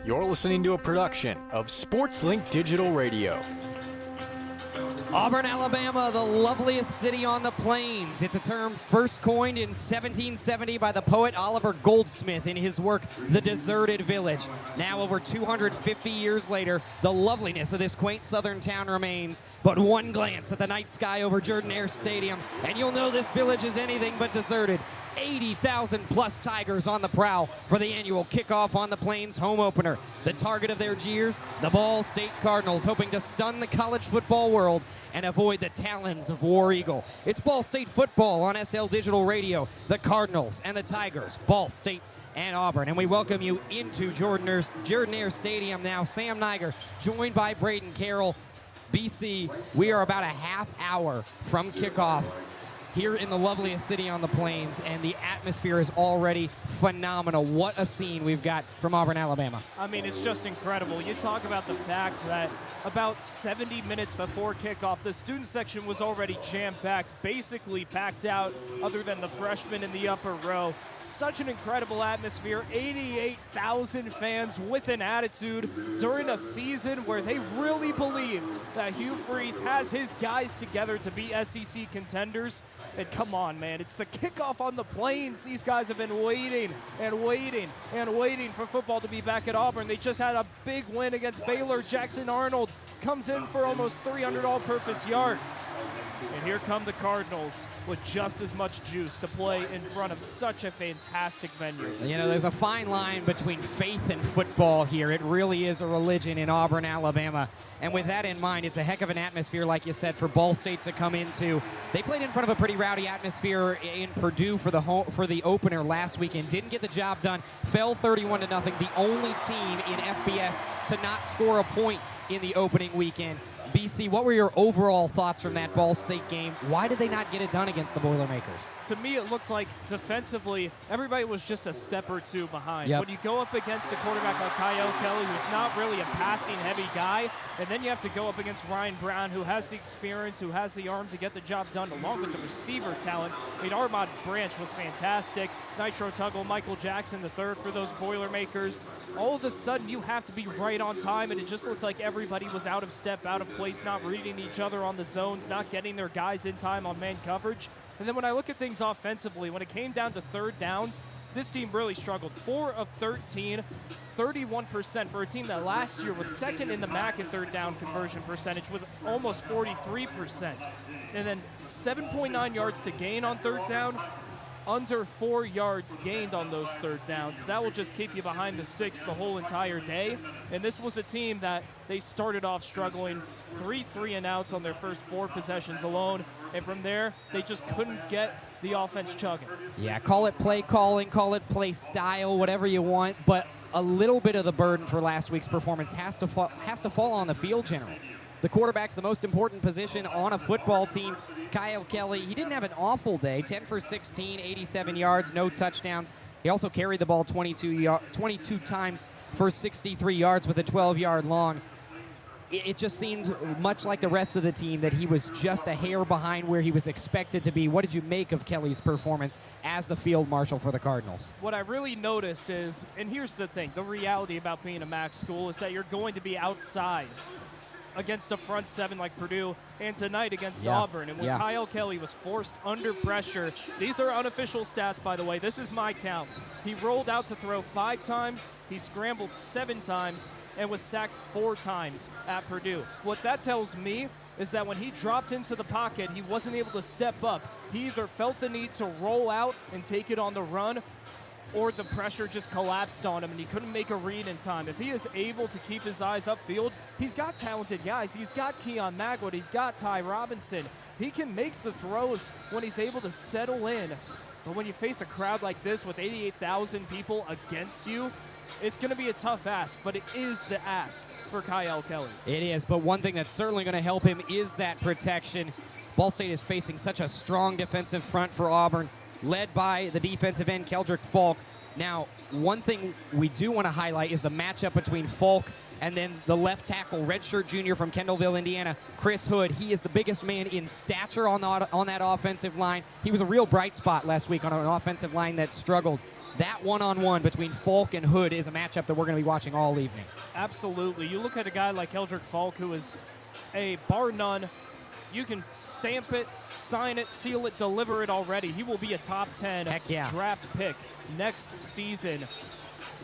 You're listening to a production of SportsLink Digital Radio. Auburn, Alabama, the loveliest city on the plains. It's a term first coined in 1770 by the poet Oliver Goldsmith in his work, The Deserted Village. Now, over 250 years later, the loveliness of this quaint southern town remains. But one glance at the night sky over Jordan-Hare Stadium, and you'll know this village is anything but deserted. 80,000 plus Tigers on the prowl for the annual kickoff on the Plains home opener. The target of their jeers, the Ball State Cardinals, hoping to stun the college football world and avoid the talons of War Eagle. It's Ball State football on SL Digital Radio. The Cardinals and the Tigers, Ball State and Auburn. And we welcome you into Jordan-Hare Stadium now. Sam Neiger, joined by Brayden, Carroll, BC. We are about a half hour from kickoff here in the loveliest city on the plains, and the atmosphere is already phenomenal. What a scene we've got from Auburn, Alabama. I mean, it's just incredible. You talk about the fact that about 70 minutes before kickoff, the student section was already jam-packed, basically packed out, other than the freshmen in the upper row. Such an incredible atmosphere. 88,000 fans with an attitude during a season where they really believe that Hugh Freeze has his guys together to be SEC contenders. And come on, man, it's the kickoff on the plains. These guys have been waiting and waiting and waiting for football to be back at Auburn. They just had a big win against Baylor. Jackson Arnold comes in for almost 300 all-purpose yards. And here come the Cardinals with just as much juice to play in front of such a fantastic venue. You know, there's a fine line between faith and football here. It really is a religion in Auburn, Alabama. And with that in mind, it's a heck of an atmosphere, like you said, for Ball State to come into. They played in front of a pretty rowdy atmosphere in Purdue for the opener last weekend. Didn't get the job done. Fell 31-0. The only team in FBS to not score a point in the opening weekend. BC, what were your overall thoughts from that Ball State game? Why did they not get it done against the Boilermakers? To me, it looked like defensively, everybody was just a step or two behind. Yep. When you go up against a quarterback like Kyle Kelly, who's not really a passing-heavy guy, and then you have to go up against Ryan Brown, who has the experience, who has the arm to get the job done, along with the receiver talent. I mean, Armand Branch was fantastic. Nitro Tuggle, Michael Jackson, the third for those Boilermakers. All of a sudden, you have to be right on time, and it just looked like everybody was out of step, out of place, not reading each other on the zones, not getting their guys in time on man coverage. And then when I look at things offensively, when it came down to third downs, this team really struggled. 4 of 13, 31% for a team that last year was second in the MAC in third down conversion percentage with almost 43%. And then 7.9 yards to gain on third down, under 4 yards gained on those third downs. That will just keep you behind the sticks the whole entire day. And this was a team that they started off struggling, 3 3-and-outs on their first 4 possessions alone. And from there, they just couldn't get the offense chugging. Yeah, call it play calling, call it play style, whatever you want, but a little bit of the burden for last week's performance has to fall on the field generally. The quarterback's the most important position on a football team. Kyle Kelly, he didn't have an awful day. 10 for 16, 87 yards, no touchdowns. He also carried the ball 22 times for 63 yards with a 12-yard long. It just seemed much like the rest of the team that he was just a hair behind where he was expected to be. What did you make of Kelly's performance as the field marshal for the Cardinals? What I really noticed is, and here's the thing, the reality about being a MAC school is that you're going to be outsized against a front seven like Purdue, and tonight against Auburn. And when Kyle Kelly was forced under pressure, these are unofficial stats, by the way. This is my count. He rolled out to throw 5 times, he scrambled 7 times, and was sacked 4 times at Purdue. What that tells me is that when he dropped into the pocket, he wasn't able to step up. He either felt the need to roll out and take it on the run, or the pressure just collapsed on him and he couldn't make a read in time. If he is able to keep his eyes upfield, he's got talented guys. He's got Keon Magwood, he's got Ty Robinson. He can make the throws when he's able to settle in. But when you face a crowd like this with 88,000 people against you, it's going to be a tough ask, but it is the ask for Kyle Kelly. It is, but one thing that's certainly going to help him is that protection. Ball State is facing such a strong defensive front for Auburn, led by the defensive end, Keldrick Falk. Now, one thing we do want to highlight is the matchup between Falk and then the left tackle, redshirt junior from Kendallville, Indiana, Chris Hood. He is the biggest man in stature on that offensive line. He was a real bright spot last week on an offensive line that struggled. that one-on-one between Falk and Hood is a matchup that we're going to be watching all evening. Absolutely. You look at a guy like Eldrick Falk, who is a bar none. You can stamp it, sign it, seal it, deliver it already. He will be a top 10 draft pick next season.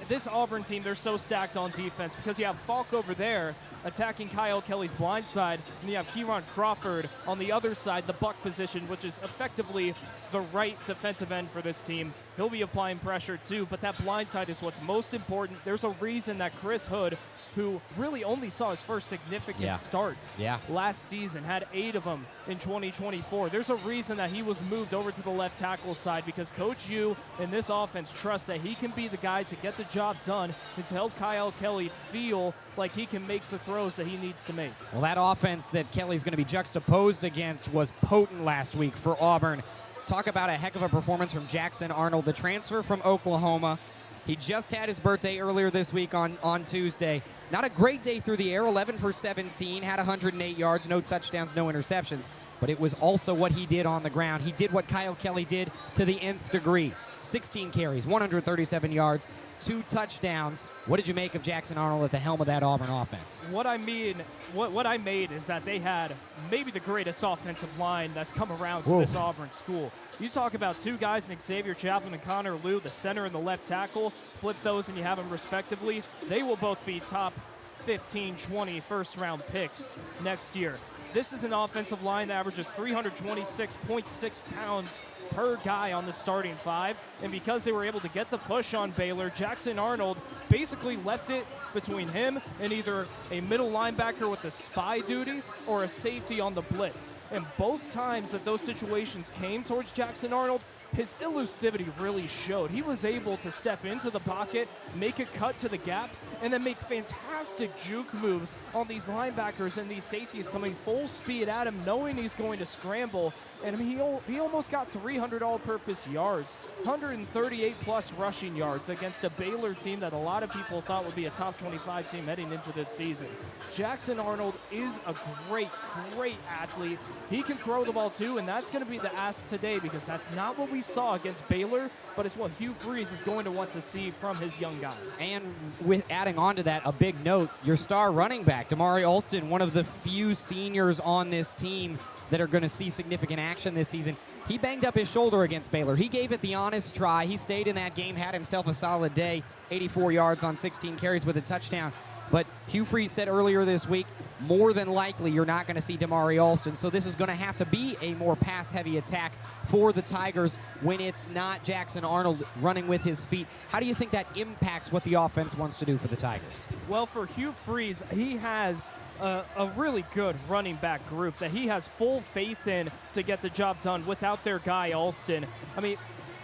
This Auburn team, they're so stacked on defense because you have Falk over there attacking Kyle Kelly's blind side, and you have Kieran Crawford on the other side, the buck position, which is effectively the right defensive end for this team. He'll be applying pressure too, but that blind side is what's most important. There's a reason that Chris Hood, who really only saw his first significant starts last season, had 8 of them in 2024. There's a reason that he was moved over to the left tackle side, because Coach Yu and this offense trusts that he can be the guy to get the job done and to help Kyle Kelly feel like he can make the throws that he needs to make. Well, that offense that Kelly's going to be juxtaposed against was potent last week for Auburn. Talk about a heck of a performance from Jackson Arnold, the transfer from Oklahoma. He just had his birthday earlier this week on Tuesday. Not a great day through the air, 11 for 17, had 108 yards, no touchdowns, no interceptions. But it was also what he did on the ground. He did what Kyle Kelly did to the nth degree. 16 carries, 137 yards, 2 touchdowns. What did you make of Jackson Arnold at the helm of that Auburn offense? What I made is that they had maybe the greatest offensive line that's come around to this Auburn school. You talk about 2 guys in Xavier Chaplin and Connor Liu, the center and the left tackle. Flip those and you have them respectively. They will both be top 15, 20 first-round picks next year. This is an offensive line that averages 326.6 pounds per guy on the starting 5, and because they were able to get the push on Baylor, Jackson Arnold basically left it between him and either a middle linebacker with a spy duty or a safety on the blitz. And both times that those situations came towards Jackson Arnold, his elusivity really showed. He was able to step into the pocket, make a cut to the gap, and then make fantastic juke moves on these linebackers and these safeties coming full speed at him, knowing he's going to scramble. And he almost got 300 all-purpose yards, 138-plus rushing yards against a Baylor team that a lot of people thought would be a top 25 team heading into this season. Jackson Arnold is a great, great athlete. He can throw the ball too, and that's going to be the ask today, because that's not what we saw against Baylor, but it's what Hugh Freeze is going to want to see from his young guy. And with adding on to that, a big note, your star running back, Damari Alston, one of the few seniors on this team that are going to see significant action this season. He banged up his shoulder against Baylor. He gave it the honest try. He stayed in that game, had himself a solid day, 84 yards on 16 carries with a touchdown. But Hugh Freeze said earlier this week, more than likely you're not going to see Damari Alston. So this is going to have to be a more pass-heavy attack for the Tigers when it's not Jackson Arnold running with his feet. How do you think that impacts what the offense wants to do for the Tigers? Well, for Hugh Freeze, he has a really good running back group that he has full faith in to get the job done without their guy Alston. I mean,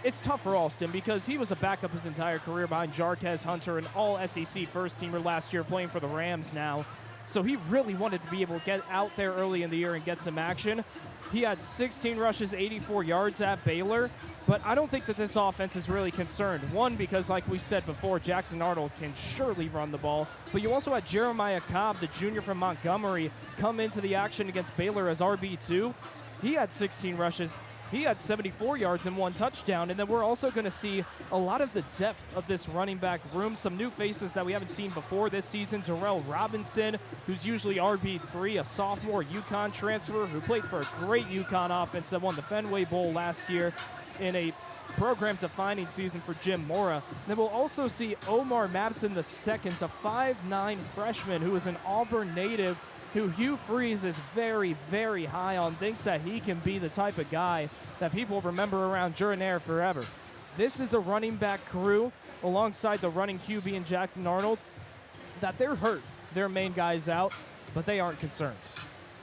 it's tough for Alston because he was a backup his entire career behind Jarquez Hunter, an all-SEC first-teamer last year playing for the Rams now. So he really wanted to be able to get out there early in the year and get some action. He had 16 rushes, 84 yards at Baylor, but I don't think that this offense is really concerned. One, because like we said before, Jackson Arnold can surely run the ball, but you also had Jeremiah Cobb, the junior from Montgomery, come into the action against Baylor as RB2. He had 16 rushes. He had 74 yards and 1 touchdown. And then we're also going to see a lot of the depth of this running back room. Some new faces that we haven't seen before this season. Darrell Robinson, who's usually RB3, a sophomore UConn transfer who played for a great UConn offense that won the Fenway Bowl last year in a program-defining season for Jim Mora. And then we'll also see Omar Mabson II, a 5'9" freshman who is an Auburn native, who Hugh Freeze is very, very high on, thinks that he can be the type of guy that people remember around Jordan-Hare forever. This is a running back crew, alongside the running QB and Jackson Arnold, that they're hurt. Their main guy's out, but they aren't concerned.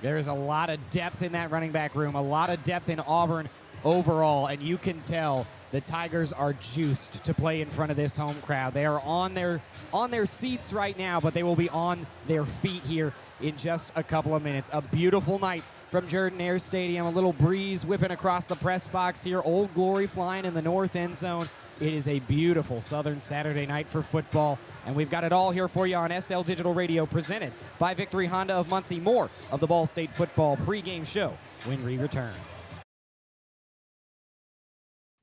There is a lot of depth in that running back room, a lot of depth in Auburn overall, and you can tell the Tigers are juiced to play in front of this home crowd. They are on their seats right now, but they will be on their feet here in just a couple of minutes. A beautiful night from Jordan-Hare Stadium. A little breeze whipping across the press box here. Old Glory flying in the north end zone. It is a beautiful Southern Saturday night for football, and we've got it all here for you on SL Digital Radio, presented by Victory Honda of Muncie. More of the Ball State football pregame show when we return.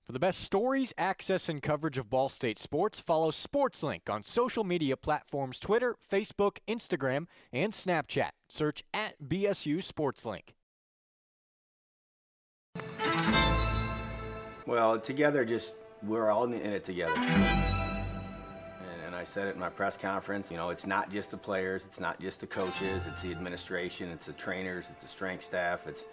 For the best stories, access, and coverage of Ball State sports, follow SportsLink on social media platforms Twitter, Facebook, Instagram, and Snapchat. Search @BSU SportsLink. Well, together, we're all in it together. And I said it in my press conference, it's not just the players, it's not just the coaches, it's the administration, it's the trainers, it's the strength staff, it's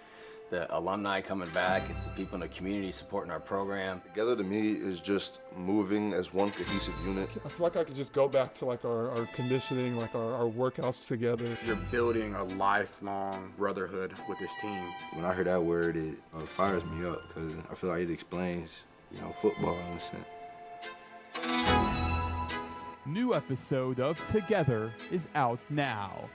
the alumni coming back, it's the people in the community supporting our program. Together to me is just moving as one cohesive unit. I feel like I could just go back to our conditioning, our workouts together. You're building a lifelong brotherhood with this team. When I hear that word, it fires me up because I feel like it explains, football in a sense. New episode of Together is out now.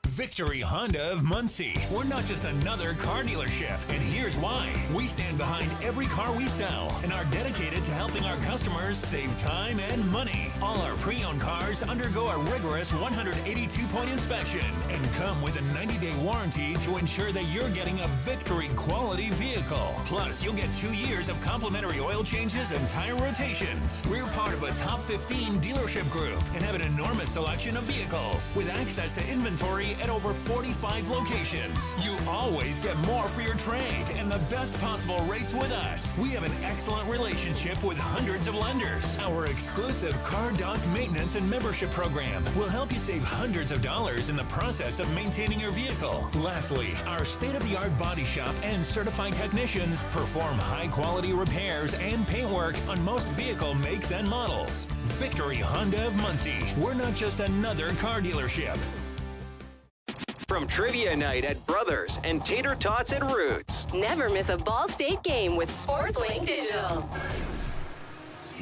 Victory Honda of Muncie. We're not just another car dealership, and here's why. We stand behind every car we sell and are dedicated to helping our customers save time and money. All our pre-owned cars undergo a rigorous 182-point inspection and come with a 90-day warranty to ensure that you're getting a Victory quality vehicle. Plus, you'll get 2 years of complimentary oil changes and tire rotations. We're part of a top 15 dealership group and have an enormous selection of vehicles with access to inventory at over 45 locations. You always get more for your trade and the best possible rates with us. We have an excellent relationship with hundreds of lenders. Our exclusive Car Doc maintenance and membership program will help you save hundreds of dollars in the process of maintaining your vehicle. Lastly, our state-of-the-art body shop and certified technicians perform high-quality repairs and paint work on most vehicle makes and models. Victory Honda of Muncie. We're not just another car dealership. From trivia night at Brothers and tater tots at Roots. Never miss a Ball State game with SportsLink Digital.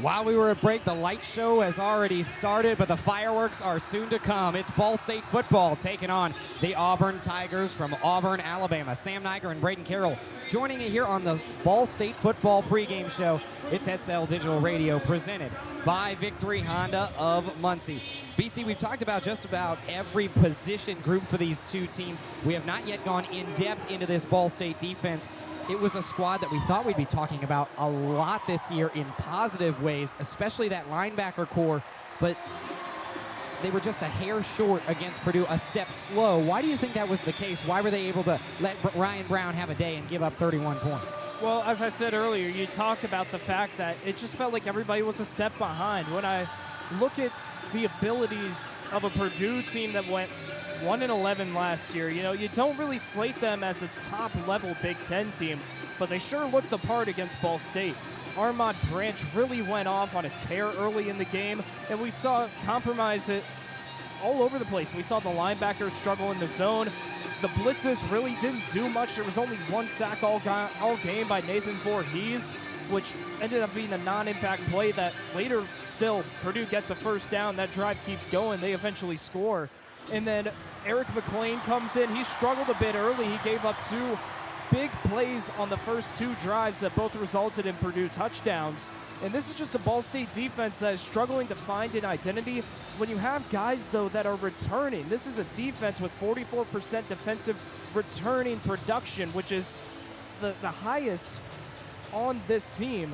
While we were at break, the light show has already started, but the fireworks are soon to come. It's Ball State football taking on the Auburn Tigers from Auburn, Alabama. Sam Neiger and Brayden Carroll joining you here on the Ball State football pregame show. It's XL Digital Radio presented by Victory Honda of Muncie. BC, we've talked about just about every position group for these two teams. We have not yet gone in depth into this Ball State defense. It was a squad that we thought we'd be talking about a lot this year in positive ways, especially that linebacker core, but they were just a hair short against Purdue, a step slow. Why do you think that was the case? Why were they able to let Ryan Brown have a day and give up 31 points? Well, as I said earlier, you talk about the fact that it just felt like everybody was a step behind. When I look at the abilities of a Purdue team that went 1-11 last year, you don't really slate them as a top-level Big Ten team, but they sure looked the part against Ball State. Armand Branch really went off on a tear early in the game, and we saw compromise it all over the place. We saw the linebackers struggle in the zone. The blitzes really didn't do much. There was only one sack all game by Nathan Voorhees, which ended up being a non-impact play that later still Purdue gets a first down. That drive keeps going. They eventually score. And then Eric McLean comes in. He struggled a bit early. He gave up 2 big plays on the first 2 drives that both resulted in Purdue touchdowns. And this is just a Ball State defense that is struggling to find an identity when you have guys, though, that are returning. This is a defense with 44% defensive returning production, which is the highest on this team.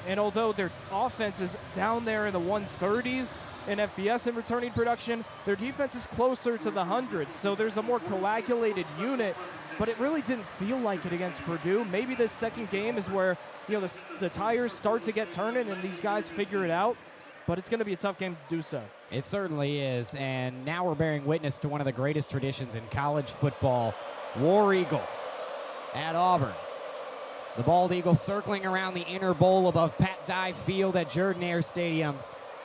And although their offense is down there in the 130s in FBS in returning production, their defense is closer to the hundreds. So there's a more coagulated unit, but it really didn't feel like it against Purdue. Maybe this second game is where the tires start to get turning and these guys figure it out, but it's going to be a tough game to do so. It certainly is, and now we're bearing witness to one of the greatest traditions in college football. War Eagle at Auburn. The Bald Eagle circling around the inner bowl above Pat Dye Field at Jordan-Hare Stadium.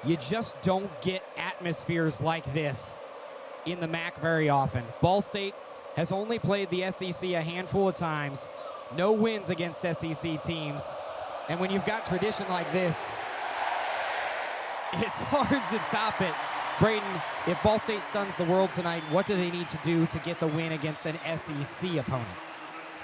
You just don't get atmospheres like this in the MAC very often. Ball State has only played the SEC a handful of times. No wins against SEC teams. And when you've got tradition like this, it's hard to top it. Brayden, if Ball State stuns the world tonight, what do they need to do to get the win against an SEC opponent?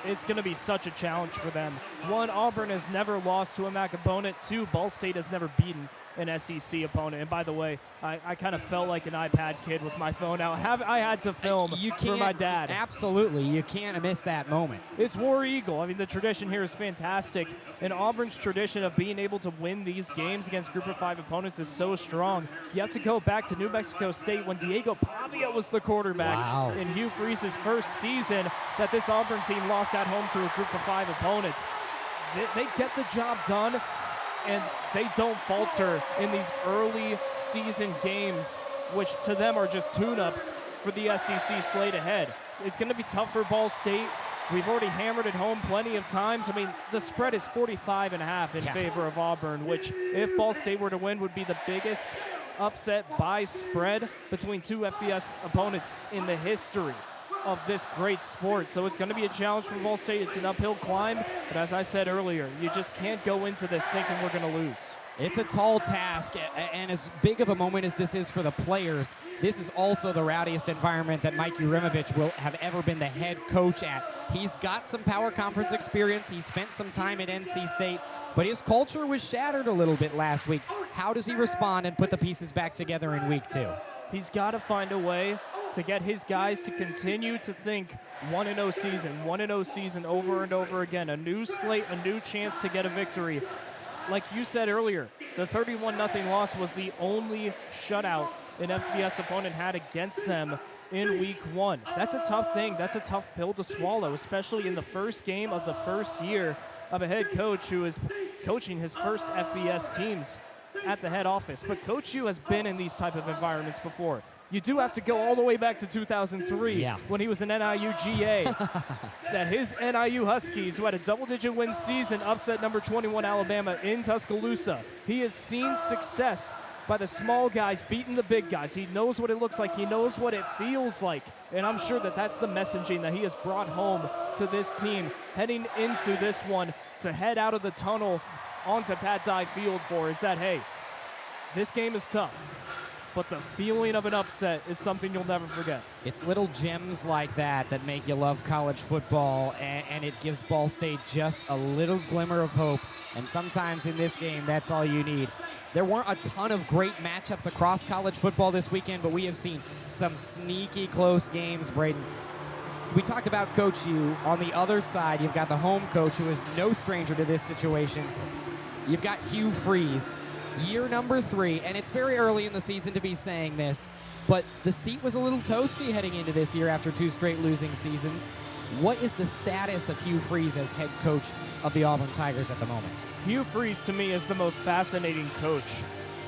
It's going to be such a challenge for them. 1, Auburn has never lost to a MAC opponent. 2, Ball State has never beaten an SEC opponent. And by the way, I kind of felt like an iPad kid with my phone out. I had to film for my dad. Absolutely. You can't miss that moment. It's War Eagle. I mean, the tradition here is fantastic. And Auburn's tradition of being able to win these games against Group of 5 opponents is so strong. You have to go back to New Mexico State when Diego Pavia was the quarterback in Hugh Freeze's first season that this Auburn team lost at home to a Group of 5 opponents. They get the job done, and they don't falter in these early season games, which to them are just tune-ups for the SEC slate ahead. It's going to be tough for Ball State. We've already hammered it home plenty of times. I mean, the spread is 45.5 in favor of Auburn, which if Ball State were to win would be the biggest upset by spread between two FBS opponents in the history of this great sport. So it's going to be a challenge for Ball State. It's an uphill climb, but as I said earlier, you just can't go into this thinking we're going to lose. It's a tall task, and as big of a moment as this is for the players, this is also the rowdiest environment that Mike Urimovich will have ever been the head coach at. He's got some power conference experience. He spent some time at NC State, but his culture was shattered a little bit last week. How does he respond and put the pieces back together in week 2? He's got to find a way to get his guys to continue to think 1-0 season over and over again. A new slate, a new chance to get a victory. Like you said earlier, the 31-0 loss was the only shutout an FBS opponent had against them in week 1. That's a tough thing. That's a tough pill to swallow, especially in the first game of the first year of a head coach who is coaching his first FBS teams at the head office. But Coach Yu has been in these type of environments before. You do have to go all the way back to 2003 when he was an NIU GA. That his NIU Huskies, who had a double-digit win season, upset number 21 Alabama in Tuscaloosa. He has seen success by the small guys beating the big guys. He knows what it looks like. He knows what it feels like. And I'm sure that that's the messaging that he has brought home to this team heading into this one to head out of the tunnel onto Pat Dye Field for is that, hey, this game is tough, but the feeling of an upset is something you'll never forget. It's little gems like that that make you love college football, and it gives Ball State just a little glimmer of hope. And sometimes in this game, that's all you need. There weren't a ton of great matchups across college football this weekend, but we have seen some sneaky close games, Brayden. We talked about Coach Yu. On the other side, you've got the home coach, who is no stranger to this situation. You've got Hugh Freeze, year number 3, and it's very early in the season to be saying this, but the seat was a little toasty heading into this year after 2 straight losing seasons. What is the status of Hugh Freeze as head coach of the Auburn Tigers at the moment? Hugh Freeze, to me, is the most fascinating coach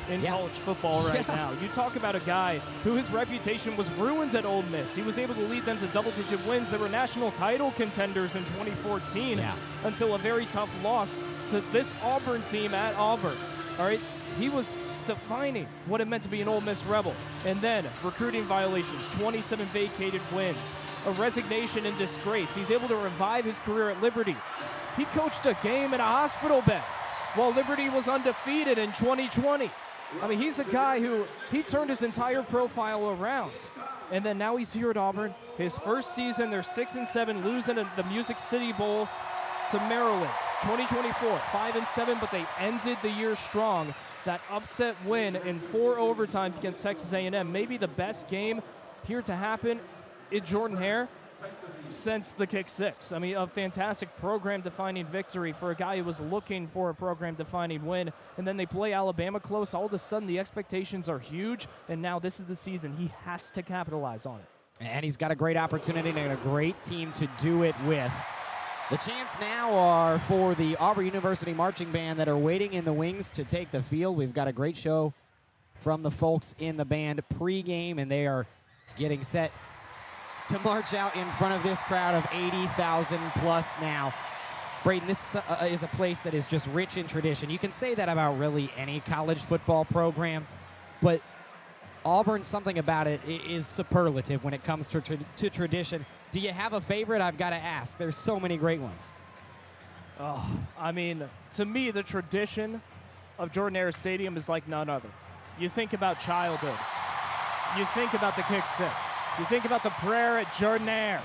in college football right now. You talk about a guy who his reputation was ruined at Ole Miss. He was able to lead them to double-digit wins. They were national title contenders in 2014 until a very tough loss to this Auburn team at Auburn. All right, he was defining what it meant to be an Ole Miss Rebel. And then recruiting violations, 27 vacated wins, a resignation in disgrace. He's able to revive his career at Liberty. He coached a game in a hospital bed while Liberty was undefeated in 2020. I mean, he's a guy who, he turned his entire profile around. And then now he's here at Auburn. His first season, they're 6-7, losing at the Music City Bowl to Maryland. 2024, 5-7, but they ended the year strong. That upset win in 4 overtimes against Texas A&M, maybe the best game here to happen in Jordan-Hare since the kick 6. I mean, a fantastic program-defining victory for a guy who was looking for a program-defining win. And then they play Alabama close. All of a sudden, the expectations are huge, and now this is the season. He has to capitalize on it. And he's got a great opportunity and a great team to do it with. The chants now are for the Auburn University Marching Band that are waiting in the wings to take the field. We've got a great show from the folks in the band pregame, and they are getting set to march out in front of this crowd of 80,000 plus now. Brayden, this is a place that is just rich in tradition. You can say that about really any college football program, but Auburn, something about it is superlative when it comes to tradition. Do you have a favorite? I've got to ask. There's so many great ones. Oh, I mean, to me, the tradition of Jordan-Hare Stadium is like none other. You think about childhood. You think about the kick 6. You think about the prayer at Jordan-Hare.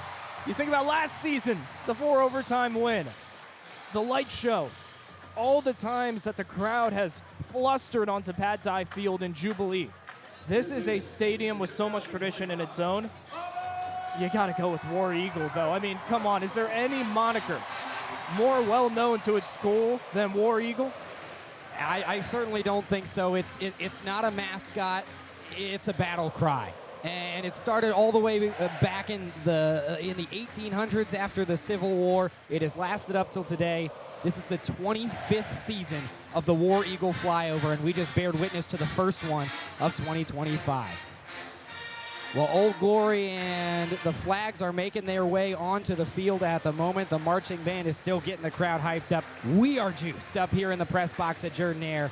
You think about last season, the 4 overtime win. The light show. All the times that the crowd has flustered onto Pat Dye Field in Jubilee. This is a stadium with so much tradition in its own. You got to go with War Eagle, though. I mean, come on. Is there any moniker more well-known to its school than War Eagle? I certainly don't think so. It's not a mascot. It's a battle cry. And it started all the way back in the 1800s after the Civil War. It has lasted up till today. This is the 25th season of the War Eagle flyover, and we just bared witness to the first one of 2025. Well, Old Glory and the flags are making their way onto the field at the moment. The marching band is still getting the crowd hyped up. We are juiced up here in the press box at Jordan-Hare.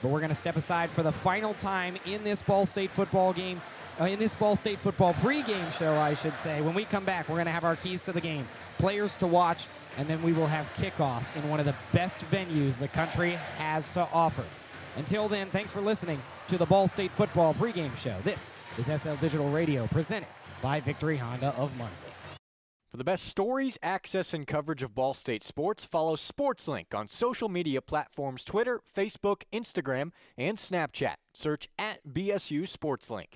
But we're going to step aside for the final time in this Ball State football game. In this Ball State football pregame show, I should say. When we come back, we're going to have our keys to the game, players to watch, and then we will have kickoff in one of the best venues the country has to offer. Until then, thanks for listening to the Ball State football pregame show. This is SL Digital Radio, presented by Victory Honda of Muncie. For the best stories, access, and coverage of Ball State sports, follow SportsLink on social media platforms Twitter, Facebook, Instagram, and Snapchat. Search @BSU SportsLink.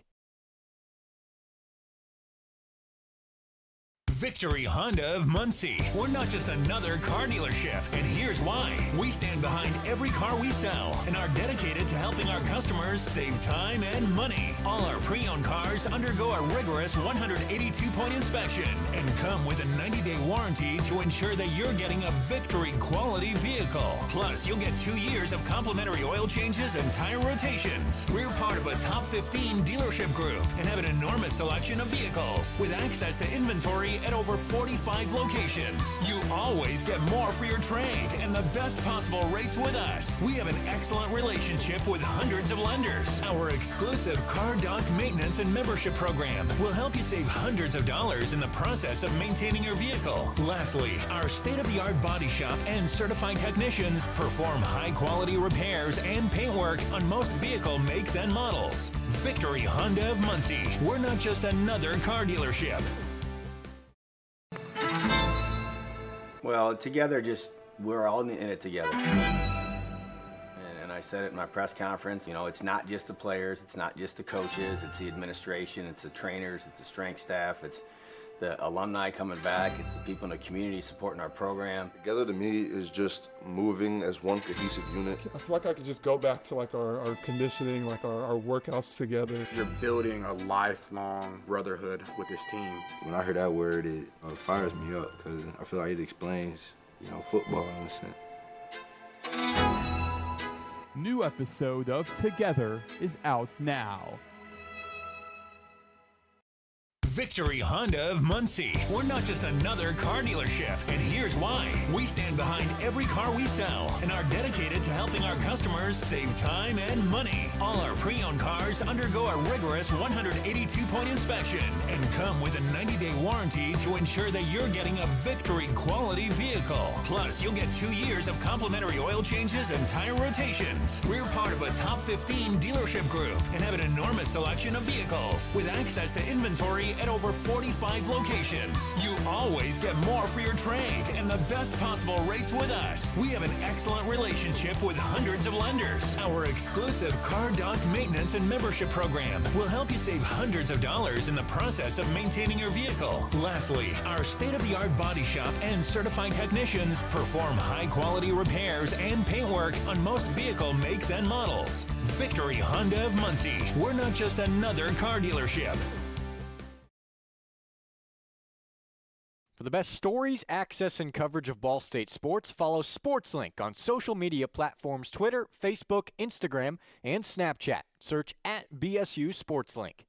Victory Honda of Muncie. We're not just another car dealership, and here's why. We stand behind every car we sell and are dedicated to helping our customers save time and money. All our pre-owned cars undergo a rigorous 182-point inspection and come with a 90-day warranty to ensure that you're getting a Victory quality vehicle. Plus, you'll get 2 years of complimentary oil changes and tire rotations. We're part of a top 15 dealership group and have an enormous selection of vehicles with access to inventory at over 45 locations. You always get more for your trade and the best possible rates with us. We have an excellent relationship with hundreds of lenders. Our exclusive Car Doc maintenance and membership program will help you save hundreds of dollars in the process of maintaining your vehicle. Lastly, our state-of-the-art body shop and certified technicians perform high-quality repairs and paintwork on most vehicle makes and models. Victory Honda of Muncie. We're not just another car dealership. Well, together, we're all in it together. And I said it in my press conference, it's not just the players, it's not just the coaches, it's the administration, it's the trainers, it's the strength staff, it's the alumni coming back, it's the people in the community supporting our program. Together to me is just moving as one cohesive unit. I feel like I could just go back to like our conditioning, like our workouts together. You're building a lifelong brotherhood with this team. When I hear that word, it fires me up because I feel like it explains, football in a sense. New episode of Together is out now. Victory Honda of Muncie. We're not just another car dealership, and here's why. We stand behind every car we sell and are dedicated to helping our customers save time and money. All our pre-owned cars undergo a rigorous 182-point inspection and come with a 90-day warranty to ensure that you're getting a Victory quality vehicle. Plus, you'll get 2 years of complimentary oil changes and tire rotations. We're part of a top 15 dealership group and have an enormous selection of vehicles with access to inventory at over 45 locations. You always get more for your trade and the best possible rates with us. We have an excellent relationship with hundreds of lenders. Our exclusive Car Doc maintenance and membership program will help you save hundreds of dollars in the process of maintaining your vehicle. Lastly, our state-of-the-art body shop and certified technicians perform high-quality repairs and paintwork on most vehicle makes and models. Victory Honda of Muncie. We're not just another car dealership. For the best stories, access, and coverage of Ball State sports, follow SportsLink on social media platforms Twitter, Facebook, Instagram, and Snapchat. Search @BSU SportsLink.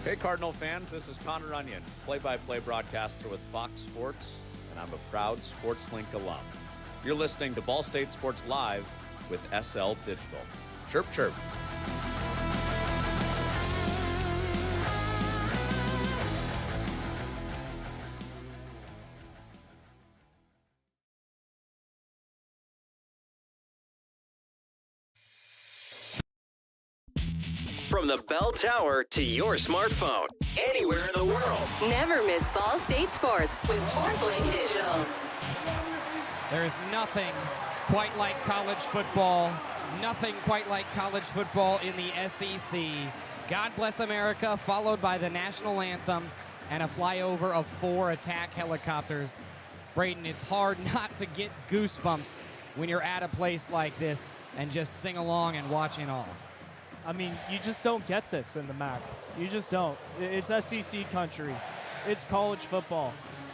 Hey Cardinal fans, this is Connor Onion, play-by-play broadcaster with Fox Sports, and I'm a proud SportsLink alum. You're listening to Ball State Sports Live with SL Digital. Chirp, chirp. From the bell tower to your smartphone, anywhere in the world. Never miss Ball State Sports with SportsLink Digital. There is nothing quite like college football. Nothing quite like college football in the SEC. God Bless America, followed by the national anthem and a flyover of 4 attack helicopters. Brayden, it's hard not to get goosebumps when you're at a place like this and just sing along and watch it all. I mean, you just don't get this in the MAC. You just don't. It's SEC country. It's college football.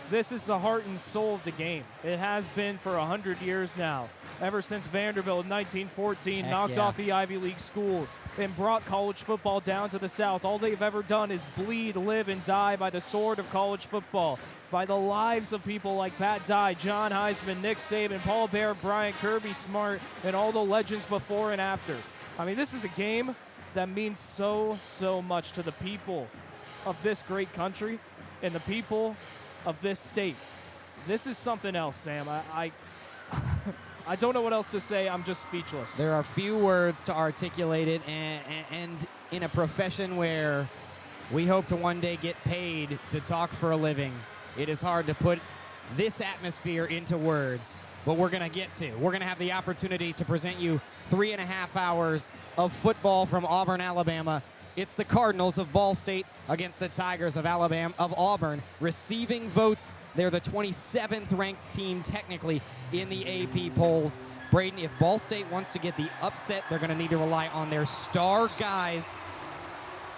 This is the heart and soul of the game. It has been for 100 years now. Ever since Vanderbilt in 1914 knocked off the Ivy League schools and brought college football down to the South, all they've ever done is bleed, live, and die by the sword of college football, by the lives of people like Pat Dye, John Heisman, Nick Saban, Paul Bear, Brian Kirby Smart, and all the legends before and after. I mean, this is a game that means so, so much to the people of this great country and the people of this state. This is something else, Sam. I don't know what else to say. I'm just speechless. There are few words to articulate it, and in a profession where we hope to one day get paid to talk for a living, it is hard to put this atmosphere into words. But we're going to get to. We're going to have the opportunity to present you 3.5 hours of football from Auburn, Alabama. It's the Cardinals of Ball State against the Tigers of Auburn, receiving votes. They're the 27th ranked team technically in the AP polls. Brayden, if Ball State wants to get the upset, they're going to need to rely on their star guys.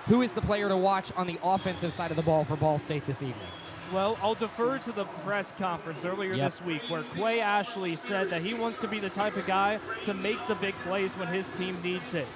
Who is the player to watch on the offensive side of the ball for Ball State this evening? Well, I'll defer to the press conference earlier this week where Quay Ashley said that he wants to be the type of guy to make the big plays when his team needs it.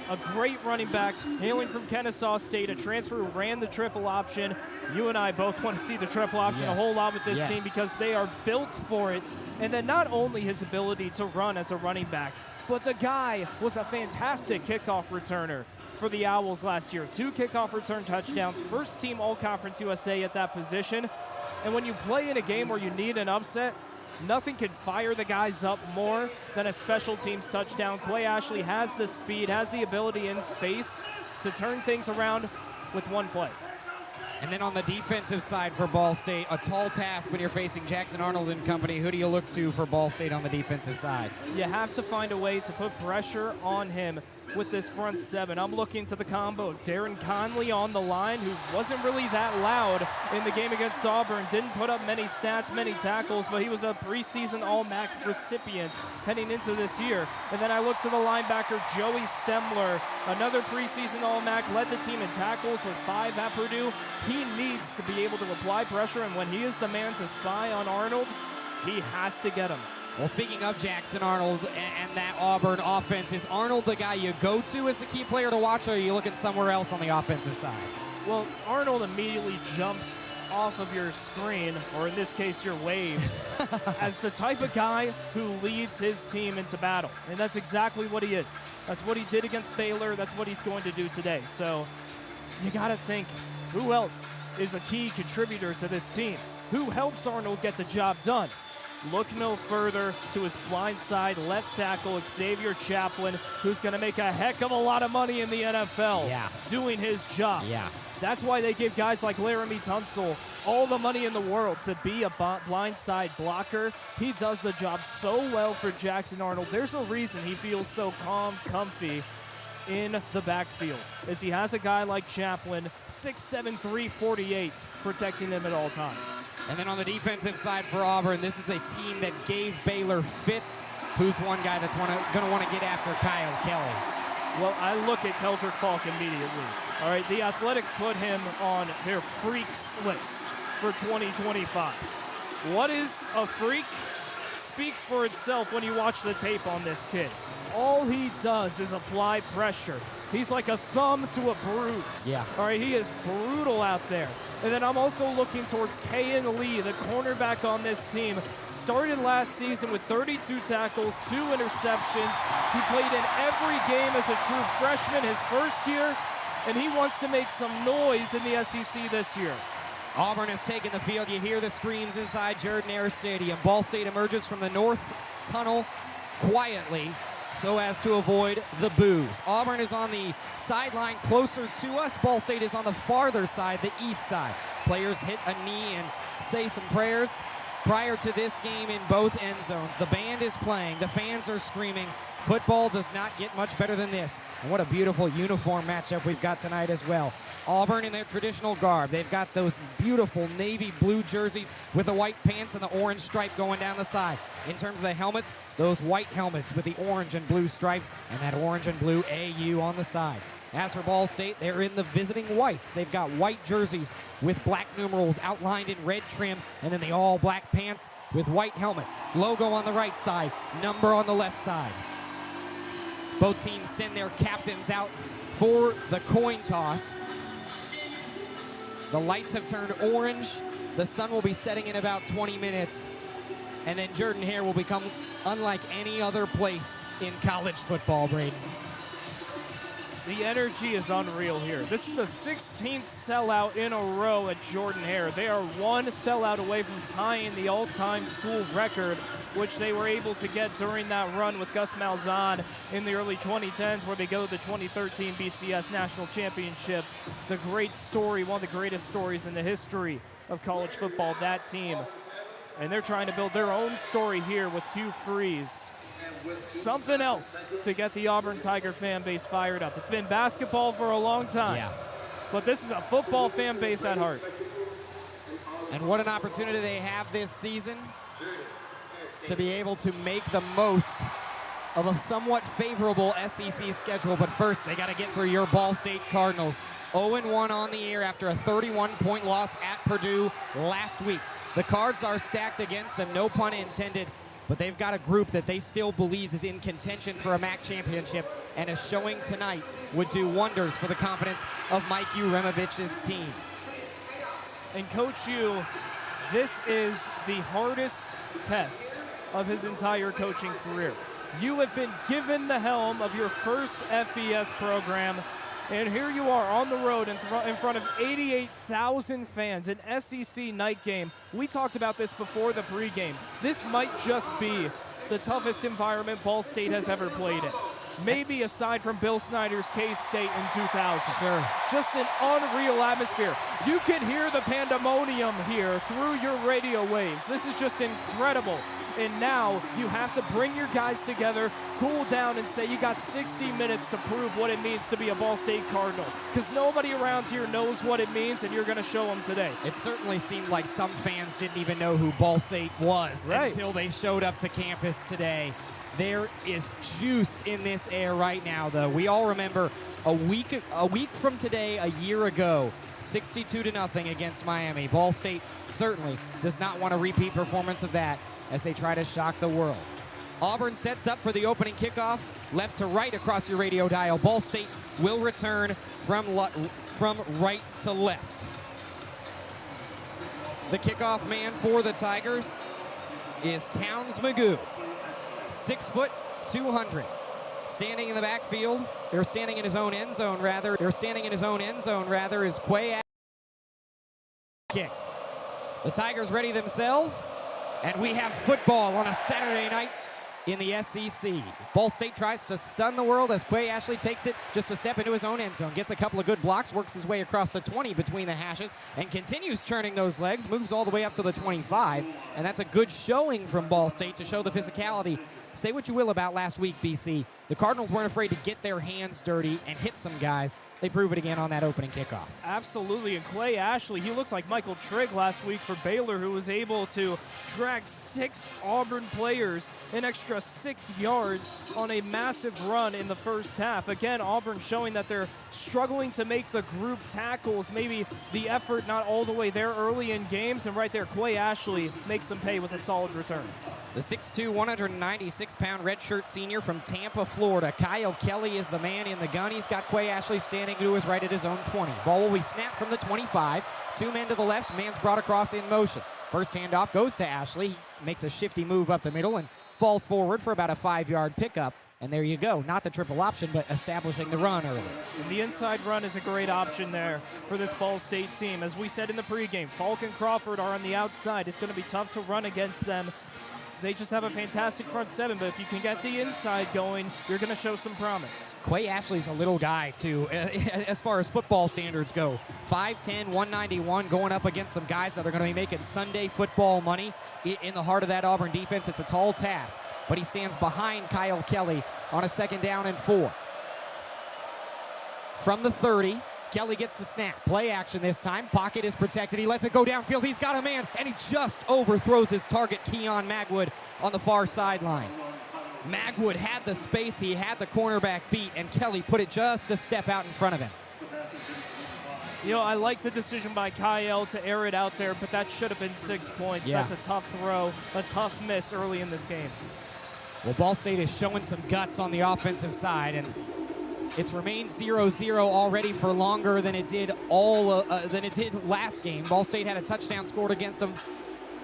A great running back, hailing from Kennesaw State, a transfer who ran the triple option. You and I both want to see the triple option a whole lot with this team because they are built for it. And then not only his ability to run as a running back, but the guy was a fantastic kickoff returner for the Owls last year. 2 kickoff return touchdowns, first team All-Conference USA at that position. And when you play in a game where you need an upset, nothing can fire the guys up more than a special teams touchdown. Quay Ashley has the speed, has the ability in space to turn things around with one play. And then on the defensive side for Ball State, a tall task when you're facing Jackson Arnold and company. Who do you look to for Ball State on the defensive side? You have to find a way to put pressure on him with this front 7. I'm looking to the combo. Darren Conley on the line, who wasn't really that loud in the game against Auburn. Didn't put up many stats, many tackles, but he was a preseason All-MAC recipient heading into this year. And then I look to the linebacker, Joey Stemler, another preseason All-MAC, led the team in tackles with 5 at Purdue. He needs to be able to apply pressure, and when he is the man to spy on Arnold, he has to get him. Well, speaking of Jackson Arnold and that Auburn offense, is Arnold the guy you go to as the key player to watch, or are you looking somewhere else on the offensive side? Well, Arnold immediately jumps off of your screen, or in this case, your waves, as the type of guy who leads his team into battle. And that's exactly what he is. That's what he did against Baylor. That's what he's going to do today. So you got to think, who else is a key contributor to this team? Who helps Arnold get the job done? Look no further to his blind side left tackle, Xavier Chaplin, who's going to make a heck of a lot of money in the NFL doing his job. That's why they give guys like Laramie Tunsil all the money in the world to be a blindside blocker. He does the job so well for Jackson Arnold. There's a reason he feels so calm, comfy in the backfield, as he has a guy like Chaplin, 6'7", 348, protecting him at all times. And then on the defensive side for Auburn, this is a team that gave Baylor fits. Who's one guy that's going to want to get after Kyle Kelly? Well, I look at Keldrick Falk immediately. All right, the Athletics put him on their freaks list for 2025. What is a freak? Speaks for itself when you watch the tape on this kid. All he does is apply pressure. He's like a thumb to a bruise. All right, he is brutal out there. And then I'm also looking towards Kayan Lee, the cornerback on this team. Started last season with 32 tackles, 2 interceptions. He played in every game as a true freshman his first year, and he wants to make some noise in the SEC this year. Auburn has taken the field. You hear the screams inside Jordan-Hare Stadium. Ball State emerges from the north tunnel quietly, so as to avoid the boos. Auburn is on the sideline closer to us. Ball State is on the farther side, the east side. Players hit a knee and say some prayers prior to this game in both end zones. The band is playing. The fans are screaming. Football does not get much better than this. And what a beautiful uniform matchup we've got tonight as well. Auburn in their traditional garb. They've got those beautiful navy blue jerseys with the white pants and the orange stripe going down the side. In terms of the helmets, those white helmets with the orange and blue stripes and that orange and blue AU on the side. As for Ball State, they're in the visiting whites. They've got white jerseys with black numerals outlined in red trim, and then the all-black pants with white helmets. Logo on the right side, number on the left side. Both teams send their captains out for the coin toss. The lights have turned orange. The sun will be setting in about 20 minutes. And then Jordan-Hare will become unlike any other place in college football, Brayden. The energy is unreal here. This is the 16th sellout in a row at Jordan-Hare. They are one sellout away from tying the all-time school record, which they were able to get during that run with Gus Malzahn in the early 2010s, where they go to the 2013 BCS National Championship. The great story, one of the greatest stories in the history of college football, that team. And they're trying to build their own story here with Hugh Freeze. Something else to get the Auburn Tiger fan base fired up. It's been basketball for a long time, but this is a football fan base at heart. And what an opportunity they have this season to be able to make the most of a somewhat favorable SEC schedule. But first, they got to get through your Ball State Cardinals. 0-1 on the year after a 31-point loss at Purdue last week. The cards are stacked against them, no pun intended. But they've got a group that they still believe is in contention for a MAC championship, and a showing tonight would do wonders for the confidence of Mike Uremovich's team. And Coach U, this is the hardest test of his entire coaching career. You have been given the helm of your first FBS program, and here you are on the road in front of 88,000 fans, an SEC night game. We talked about this before the pregame. This might just be the toughest environment Ball State has ever played in. Maybe aside from Bill Snyder's K-State in 2000. Sure. Just an unreal atmosphere. You can hear the pandemonium here through your radio waves. This is just incredible. And now you have to bring your guys together, cool down, and say you got 60 minutes to prove what it means to be a Ball State Cardinal. Because nobody around here knows what it means, and you're going to show them today. It certainly seemed like some fans didn't even know who Ball State was until they showed up to campus today. There is juice in this air right now, though. We all remember a week from today, a year ago, 62-0 against Miami. Ball State certainly does not want a repeat performance of that as they try to shock the world. Auburn sets up for the opening kickoff, left to right across your radio dial. Ball State will return from right to left. The kickoff man for the Tigers is Towns Magoo, 6 foot 200. Standing in the backfield, or standing in his own end zone rather, is Quay. Kick. The Tigers ready themselves, and we have football on a Saturday night in the SEC. Ball State tries to stun the world as Quay Ashley takes it just a step into his own end zone, gets a couple of good blocks, works his way across the 20 between the hashes, and continues churning those legs, moves all the way up to the 25, and that's a good showing from Ball State to show the physicality. Say what you will about last week, BC. The Cardinals weren't afraid to get their hands dirty and hit some guys. They prove it again on that opening kickoff. Absolutely, and Quay Ashley, he looked like Michael Trigg last week for Baylor, who was able to drag 6 Auburn players an extra 6 yards on a massive run in the first half. Again, Auburn showing that they're struggling to make the group tackles, maybe the effort not all the way there early in games, and right there, Quay Ashley makes them pay with a solid return. The 6'2", 196-pound redshirt senior from Tampa, Florida. Kyle Kelly is the man in the gun. He's got Quay Ashley standing to his right at his own 20. Ball will be snapped from the 25. 2 men to the left. Man's brought across in motion. First handoff goes to Ashley. He makes a shifty move up the middle and falls forward for about a 5-yard pickup. And there you go. Not the triple option, but establishing the run early. And the inside run is a great option there for this Ball State team. As we said in the pregame, Falk and Crawford are on the outside. It's going to be tough to run against them. they just have a fantastic front seven, but if you can get the inside going, you're going to show some promise. Quay Ashley's a little guy, too, as far as football standards go. 5'10", 191, going up against some guys that are going to be making Sunday football money. In the heart of that Auburn defense, it's a tall task, but he stands behind Kyle Kelly on a 2nd down and 4. From the 30, Kelly gets the snap. Play action this time. Pocket is protected. He lets it go downfield. He's got a man, and he just overthrows his target, Keon Magwood, on the far sideline. Magwood had the space. He had the cornerback beat, and Kelly put it just a step out in front of him. You know, I like the decision by Kyle to air it out there, but that should have been 6 points. Yeah. That's a tough throw, a tough miss early in this game. Well, Ball State is showing some guts on the offensive side, and it's remained 0-0 already for longer than it did last game. Ball State had a touchdown scored against them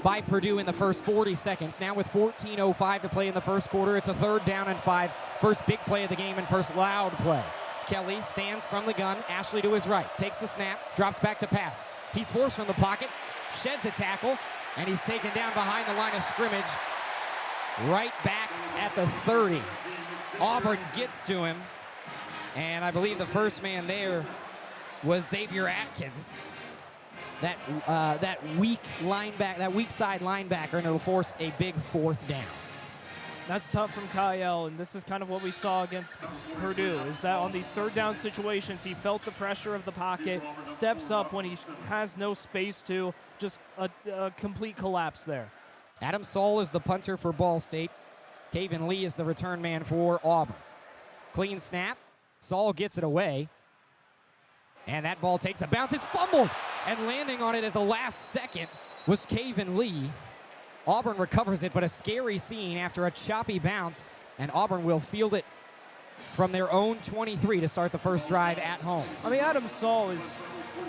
by Purdue in the first 40 seconds. Now with 14:05 to play in the first quarter, it's a 3rd down and 5. First big play of the game and first loud play. Kelly stands from the gun. Ashley to his right. Takes the snap. Drops back to pass. He's forced from the pocket. Sheds a tackle. And he's taken down behind the line of scrimmage. Right back at the 30. Auburn gets to him. And I believe the first man there was Xavier Atkins. That weak side linebacker, and it'll force a big 4th down. That's tough from Kyle, and this is kind of what we saw against Purdue, is that on these 3rd down situations, he felt the pressure of the pocket, steps up when he has no space to, just a complete collapse there. Adam Saul is the punter for Ball State. Kaven Lee is the return man for Auburn. Clean snap. Saul gets it away. And that ball takes a bounce. It's fumbled. And landing on it at the last second was Kaven Lee. Auburn recovers it, but a scary scene after a choppy bounce. And Auburn will field it from their own 23 to start the first drive at home. I mean, Adam Saul is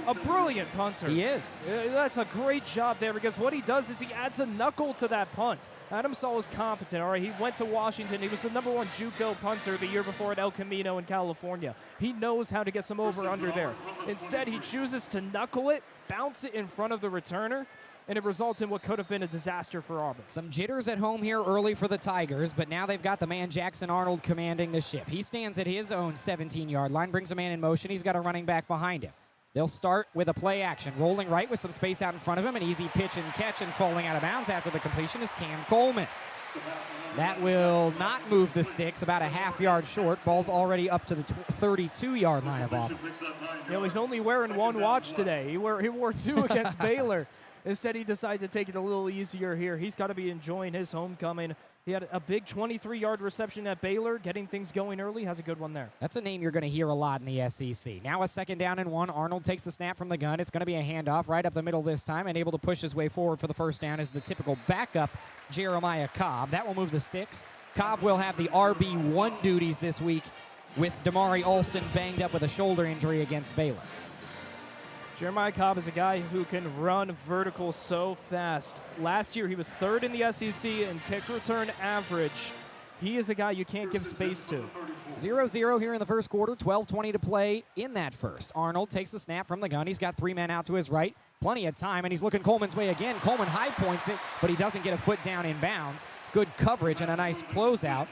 a brilliant punter. He is. That's a great job there, because what he does is he adds a knuckle to that punt. Adam Saul is competent, all right? He went to Washington. He was the #1 JUCO punter the year before at El Camino in California. He knows how to get some over-under there. Instead, he chooses to knuckle it, bounce it in front of the returner, and it results in what could have been a disaster for Auburn. Some jitters at home here early for the Tigers, but now they've got the man Jackson Arnold commanding the ship. He stands at his own 17-yard line, brings a man in motion. He's got a running back behind him. They'll start with a play action. Rolling right with some space out in front of him. An easy pitch and catch, and falling out of bounds after the completion is Cam Coleman. That will not move the sticks, about a half-yard short. Ball's already up to the 32-yard line of Auburn. You know, he's only wearing one watch today. He wore 2 against Baylor. Instead, he decided to take it a little easier here. He's got to be enjoying his homecoming. He had a big 23-yard reception at Baylor, getting things going early. Has a good one there. That's a name you're going to hear a lot in the SEC. Now a 2nd down and 1. Arnold takes the snap from the gun. It's going to be a handoff right up the middle this time, and able to push his way forward for the first down is the typical backup, Jeremiah Cobb. That will move the sticks. Cobb will have the RB1 duties this week with Damari Alston banged up with a shoulder injury against Baylor. Jeremiah Cobb is a guy who can run vertical so fast. Last year, he was 3rd in the SEC in kick return average. He is a guy you can't give space to. 0-0 here in the first quarter, 12:20 to play in that first. Arnold takes the snap from the gun. He's got 3 men out to his right. Plenty of time, and he's looking Coleman's way again. Coleman high points it, but he doesn't get a foot down in bounds. Good coverage and a nice closeout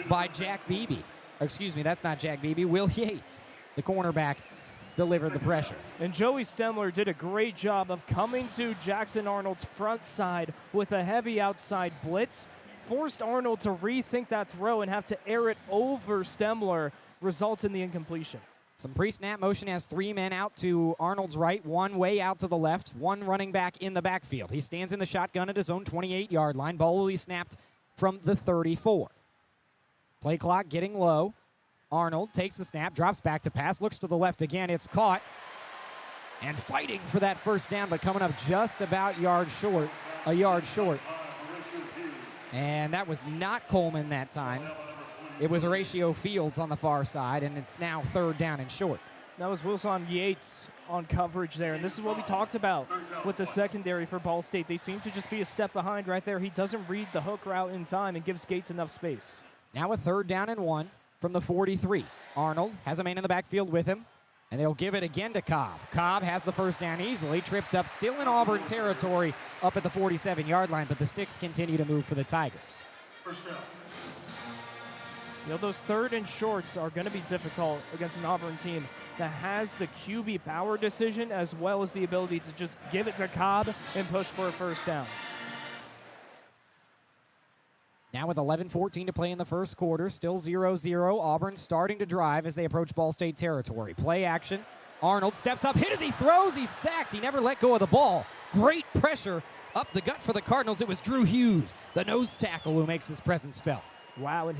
by Jack Beebe. Excuse me, that's not Jack Beebe. Will Yates, the cornerback, delivered the pressure. And Joey Stemler did a great job of coming to Jackson Arnold's front side with a heavy outside blitz. Forced Arnold to rethink that throw and have to air it over Stemler, results in the incompletion. Some pre-snap motion has 3 men out to Arnold's right, 1 way out to the left, 1 running back in the backfield. He stands in the shotgun at his own 28-yard line. Ball will be snapped from the 34. Play clock getting low. Arnold takes the snap, drops back to pass, looks to the left again. It's caught. And fighting for that first down, but coming up just about a yard short. And that was not Coleman that time. It was Horatio Fields on the far side, and it's now 3rd down and short. That was Wilson Yates on coverage there. And this is what we talked about with the secondary for Ball State. They seem to just be a step behind right there. He doesn't read the hook route in time and gives Gates enough space. Now a 3rd down and 1 from the 43. Arnold has a man in the backfield with him. And they'll give it again to Cobb. Cobb has the first down easily, tripped up, still in Auburn territory up at the 47-yard line, but the sticks continue to move for the Tigers. First down. You know, those third and shorts are going to be difficult against an Auburn team that has the QB power decision as well as the ability to just give it to Cobb and push for a first down. Now with 11:14 to play in the first quarter, still 0-0. Auburn starting to drive as they approach Ball State territory. Play action. Arnold steps up, hit as he throws. He's sacked. He never let go of the ball. Great pressure up the gut for the Cardinals. It was Drew Hughes, the nose tackle, who makes his presence felt. Wow, and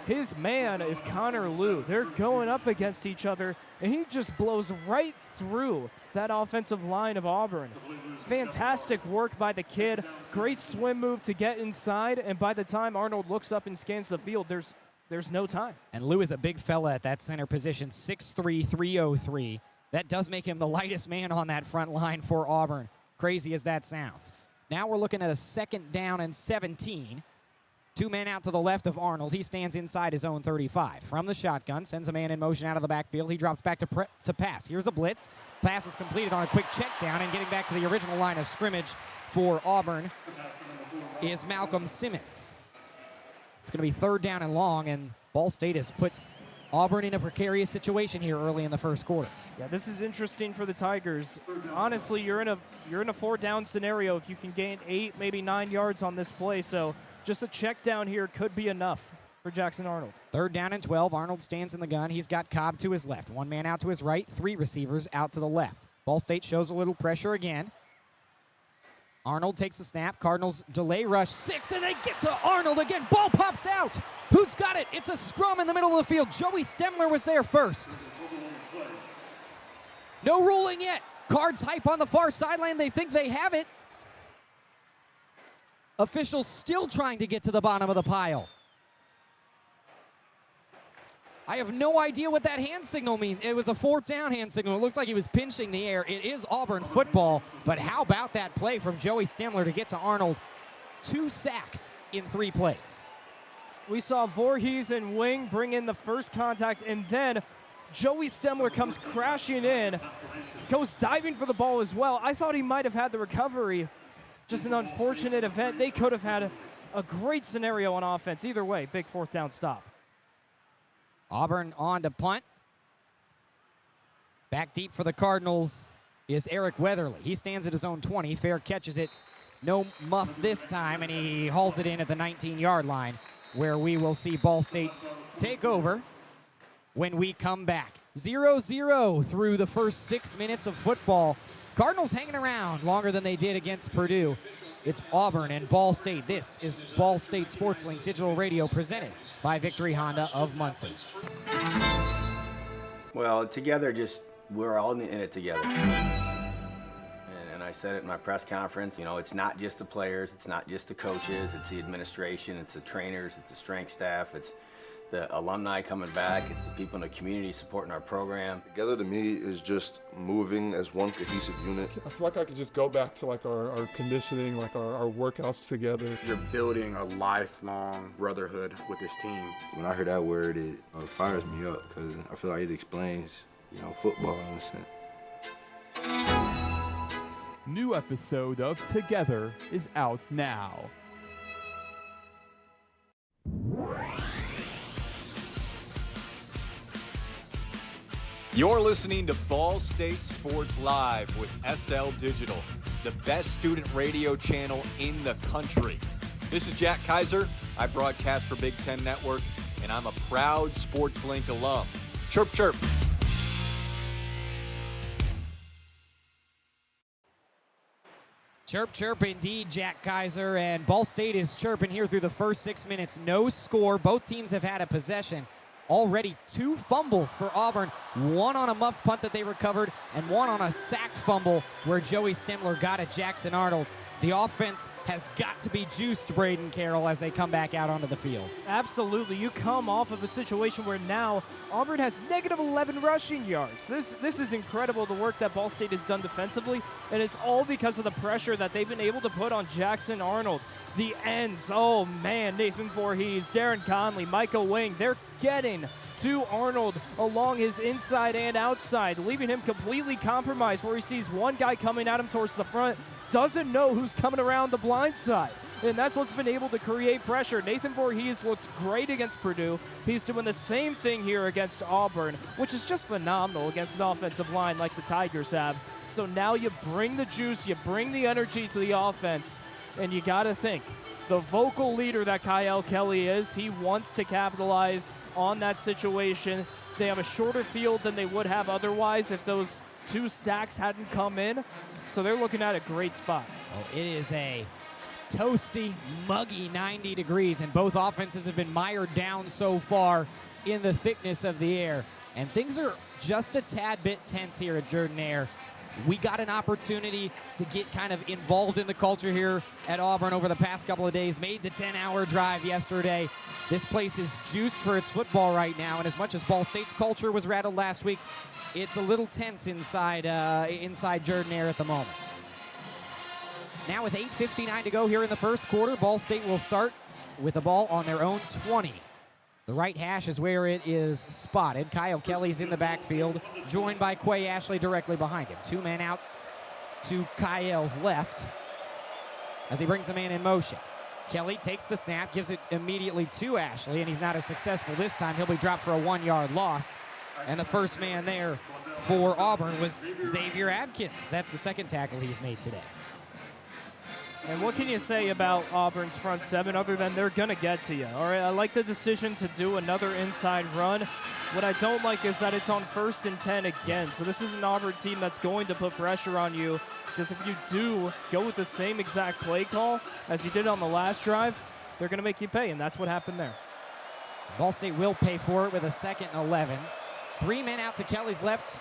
his man is Connor Liu. They're going up against each other, and he just blows right through that offensive line of Auburn. Fantastic work by the kid. Great swim move to get inside, and by the time Arnold looks up and scans the field, there's no time. And Liu is a big fella at that center position, 6'3", 303. That does make him the lightest man on that front line for Auburn, crazy as that sounds. Now we're looking at a 2nd down and 17. 2 men out to the left of Arnold. He stands inside his own 35. From the shotgun, sends a man in motion out of the backfield. He drops back to pass. Here's a blitz. Pass is completed on a quick check down, and getting back to the original line of scrimmage for Auburn is Malcolm Simmons. It's going to be 3rd down and long, and Ball State has put Auburn in a precarious situation here early in the first quarter. Yeah, this is interesting for the Tigers. Honestly, you're in a 4th down scenario if you can gain 8, maybe 9 yards on this play, so just a check down here could be enough for Jackson Arnold. 3rd down and 12. Arnold stands in the gun. He's got Cobb to his left. 1 man out to his right. 3 receivers out to the left. Ball State shows a little pressure again. Arnold takes the snap. Cardinals delay rush 6, and they get to Arnold again. Ball pops out. Who's got it? It's a scrum in the middle of the field. Joey Stemler was there first. No ruling yet. Cards hype on the far sideline. They think they have it. Officials still trying to get to the bottom of the pile. I have no idea what that hand signal means. It was a 4th down hand signal. It looked like he was pinching the air. It is Auburn football, but how about that play from Joey Stemler to get to Arnold? 2 sacks in 3 plays. We saw Voorhees and Wing bring in the first contact, and then Joey Stemler comes crashing in, goes diving for the ball as well. I thought he might have had the recovery. Just an unfortunate event. They could have had a great scenario on offense. Either way, big 4th down stop. Auburn on to punt. Back deep for the Cardinals is Eric Weatherly. He stands at his own 20. Fair catches it. No muff this time, and he hauls it in at the 19-yard line, where we will see Ball State take over when we come back. 0-0 through the first 6 minutes of football. Cardinals hanging around longer than they did against Purdue. It's Auburn and Ball State. This is Ball State SportsLink Digital Radio presented by Victory Honda of Muncie. Well, together, we're all in it together. And I said it in my press conference, you know, it's not just the players, it's not just the coaches, it's the administration, it's the trainers, it's the strength staff, it's the alumni coming back, it's the people in the community supporting our program. Together to me is just moving as one cohesive unit. I feel like I could just go back to like our conditioning, like our workouts together. You're building a lifelong brotherhood with this team. When I hear that word, it fires me up because I feel like it explains, football in a sense. New episode of Together is out now. You're listening to Ball State Sports Live with SL Digital, the best student radio channel in the country. This is Jack Kaiser. I broadcast for Big Ten Network, and I'm a proud SportsLink alum. Chirp, chirp. Chirp, chirp indeed, Jack Kaiser, and Ball State is chirping here through the first 6 minutes. No score. Both teams have had a possession. Already 2 fumbles for Auburn, 1 on a muff punt that they recovered, and 1 on a sack fumble where Joey Stemler got at Jackson Arnold. The offense has got to be juiced, Brayden, Carroll, as they come back out onto the field. Absolutely. You come off of a situation where now Auburn has negative 11 rushing yards. This is incredible, the work that Ball State has done defensively, and it's all because of the pressure that they've been able to put on Jackson Arnold. The ends, oh man, Nathan Voorhees, Darren Conley, Michael Wing, they're getting to Arnold along his inside and outside, leaving him completely compromised where he sees one guy coming at him towards the front, doesn't know who's coming around the blind side. And that's what's been able to create pressure. Nathan Voorhees looked great against Purdue. He's doing the same thing here against Auburn, which is just phenomenal against an offensive line like the Tigers have. So now you bring the juice, you bring the energy to the offense, and you got to think, the vocal leader that Kyle Kelly is, he wants to capitalize on that situation. They have a shorter field than they would have otherwise if those 2 sacks hadn't come in. So they're looking at a great spot. Oh, it is a toasty, muggy 90 degrees, and both offenses have been mired down so far in the thickness of the air. And things are just a tad bit tense here at Jordan-Hare. We got an opportunity to get kind of involved in the culture here at Auburn over the past couple of days. Made the 10-hour drive yesterday. This place is juiced for its football right now, and as much as Ball State's culture was rattled last week, it's a little tense inside Jordan-Hare at the moment. Now with 8:59 to go here in the first quarter, Ball State will start with the ball on their own 20. The right hash is where it is spotted. Kyle Kelly's in the backfield, joined by Quay Ashley directly behind him. 2 men out to Kyle's left as he brings a man in motion. Kelly takes the snap, gives it immediately to Ashley, and he's not as successful this time. He'll be dropped for a 1-yard loss. And the first man there for Auburn was Xavier Adkins. That's the second tackle he's made today. And what can you say about Auburn's front seven other than they're going to get to you? All right, I like the decision to do another inside run. What I don't like is that it's on 1st and 10 again. So this is an Auburn team that's going to put pressure on you, because if you do go with the same exact play call as you did on the last drive, they're going to make you pay, and that's what happened there. Ball State will pay for it with a 2nd and 11. 3 men out to Kelly's left,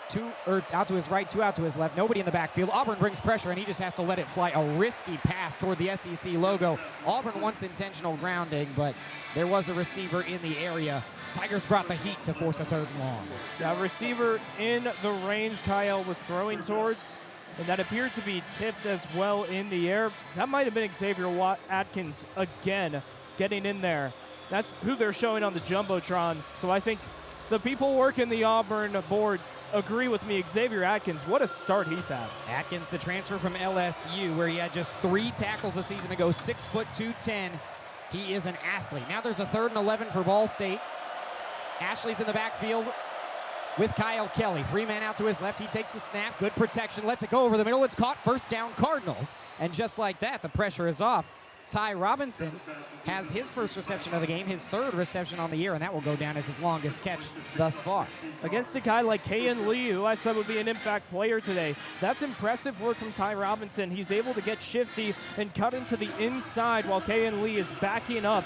out to his right, 2 out to his left. Nobody in the backfield. Auburn brings pressure, and he just has to let it fly. A risky pass toward the SEC logo. Auburn wants intentional grounding, but there was a receiver in the area. Tigers brought the heat to force a 3rd and long. Yeah, receiver in the range Kyle was throwing towards, and that appeared to be tipped as well in the air. That might have been Xavier Atkins again getting in there. That's who they're showing on the Jumbotron, so I think the people working the Auburn board agree with me. Xavier Atkins, what a start he's had. Atkins, the transfer from LSU, where he had just 3 tackles a season ago, 6 foot 210. He is an athlete. Now there's a 3rd and 11 for Ball State. Ashley's in the backfield with Kyle Kelly. 3 men out to his left. He takes the snap. Good protection. Lets it go over the middle. It's caught. 1st down, Cardinals. And just like that, the pressure is off. Ty Robinson has his first reception of the game, his 3rd reception on the year, and that will go down as his longest catch thus far. Against a guy like Kayan Lee, who I said would be an impact player today, that's impressive work from Ty Robinson. He's able to get shifty and cut into the inside while Kayan Lee is backing up,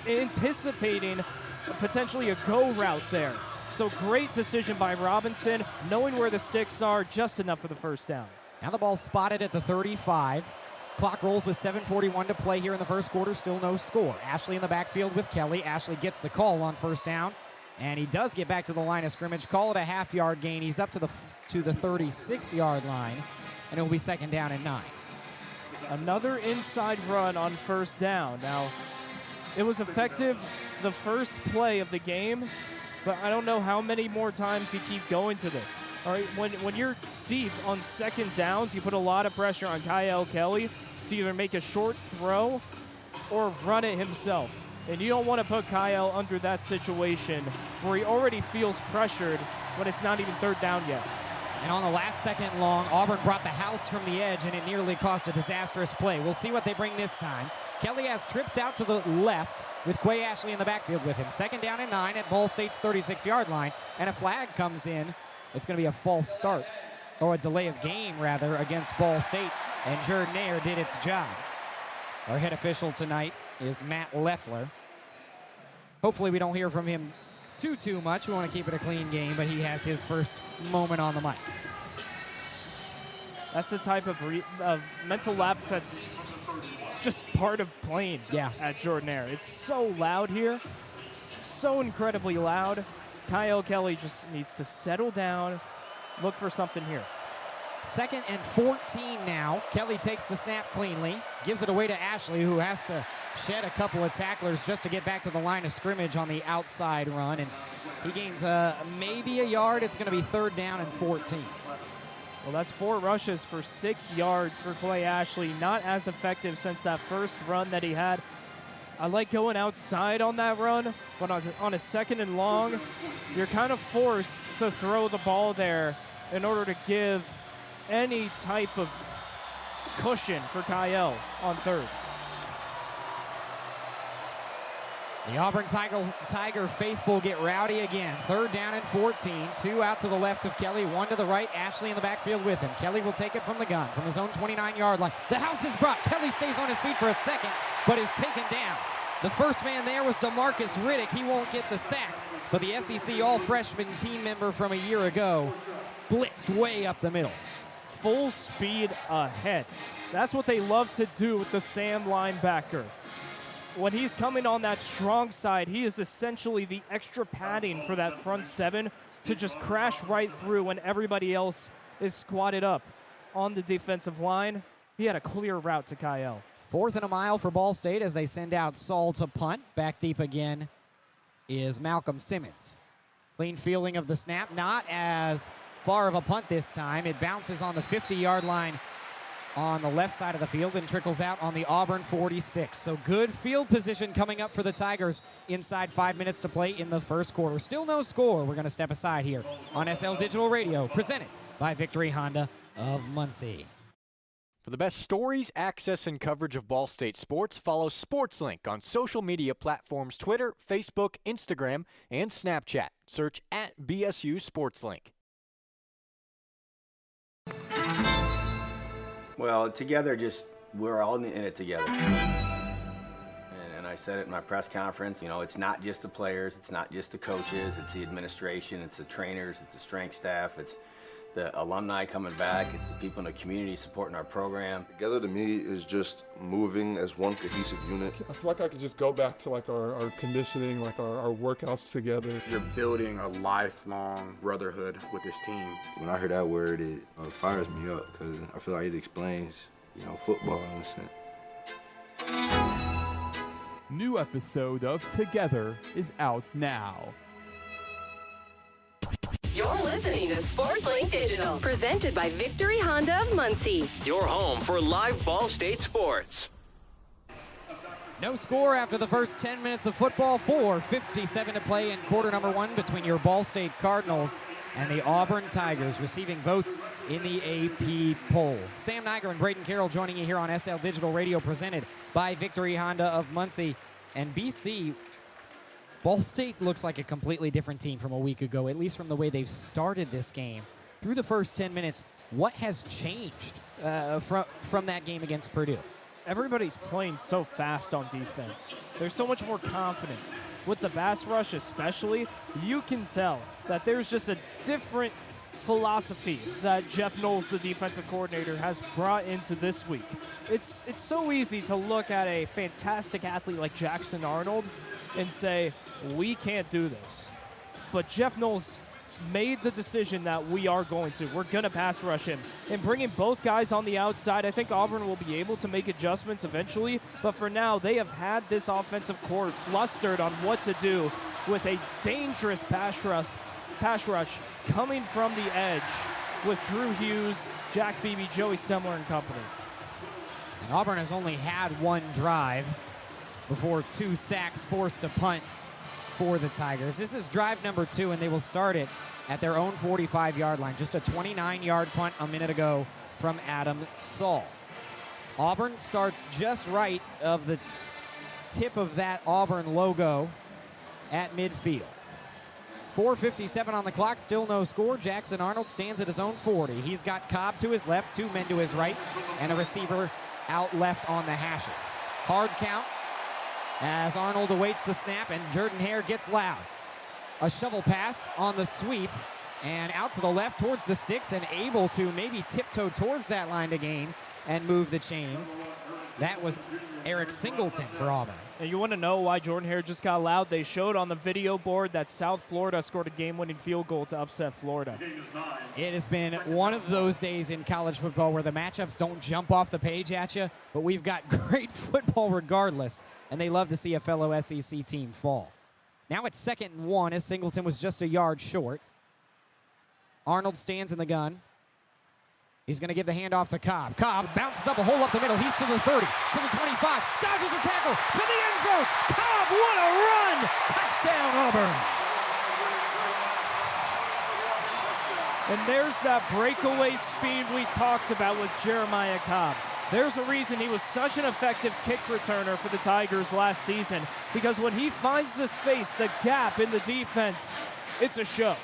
anticipating potentially a go route there. So great decision by Robinson, knowing where the sticks are, just enough for the 1st down. Now the ball spotted at the 35. Clock rolls with 7:41 to play here in the first quarter. Still no score. Ashley in the backfield with Kelly. Ashley gets the call on 1st down, and he does get back to the line of scrimmage. Call it a half-yard gain. He's up to the 36-yard line, and it will be 2nd down and 9. Another inside run on 1st down. Now, it was effective the first play of the game, but I don't know how many more times you keep going to this. All right, when you're deep on 2nd downs, you put a lot of pressure on Kyle Kelly to either make a short throw or run it himself. And you don't want to put Kyle under that situation where he already feels pressured when it's not even 3rd down yet. And on the last 2nd long, Auburn brought the house from the edge, and it nearly caused a disastrous play. We'll see what they bring this time. Kelly has trips out to the left with Quay Ashley in the backfield with him. 2nd down and 9 at Ball State's 36-yard line, and a flag comes in. It's going to be a false start, or a delay of game, rather, against Ball State, and Jordan-Hare did its job. Our head official tonight is Matt Leffler. Hopefully we don't hear from him too much. We want to keep it a clean game, but he has his first moment on the mic. That's the type of mental lapse that's just part of playing at Jordan-Hare. It's so loud here, so incredibly loud. Kyle Kelly just needs to settle down, look for something here. 2nd and 14 now. Kelly takes the snap cleanly, gives it away to Ashley, who has to shed a couple of tacklers just to get back to the line of scrimmage on the outside run, and he gains maybe a yard. It's going to be 3rd down and 14. Well, that's 4 rushes for 6 yards for Clay Ashley. Not as effective since that first run that he had. I like going outside on that run, but on a 2nd and long, you're kind of forced to throw the ball there in order to give any type of cushion for Kyle on 3rd. The Auburn Tiger faithful get rowdy again. 3rd down and 14. 2 out to the left of Kelly, 1 to the right. Ashley in the backfield with him. Kelly will take it from the gun, from his own 29-yard line. The house is brought. Kelly stays on his feet for a second, but is taken down. The first man there was DeMarcus Riddick. He won't get the sack, but the SEC all-freshman team member from a year ago blitzed way up the middle. Full speed ahead. That's what they love to do with the Sam linebacker. When he's coming on that strong side, he is essentially the extra padding for that front 7 to just crash right through when everybody else is squatted up on the defensive line. He had a clear route to Kyle. 4th and a mile for Ball State as they send out Saul to punt. Back deep again is Malcolm Simmons. Clean fielding of the snap, not as far of a punt this time. It bounces on the 50-yard line on the left side of the field and trickles out on the Auburn 46. So good field position coming up for the Tigers inside 5 minutes to play in the first quarter. Still no score. We're going to step aside here on SL Digital Radio, presented by Victory Honda of Muncie. For the best stories, access, and coverage of Ball State sports, follow SportsLink on social media platforms Twitter, Facebook, Instagram, and Snapchat. Search @BSU SportsLink. Well, together, we're all in it together. And I said it in my press conference, it's not just the players, it's not just the coaches, it's the administration, it's the trainers, it's the strength staff, it's the alumni coming back, it's the people in the community supporting our program. Together to me is just moving as one cohesive unit. I feel like I could just go back to like our conditioning, like our workouts together. You're building a lifelong brotherhood with this team. When I hear that word, it fires me up because I feel like it explains, football in a sense. New episode of Together is out now. You're listening to SportsLink Digital, presented by Victory Honda of Muncie. Your home for live Ball State sports. No score after the first 10 minutes of football. 4:57 to play in quarter number 1 between your Ball State Cardinals and the Auburn Tigers, receiving votes in the AP poll. Sam Neiger and Brayden Carroll joining you here on SL Digital Radio, presented by Victory Honda of Muncie. And BC, Ball State looks like a completely different team from a week ago, at least from the way they've started this game. Through the first 10 minutes, what has changed from that game against Purdue? Everybody's playing so fast on defense. There's so much more confidence. With the pass rush especially, you can tell that there's just a different philosophy that Jeff Knowles, the defensive coordinator, has brought into this week. It's so easy to look at a fantastic athlete like Jackson Arnold and say, we can't do this. But Jeff Knowles made the decision that we are going to. We're going to pass rush him. And bringing both guys on the outside, I think Auburn will be able to make adjustments eventually. But for now, they have had this offensive core flustered on what to do with a dangerous pass rush coming from the edge with Drew Hughes, Jack Beebe, Joey Stemler and company. And Auburn has only had one drive before 2 sacks forced a punt for the Tigers. This is drive number 2, and they will start it at their own 45-yard line. Just a 29-yard punt a minute ago from Adam Saul. Auburn starts just right of the tip of that Auburn logo at midfield. 4:57 on the clock, still no score. Jackson Arnold stands at his own 40. He's got Cobb to his left, 2 men to his right, and a receiver out left on the hashes. Hard count as Arnold awaits the snap, and Jordan-Hare gets loud. A shovel pass on the sweep And out to the left towards the sticks and able to maybe tiptoe towards that line to gain and move the chains. That was Eric Singleton for Auburn. And you want to know why Jordan-Hare just got loud? They showed on the video board that South Florida scored a game-winning field goal to upset Florida. It has been one of those days in college football where the matchups don't jump off the page at you, but we've got great football regardless, and they love to see a fellow SEC team fall. Now it's 2nd and 1 as Singleton was just a yard short. Arnold stands in the gun. He's going to give the handoff to Cobb. Cobb bounces up a hole up the middle. He's to the 30, to the 25, dodges a tackle, to the end zone. Cobb, what a run! Touchdown, Auburn. And there's that breakaway speed we talked about with Jeremiah Cobb. There's a reason he was such an effective kick returner for the Tigers last season, because when he finds the space, the gap in the defense, it's a show.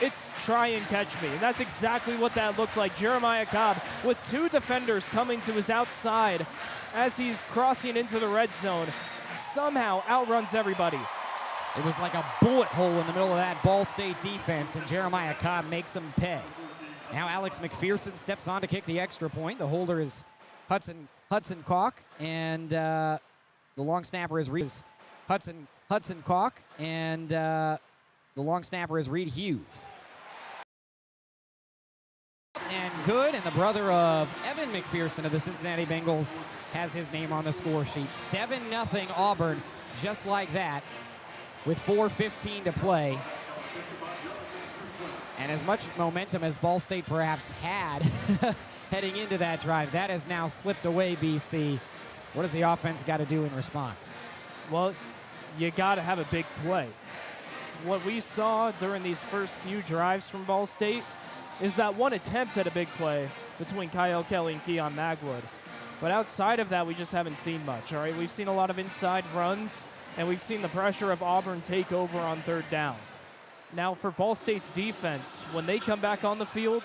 It's try and catch me. And that's exactly what that looked like. Jeremiah Cobb with 2 defenders coming to his outside as he's crossing into the red zone, somehow outruns everybody. It was like a bullet hole in the middle of that Ball State defense, and Jeremiah Cobb makes him pay. Now Alex McPherson steps on to kick the extra point. The holder is Hudson Calk, and the long snapper is Hudson Calk, and the long snapper is Reed Hughes. And good, and the brother of Evan McPherson of the Cincinnati Bengals has his name on the score sheet. 7-0 Auburn, just like that, with 4:15 to play. And as much momentum as Ball State perhaps had heading into that drive, that has now slipped away, BC. What does the offense got to do in response? Well, you got to have a big play. What we saw during these first few drives from Ball State is that one attempt at a big play between Kyle Kelly and Keon Magwood. But outside of that, we just haven't seen much, all right? We've seen a lot of inside runs, and we've seen the pressure of Auburn take over on 3rd down. Now, for Ball State's defense, when they come back on the field,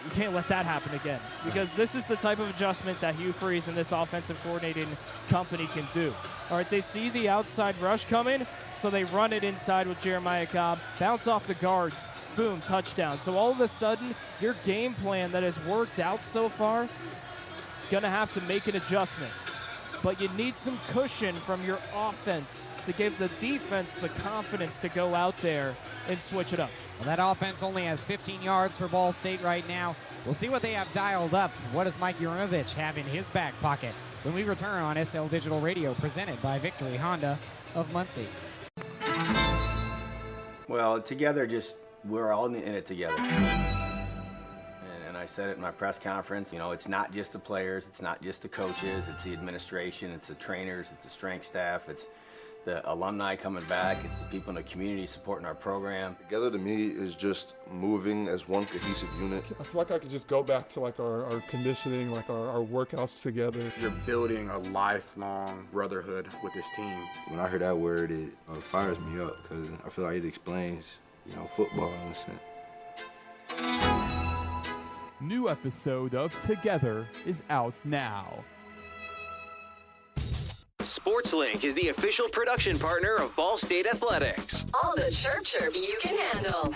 you can't let that happen again, because this is the type of adjustment that Hugh Freeze and this offensive coordinating company can do. All right, they see the outside rush coming, so they run it inside with Jeremiah Cobb, bounce off the guards, boom, touchdown. So all of a sudden, your game plan that has worked out so far, gonna have to make an adjustment. But you need some cushion from your offense to give the defense the confidence to go out there and switch it up. Well, that offense only has 15 yards for Ball State right now. We'll see what they have dialed up. What does Mike Yurimovich have in his back pocket when we return on SL Digital Radio, presented by Victory Honda of Muncie. Well, together, we're all in it together. And I said it in my press conference, it's not just the players, it's not just the coaches, it's the administration, it's the trainers, it's the strength staff, it's the alumni coming back, it's the people in the community supporting our program. Together to me is just moving as one cohesive unit. I feel like I could just go back to like our conditioning, like our workouts together. You're building a lifelong brotherhood with this team. When I hear that word, it fires me up because I feel like it explains, football in a sense. New episode of Together is out now. SportsLink is the official production partner of Ball State Athletics. All the chirp you can handle.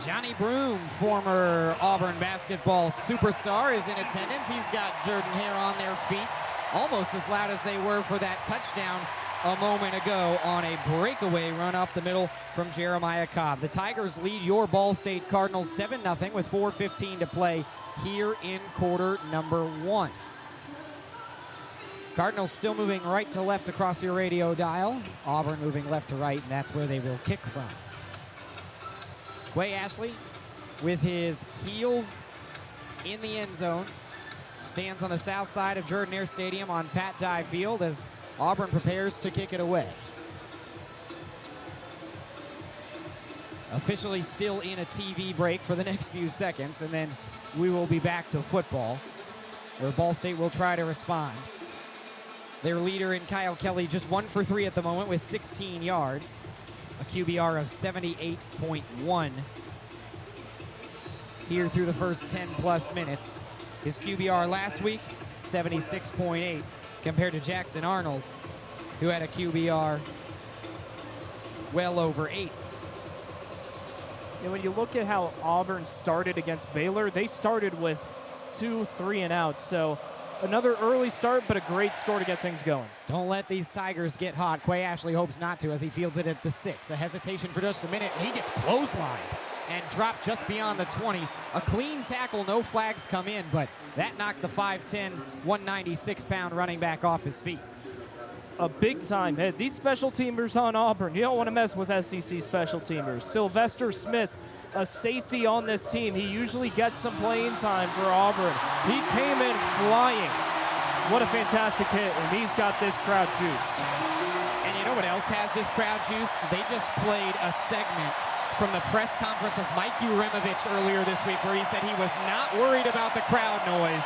Johnny Broom, former Auburn basketball superstar, is in attendance. He's got Jordan-Hare on their feet, almost as loud as they were for that touchdown a moment ago on a breakaway run up the middle from Jeremiah Cobb. The Tigers lead your Ball State Cardinals 7-0 with 4:15 to play here in quarter number 1. Cardinals still moving right to left across your radio dial. Auburn moving left to right, and that's where they will kick from. Quay Ashley, with his heels in the end zone, stands on the south side of Jordan-Hare Stadium on Pat Dye Field as Auburn prepares to kick it away. Officially still in a TV break for the next few seconds, and then we will be back to football, where Ball State will try to respond. Their leader in Kyle Kelly just 1 for 3 at the moment with 16 yards, a QBR of 78.1 here through the first 10-plus minutes. His QBR last week, 76.8, compared to Jackson Arnold, who had a QBR well over 8. And when you look at how Auburn started against Baylor, they started with 2 3-and-outs. So another early start, but a great score to get things going. Don't let these Tigers get hot. Quay Ashley hopes not to as he fields it at the 6. A hesitation for just a minute. He gets clotheslined and dropped just beyond the 20. A clean tackle, no flags come in, but that knocked the 5'10", 196-pound running back off his feet. A big-time hit. These special teamers on Auburn, you don't want to mess with SEC special teamers. Sylvester Smith, a safety on this team. He usually gets some playing time for Auburn. He came in flying. What a fantastic hit, and he's got this crowd juiced. And you know what else has this crowd juiced? They just played a segment from the press conference of Mike Uremovich earlier this week where he said he was not worried about the crowd noise.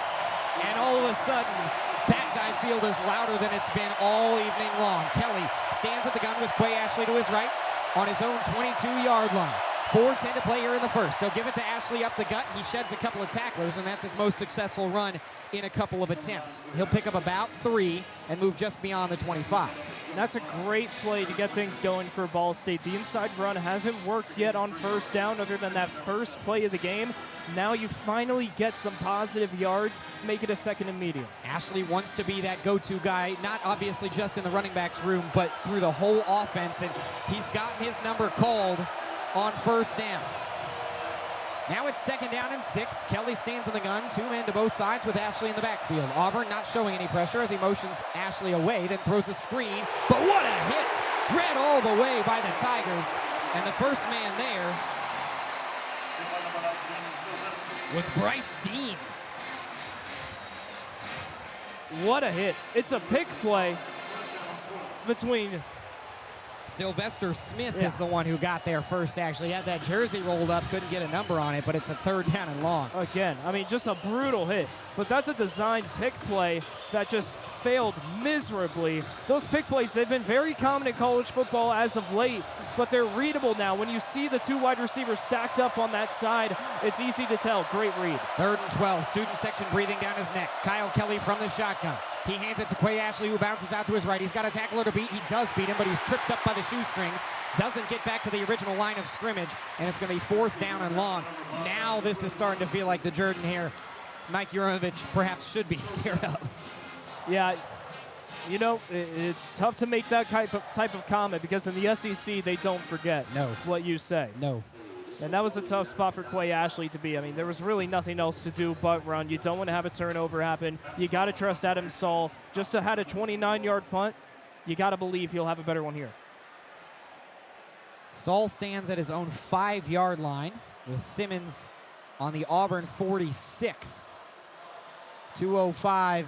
And all of a sudden, that dive field is louder than it's been all evening long. Kelly stands at the gun with Quay Ashley to his right on his own 22-yard line. 4:10 to play here in the first. They'll give it to Ashley up the gut. He sheds a couple of tacklers, and that's his most successful run in a couple of attempts. He'll pick up about 3 and move just beyond the 25. And that's a great play to get things going for Ball State. The inside run hasn't worked yet on first down other than that first play of the game. Now you finally get some positive yards, make it a 2nd and medium. Ashley wants to be that go-to guy, not obviously just in the running backs room, but through the whole offense, and he's gotten his number called on first down. Now it's 2nd down and 6. Kelly stands in the gun, 2 men to both sides with Ashley in the backfield. Auburn not showing any pressure as he motions Ashley away, then throws a screen. But what a hit! Read all the way by the Tigers. And the first man there was Bryce Deans. What a hit. It's a pick play between Sylvester Smith is the one who got there first, actually. Had that jersey rolled up, couldn't get a number on it, but it's a 3rd down and long. Again, I mean, just a brutal hit. But that's a designed pick play that just failed miserably. Those pick plays, they've been very common in college football as of late, but they're readable now. When you see the 2 wide receivers stacked up on that side, it's easy to tell. Great read. 3rd and 12, student section breathing down his neck. Kyle Kelly from the shotgun. He hands it to Quay Ashley, who bounces out to his right. He's got a tackler to beat. He does beat him, but he's tripped up by the shoestrings. Doesn't get back to the original line of scrimmage, and it's going to be 4th down and long. Now this is starting to feel like the Jordan-Hare Mike Uremovich perhaps should be scared of. Yeah, you know, it's tough to make that type of comment because in the SEC, they don't forget what you say. No. And that was a tough spot for Quay Ashley to be. I mean, there was really nothing else to do but run. You don't want to have a turnover happen. You got to trust Adam Saul. Just to had a 29-yard punt, you got to believe he'll have a better one here. Saul stands at his own 5-yard line with Simmons on the Auburn 46. 2:05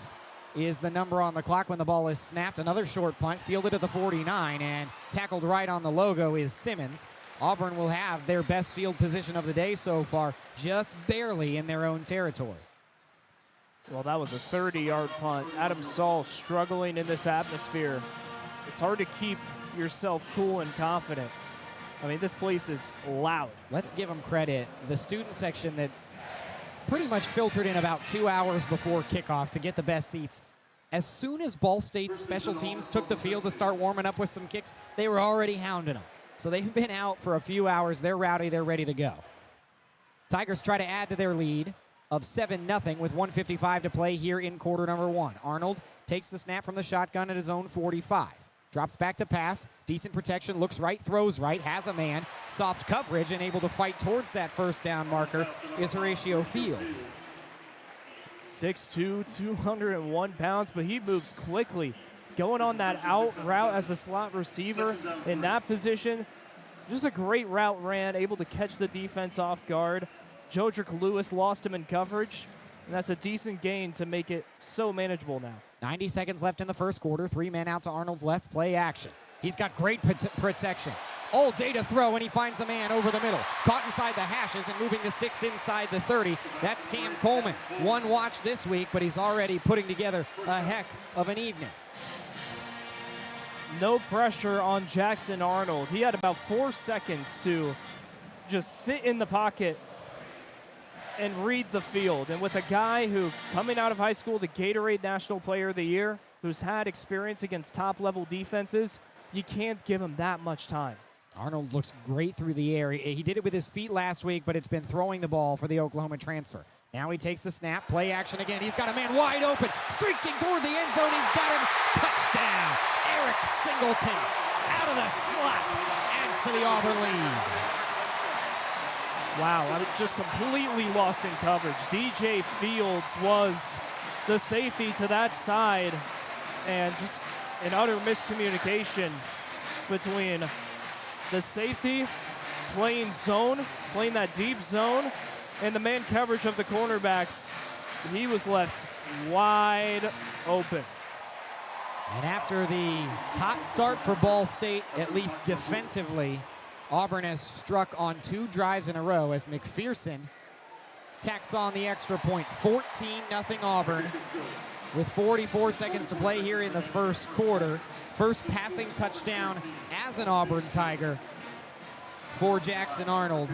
is the number on the clock when the ball is snapped. Another short punt, fielded at the 49, and tackled right on the logo is Simmons. Auburn will have their best field position of the day so far, just barely in their own territory. Well, that was a 30-yard punt. Adam Saul struggling in this atmosphere. It's hard to keep yourself cool and confident. I mean, this place is loud. Let's give them credit. The student section that pretty much filtered in about 2 hours before kickoff to get the best seats. As soon as Ball State's special teams took the field to start warming up with some kicks, they were already hounding them. So they've been out for a few hours. They're rowdy. They're ready to go. Tigers try to add to their lead of 7-0 with 1:55 to play here in quarter number 1. Arnold takes the snap from the shotgun at his own 45. Drops back to pass. Decent protection. Looks right. Throws right. Has a man. Soft coverage and able to fight towards that first down marker is Horatio Fields. 6'2", 201 pounds, but he moves quickly. Going on that out route as a slot receiver in that position. Just a great route ran, able to catch the defense off guard. Jodrick Lewis lost him in coverage, and that's a decent gain to make it so manageable now. 90 seconds left in the first quarter. 3 men out to Arnold's left. Play action. He's got great protection. All day to throw, and he finds a man over the middle. Caught inside the hashes and moving the sticks inside the 30. That's Cam Coleman. One watch this week, but he's already putting together a heck of an evening. No pressure on Jackson Arnold. He had about 4 seconds to just sit in the pocket and read the field. And with a guy who, coming out of high school, the Gatorade National Player of the Year, who's had experience against top-level defenses, you can't give him that much time. Arnold looks great through the air. He did it with his feet last week, but it's been throwing the ball for the Oklahoma transfer. Now he takes the snap, play action again. He's got a man wide open, streaking toward the end zone. He's got him. Touchdown. Eric Singleton out of the slot adds to the Auburn lead. Wow, I was just completely lost in coverage. DJ Fields was the safety to that side, and just an utter miscommunication between the safety playing zone, playing that deep zone, and the man coverage of the cornerbacks. He was left wide open. And after the hot start for Ball State, at least defensively, Auburn has struck on 2 drives in a row as McPherson tacks on the extra point. 14-0 Auburn with 44 seconds to play here in the first quarter. First passing touchdown as an Auburn Tiger for Jackson Arnold.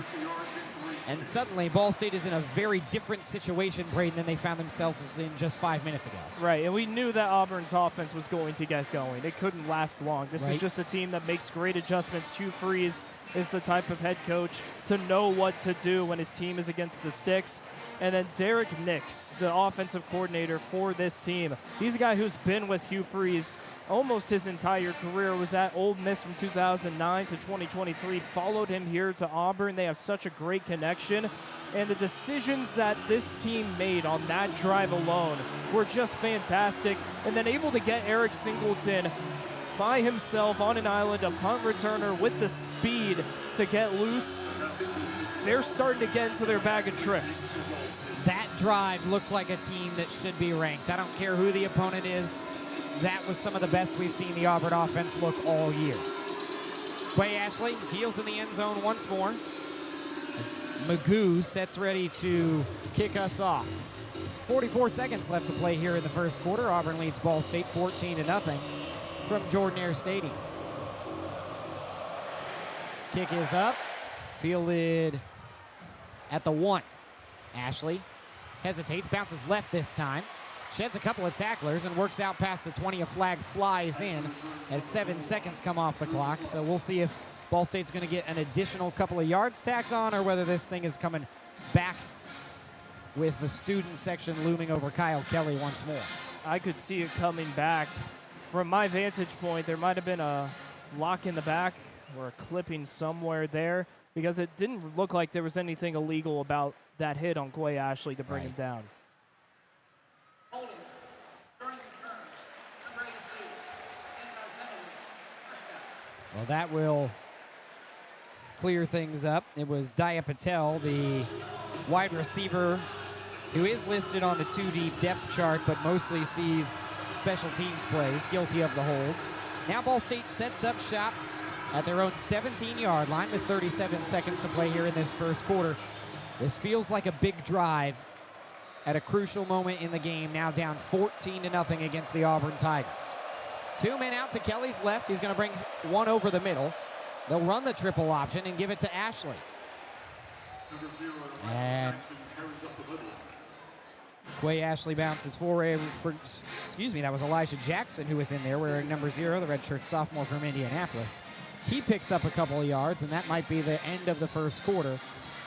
And suddenly, Ball State is in a very different situation, Brayden, than they found themselves in just 5 minutes ago. Right, and we knew that Auburn's offense was going to get going. It couldn't last long. This is just a team that makes great adjustments. Hugh Freeze is the type of head coach to know what to do when his team is against the sticks. And then Derek Nix, the offensive coordinator for this team. He's a guy who's been with Hugh Freeze almost his entire career, was at Ole Miss from 2009 to 2023, followed him here to Auburn. They have such a great connection, and the decisions that this team made on that drive alone were just fantastic. And then able to get Eric Singleton by himself on an island, a punt returner with the speed to get loose. They're starting to get into their bag of tricks. That drive looked like a team that should be ranked. I don't care who the opponent is. That was some of the best we've seen the Auburn offense look all year. Quay Ashley heels in the end zone once more as Magoo sets ready to kick us off. 44 seconds left to play here in the first quarter. Auburn leads Ball State 14-0 from Jordan-Hare Stadium. Kick is up, fielded at the 1. Ashley hesitates, bounces left this time. Sheds a couple of tacklers and works out past the 20. A flag flies in as 7 seconds come off the clock. So we'll see if Ball State's going to get an additional couple of yards tacked on or whether this thing is coming back with the student section looming over Kyle Kelly once more. I could see it coming back. From my vantage point, there might have been a lock in the back or a clipping somewhere there because it didn't look like there was anything illegal about that hit on Quay Ashley to bring him down. Well, that will clear things up. It was Daya Patel, the wide receiver, who is listed on the 2-deep depth chart, but mostly sees special teams plays, guilty of the hold. Now Ball State sets up shop at their own 17-yard line with 37 seconds to play here in this first quarter. This feels like a big drive at a crucial moment in the game, now down 14-0 against the Auburn Tigers. 2 men out to Kelly's left. He's going to bring one over the middle. They'll run the triple option and give it to Ashley. And Quay Ashley bounces forward. That was Elijah Jackson who was in there wearing number 0, the redshirt sophomore from Indianapolis. He picks up a couple of yards, and that might be the end of the first quarter.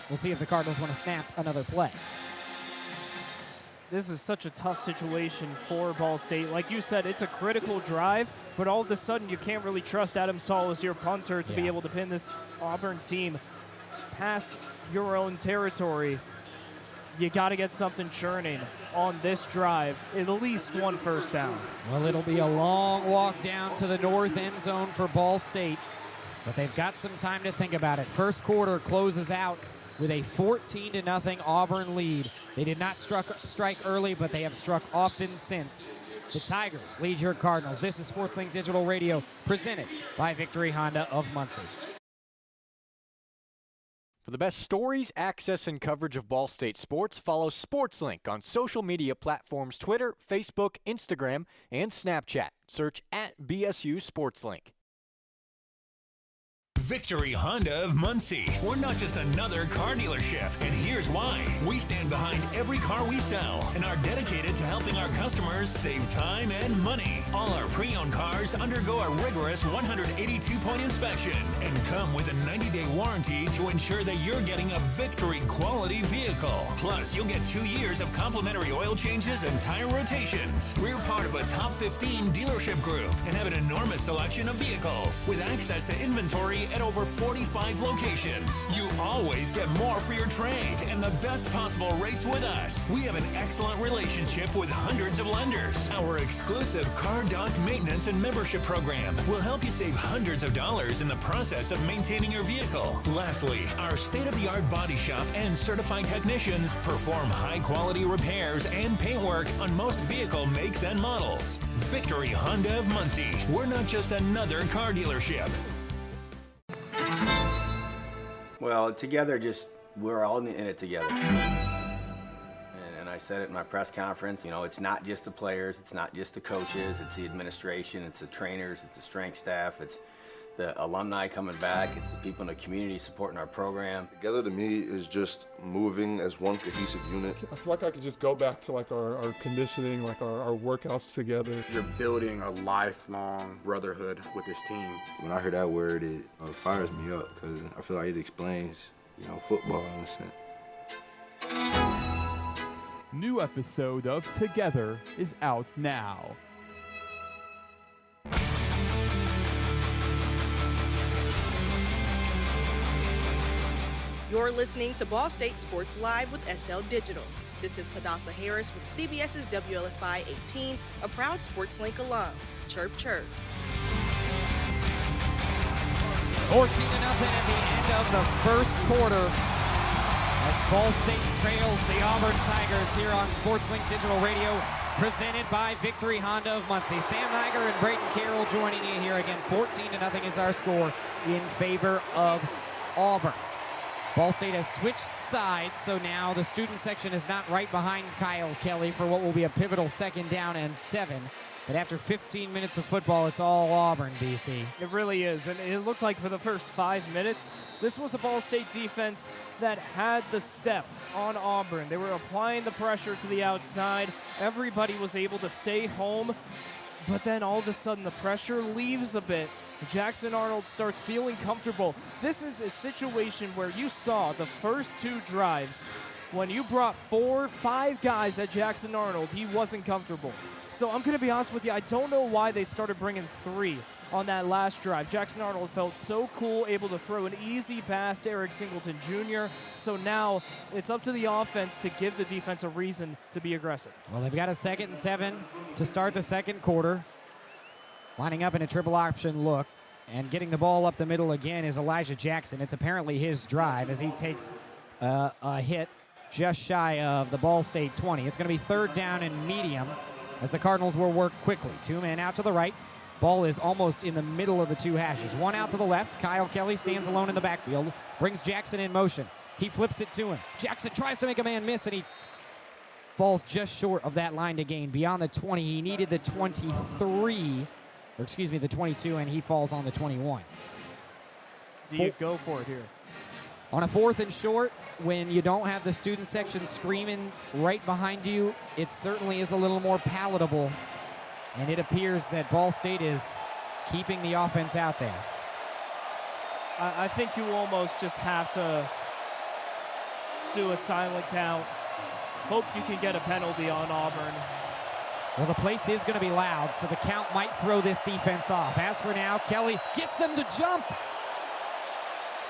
We'll see if the Cardinals want to snap another play. This is such a tough situation for Ball State. Like you said, it's a critical drive, but all of a sudden you can't really trust Adam Saul as your punter to be able to pin this Auburn team past your own territory. You got to get something churning on this drive, at least one first down. Well, it'll be a long walk down to the north end zone for Ball State, but they've got some time to think about it. First quarter closes out with a 14-0 Auburn lead. They did not strike early, but they have struck often since. The Tigers lead your Cardinals. This is SportsLink Digital Radio, presented by Victory Honda of Muncie. For the best stories, access, and coverage of Ball State sports, follow SportsLink on social media platforms Twitter, Facebook, Instagram, and Snapchat. Search @BSU SportsLink. Victory Honda of Muncie. We're not just another car dealership, and here's why. We stand behind every car we sell and are dedicated to helping our customers save time and money. All our pre-owned cars undergo a rigorous 182-point inspection and come with a 90-day warranty to ensure that you're getting a Victory quality vehicle. Plus, you'll get 2 years of complimentary oil changes and tire rotations. We're part of a top 15 dealership group and have an enormous selection of vehicles with access to inventory at over 45 locations. You always get more for your trade and the best possible rates with us. We have an excellent relationship with hundreds of lenders. Our exclusive Car Doc maintenance and membership program will help you save hundreds of dollars in the process of maintaining your vehicle. Lastly, our state-of-the-art body shop and certified technicians perform high-quality repairs and paintwork on most vehicle makes and models. Victory Honda of Muncie. We're not just another car dealership. Well, together, we're all in it together. And I said it in my press conference, it's not just the players, it's not just the coaches, it's the administration, it's the trainers, it's the strength staff, it's the alumni coming back, it's the people in the community supporting our program. Together to me is just moving as one cohesive unit. I feel like I could just go back to like our conditioning, like our workouts together. You're building a lifelong brotherhood with this team. When I hear that word, it fires me up because I feel like it explains, football in a sense. New episode of Together is out now. You're listening to Ball State Sports Live with SL Digital. This is Hadassah Harris with CBS's WLFI 18, a proud SportsLink alum. Chirp, chirp. 14-0 at the end of the first quarter as Ball State trails the Auburn Tigers here on SportsLink Digital Radio, presented by Victory Honda of Muncie. Sam Neiger and Brayden Carroll joining you here again. 14-0 is our score in favor of Auburn. Ball State has switched sides, so now the student section is not right behind Kyle Kelly for what will be a pivotal 2nd down and 7. But after 15 minutes of football, it's all Auburn, BC. It really is, and it looked like for the first 5 minutes, this was a Ball State defense that had the step on Auburn. They were applying the pressure to the outside. Everybody was able to stay home, but then all of a sudden the pressure leaves a bit. Jackson Arnold starts feeling comfortable. This is a situation where you saw the first 2 drives. When you brought 4, 5 guys at Jackson Arnold, he wasn't comfortable. So I'm going to be honest with you, I don't know why they started bringing 3 on that last drive. Jackson Arnold felt so cool, able to throw an easy pass to Eric Singleton Jr. So now it's up to the offense to give the defense a reason to be aggressive. Well, they've got a 2nd and 7 to start the second quarter. Lining up in a triple option look and getting the ball up the middle again is Elijah Jackson. It's apparently his drive as he takes a hit just shy of the Ball State 20. It's going to be 3rd down and medium as the Cardinals will work quickly. 2 men out to the right. Ball is almost in the middle of the 2 hashes. 1 out to the left. Kyle Kelly stands alone in the backfield. Brings Jackson in motion. He flips it to him. Jackson tries to make a man miss, and he falls just short of that line to gain. Beyond the 20, he needed the 23, or excuse me, the 22, and he falls on the 21. Do you go for it here? On a 4th and short, when you don't have the student section screaming right behind you, it certainly is a little more palatable. And it appears that Ball State is keeping the offense out there. I think you almost just have to do a silent count. Hope you can get a penalty on Auburn. Well, the place is going to be loud, so the count might throw this defense off. As for now, Kelly gets them to jump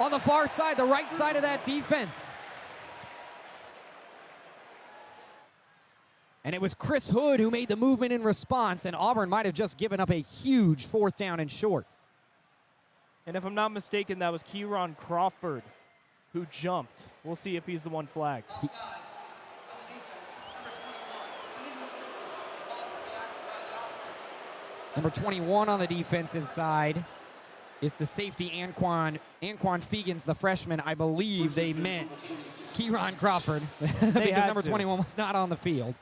on the far side, the right side of that defense. And it was Chris Hood who made the movement in response, and Auburn might have just given up a huge 4th down and short. And if I'm not mistaken, that was Kieron Crawford who jumped. We'll see if he's the one flagged. Number 21 on the defensive side is the safety Anquan Fegans, the freshman. I believe they meant Kieron Crawford because number 21 was not on the field.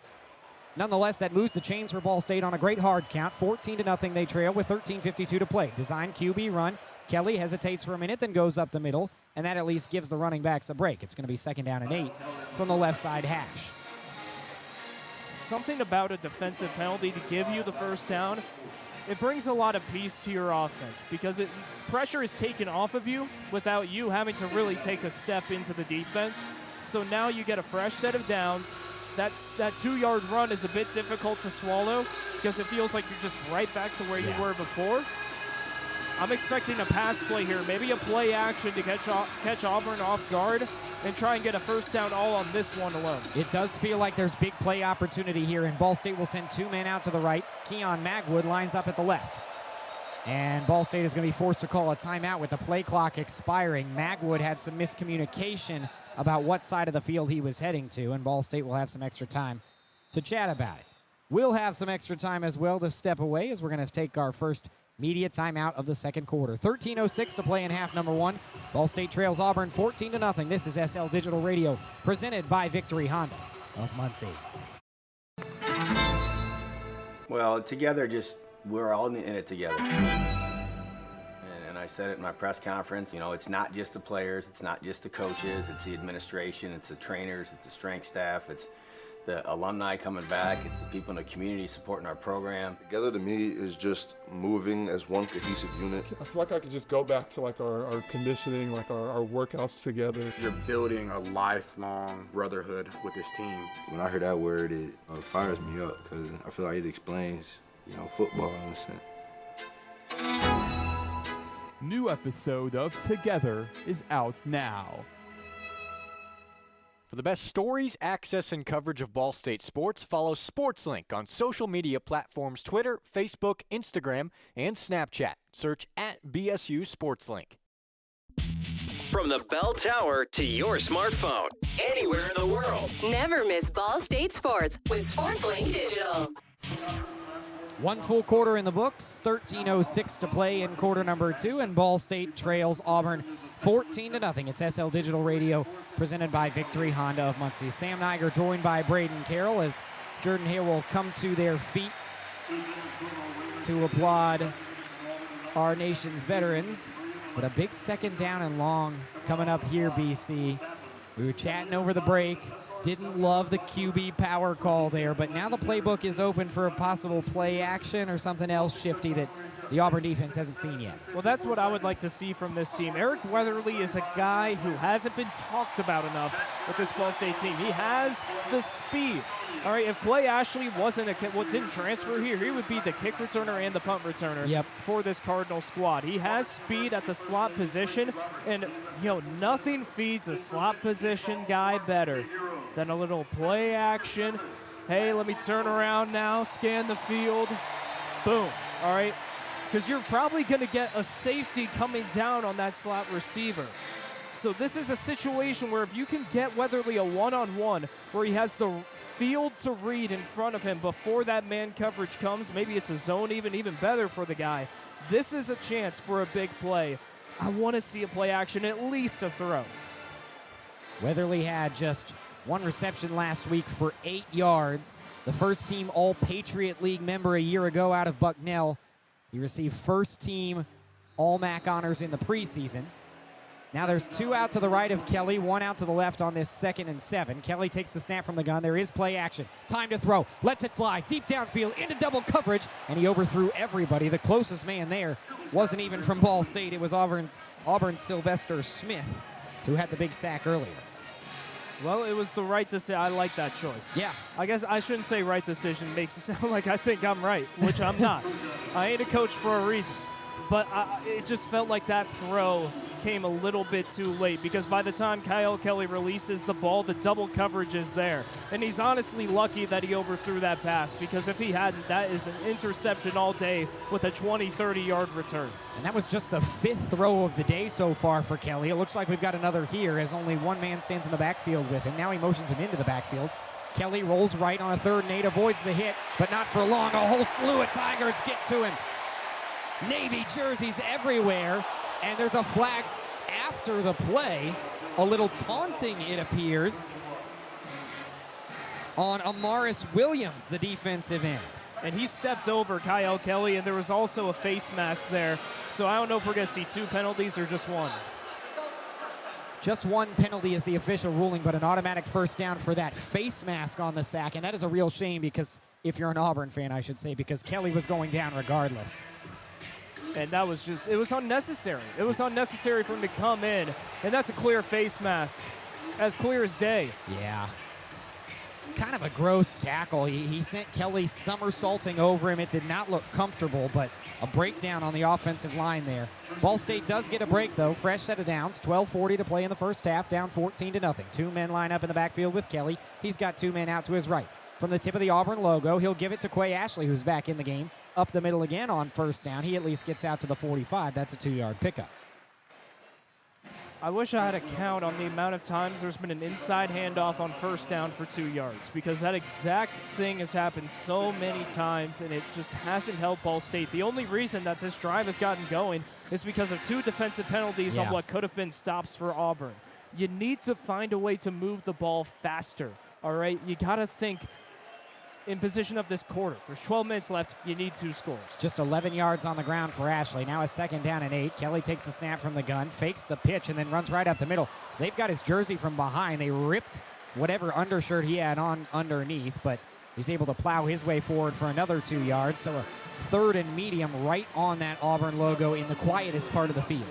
Nonetheless, that moves the chains for Ball State on a great hard count. 14-0 they trail with 13:52 to play. Design QB run. Kelly hesitates for a minute, then goes up the middle, and that at least gives the running backs a break. It's going to be 2nd down and 8 from the left side hash. Something about a defensive penalty to give you the first down, it brings a lot of peace to your offense because pressure is taken off of you without you having to really take a step into the defense. So now you get a fresh set of downs. That 2-yard run is a bit difficult to swallow because it feels like you're just right back to where you were before. I'm expecting a pass play here, maybe a play action to catch Auburn off guard and try and get a first down all on this one alone. It does feel like there's big play opportunity here, and Ball State will send 2 men out to the right. Keon Magwood lines up at the left. And Ball State is going to be forced to call a timeout with the play clock expiring. Magwood had some miscommunication about what side of the field he was heading to, and Ball State will have some extra time to chat about it. We'll have some extra time as well to step away as we're going to take our first media timeout of the second quarter. 13:06 to play in half number 1. Ball State trails Auburn 14-0. This is SL Digital Radio, presented by Victory Honda of Muncie. Well, together, we're all in it together. And I said it in my press conference, it's not just the players, it's not just the coaches, it's the administration, it's the trainers, it's the strength staff, it's the alumni coming back, it's the people in the community supporting our program. Together to me is just moving as one cohesive unit. I feel like I could just go back to like our conditioning, like our workouts together. You're building a lifelong brotherhood with this team. When I hear that word, it fires me up because I feel like it explains, football in a sense. New episode of Together is out now. For the best stories, access, and coverage of Ball State sports, follow SportsLink on social media platforms Twitter, Facebook, Instagram, and Snapchat. Search @BSU SportsLink. From the bell tower to your smartphone, anywhere in the world. Never miss Ball State sports with SportsLink Digital. 1 full quarter in the books, 13:06 to play in quarter number 2, and Ball State trails Auburn 14-0. It's SL Digital Radio, presented by Victory Honda of Muncie. Sam Neiger joined by Brayden Carroll as Jordan-Hare will come to their feet to applaud our nation's veterans. But a big 2nd down and long coming up here, BC. We were chatting over the break. Didn't love the QB power call there, but now the playbook is open for a possible play action or something else shifty that the Auburn defense hasn't seen yet. Well, that's what I would like to see from this team. Eric Weatherly is a guy who hasn't been talked about enough with this Ball State team. He has the speed. All right, if Clay Ashley didn't transfer here, he would be the kick returner and the punt returner for this Cardinal squad. He has speed at the slot position, and nothing feeds a slot position guy better than a little play action. Hey, let me turn around now, scan the field, boom. All right, because you're probably going to get a safety coming down on that slot receiver. So this is a situation where if you can get Weatherly a one-on-one where he has the field to read in front of him before that man coverage comes, maybe it's a zone even better for the guy. This is a chance for a big play. I want to see a play action, at least a throw. Weatherly had just 1 reception last week for 8 yards. The first team All-Patriot League member a year ago out of Bucknell. He received first team All-MAC honors in the preseason. Now there's 2 out to the right of Kelly, 1 out to the left on this 2nd and 7. Kelly takes the snap from the gun. There is play action. Time to throw. Lets it fly. Deep downfield into double coverage, and he overthrew everybody. The closest man there wasn't even from Ball State. It was Auburn's Sylvester Smith, who had the big sack earlier. Well, it was the right decision. I like that choice. Yeah. I guess I shouldn't say right decision. It makes it sound like I think I'm right, which I'm not. I ain't a coach for a reason. But it just felt like that throw came a little bit too late because by the time Kyle Kelly releases the ball, the double coverage is there. And he's honestly lucky that he overthrew that pass because if he hadn't, that is an interception all day with a 20, 30-yard return. And that was just the 5th throw of the day so far for Kelly. It looks like we've got another here as only one man stands in the backfield with him. Now he motions him into the backfield. Kelly rolls right on a 3rd and 8, avoids the hit, but not for long. A whole slew of Tigers get to him. Navy jerseys everywhere, and there's a flag after the play. A little taunting, it appears, on Amaris Williams, the defensive end. and he stepped over Kyle Kelly, and there was also a face mask there. So I don't know if we're going to see 2 penalties or just 1. Just 1 penalty is the official ruling, but an automatic first down for that face mask on the sack. And that is a real shame because, if you're an Auburn fan, I should say, because Kelly was going down regardless. And that was just, it was unnecessary. It was unnecessary for him to come in. And that's a clear face mask, as clear as day. Yeah. Kind of a gross tackle. He sent Kelly somersaulting over him. It did not look comfortable, but a breakdown on the offensive line there. Ball State does get a break, though. Fresh set of downs. 12:40 to play in the first half, down 14-0. 2 men line up in the backfield with Kelly. He's got 2 men out to his right. From the tip of the Auburn logo, he'll give it to Quay Ashley, who's back in the game. Up the middle again on first down. He at least gets out to the 45. That's a 2-yard pickup. I wish I had a count on the amount of times there's been an inside handoff on first down for 2 yards, because that exact thing has happened so many times, and it just hasn't helped Ball State. The only reason that this drive has gotten going is because of 2 defensive penalties on what could have been stops for Auburn. You need to find a way to move the ball faster, all right? You got to think in position of this quarter. There's 12 minutes left. You need 2 scores. Just 11 yards on the ground for Ashley. Now a 2nd down and 8. Kelly takes the snap from the gun, fakes the pitch, and then runs right up the middle. They've got his jersey from behind. They ripped whatever undershirt he had on underneath, but he's able to plow his way forward for another 2 yards. So a 3rd and medium right on that Auburn logo in the quietest part of the field.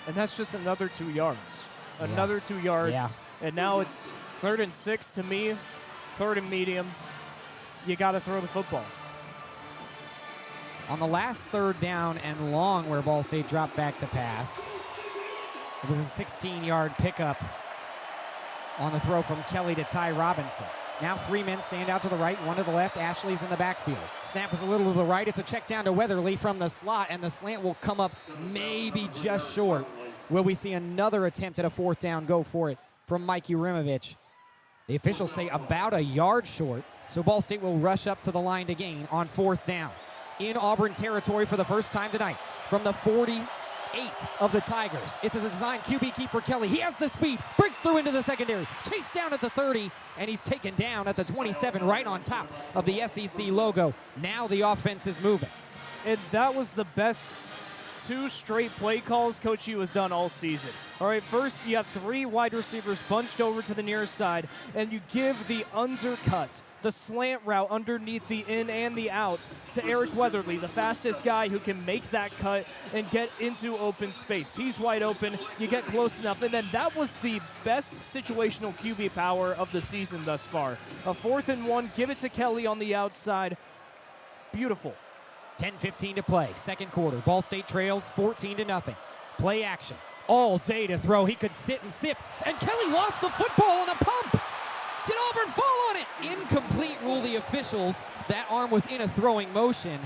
And that's just another 2 yards. Another 2 yards. Yeah. And now it's 3rd and 6 to me, 3rd and medium. You got to throw the football. On the last 3rd down and long where Ball State dropped back to pass, it was a 16-yard pickup on the throw from Kelly to Ty Robinson. Now 3 men stand out to the right, 1 to the left. Ashley's in the backfield. Snap is a little to the right. It's a check down to Weatherly from the slot, and the slant will come up maybe just short. Will we see another attempt at a 4th down? Go for it from Mike Urimovich. The officials say about a yard short. So Ball State will rush up to the line to gain on 4th down. In Auburn territory for the first time tonight from the 48 of the Tigers. It's a design QB keep for Kelly. He has the speed, breaks through into the secondary, chased down at the 30, and he's taken down at the 27 right on top of the SEC logo. Now the offense is moving. And that was the best 2 straight play calls Coach U has done all season. All right, first you have 3 wide receivers bunched over to the near side, and you give the undercut, the slant route underneath the in and the out to Eric Weatherly, the fastest guy who can make that cut and get into open space. He's wide open. You get close enough. And then that was the best situational QB power of the season thus far. A 4th and 1. Give it to Kelly on the outside. Beautiful. 10:15 to play. 2nd quarter. Ball State trails 14-0. Play action. All day to throw. He could sit and sip. And Kelly lost the football on a pump. Did Auburn fall on it? Incomplete, rule the officials. That arm was in a throwing motion.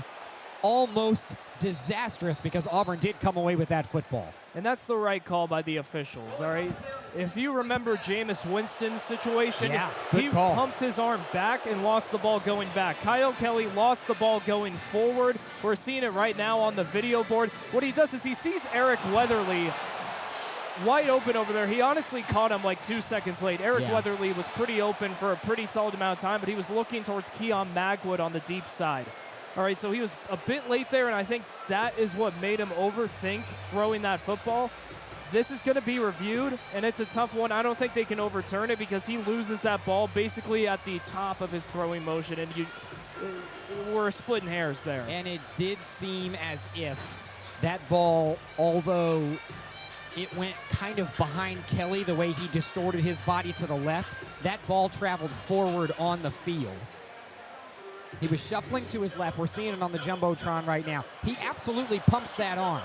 Almost disastrous because Auburn did come away with that football. And that's the right call by the officials, all right? If you remember Jameis Winston's situation, he pumped his arm back and lost the ball going back. Kyle Kelly lost the ball going forward. We're seeing it right now on the video board. What he does is he sees Eric Weatherly wide open over there. He honestly caught him like 2 seconds late. Eric Weatherly was pretty open for a pretty solid amount of time, but he was looking towards Keon Magwood on the deep side. All right, so he was a bit late there, and I think that is what made him overthink throwing that football. This is going to be reviewed, and it's a tough one. I don't think they can overturn it because he loses that ball basically at the top of his throwing motion, and we're splitting hairs there. And it did seem as if that ball, although it went kind of behind Kelly the way he distorted his body to the left, that ball traveled forward on the field. He was shuffling to his left. We're seeing it on the Jumbotron right now. He absolutely pumps that arm.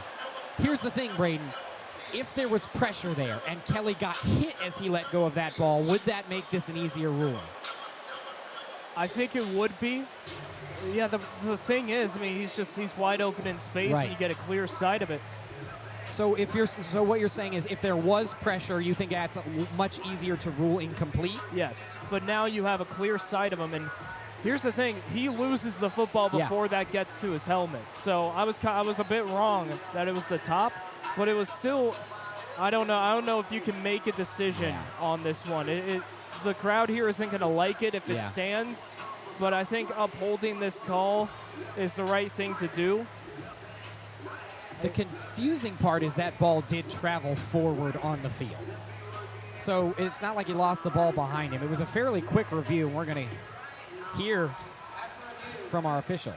Here's the thing, Brayden. If there was pressure there and Kelly got hit as he let go of that ball, would that make this an easier ruling? I think it would be. Yeah, the thing is, I mean, he's wide open in space, and you get a clear sight of it. So what you're saying is if there was pressure, you think that's much easier to rule incomplete? Yes, but now you have a clear sight of him, and here's the thing: he loses the football before that gets to his helmet. So I was a bit wrong that it was the top, but it was still. I don't know if you can make a decision on this one. The crowd here isn't going to like it if it stands. but I think upholding this call is the right thing to do. The confusing part is that ball did travel forward on the field. So it's not like he lost the ball behind him. It was a fairly quick review, and we're going to hear from our official.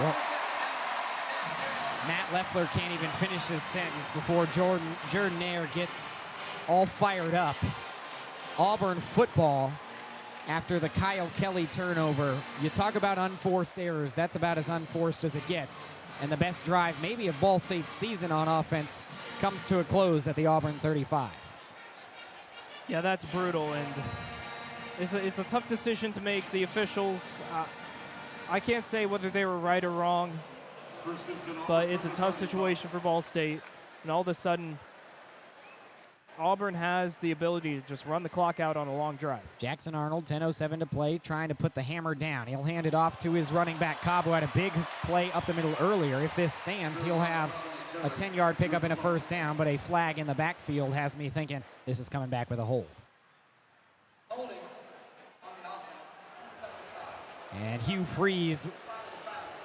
Well, Matt Leffler can't even finish his sentence before Jordan-Hare gets all fired up. Auburn football after the Kyle Kelly turnover. You talk about unforced errors. That's about as unforced as it gets. And the best drive maybe of Ball State's season on offense comes to a close at the Auburn 35. Yeah, that's brutal, and it's a tough decision to make. The officials, I can't say whether they were right or wrong, but it's a tough situation for Ball State. And all of a sudden, Auburn has the ability to just run the clock out on a long drive. Jackson Arnold, 10:07 to play, trying to put the hammer down. He'll hand it off to his running back, Cobb, who had a big play up the middle earlier. If this stands, he'll have a 10-yard pickup and a first down, but a flag in the backfield has me thinking this is coming back with a hold. And Hugh Freeze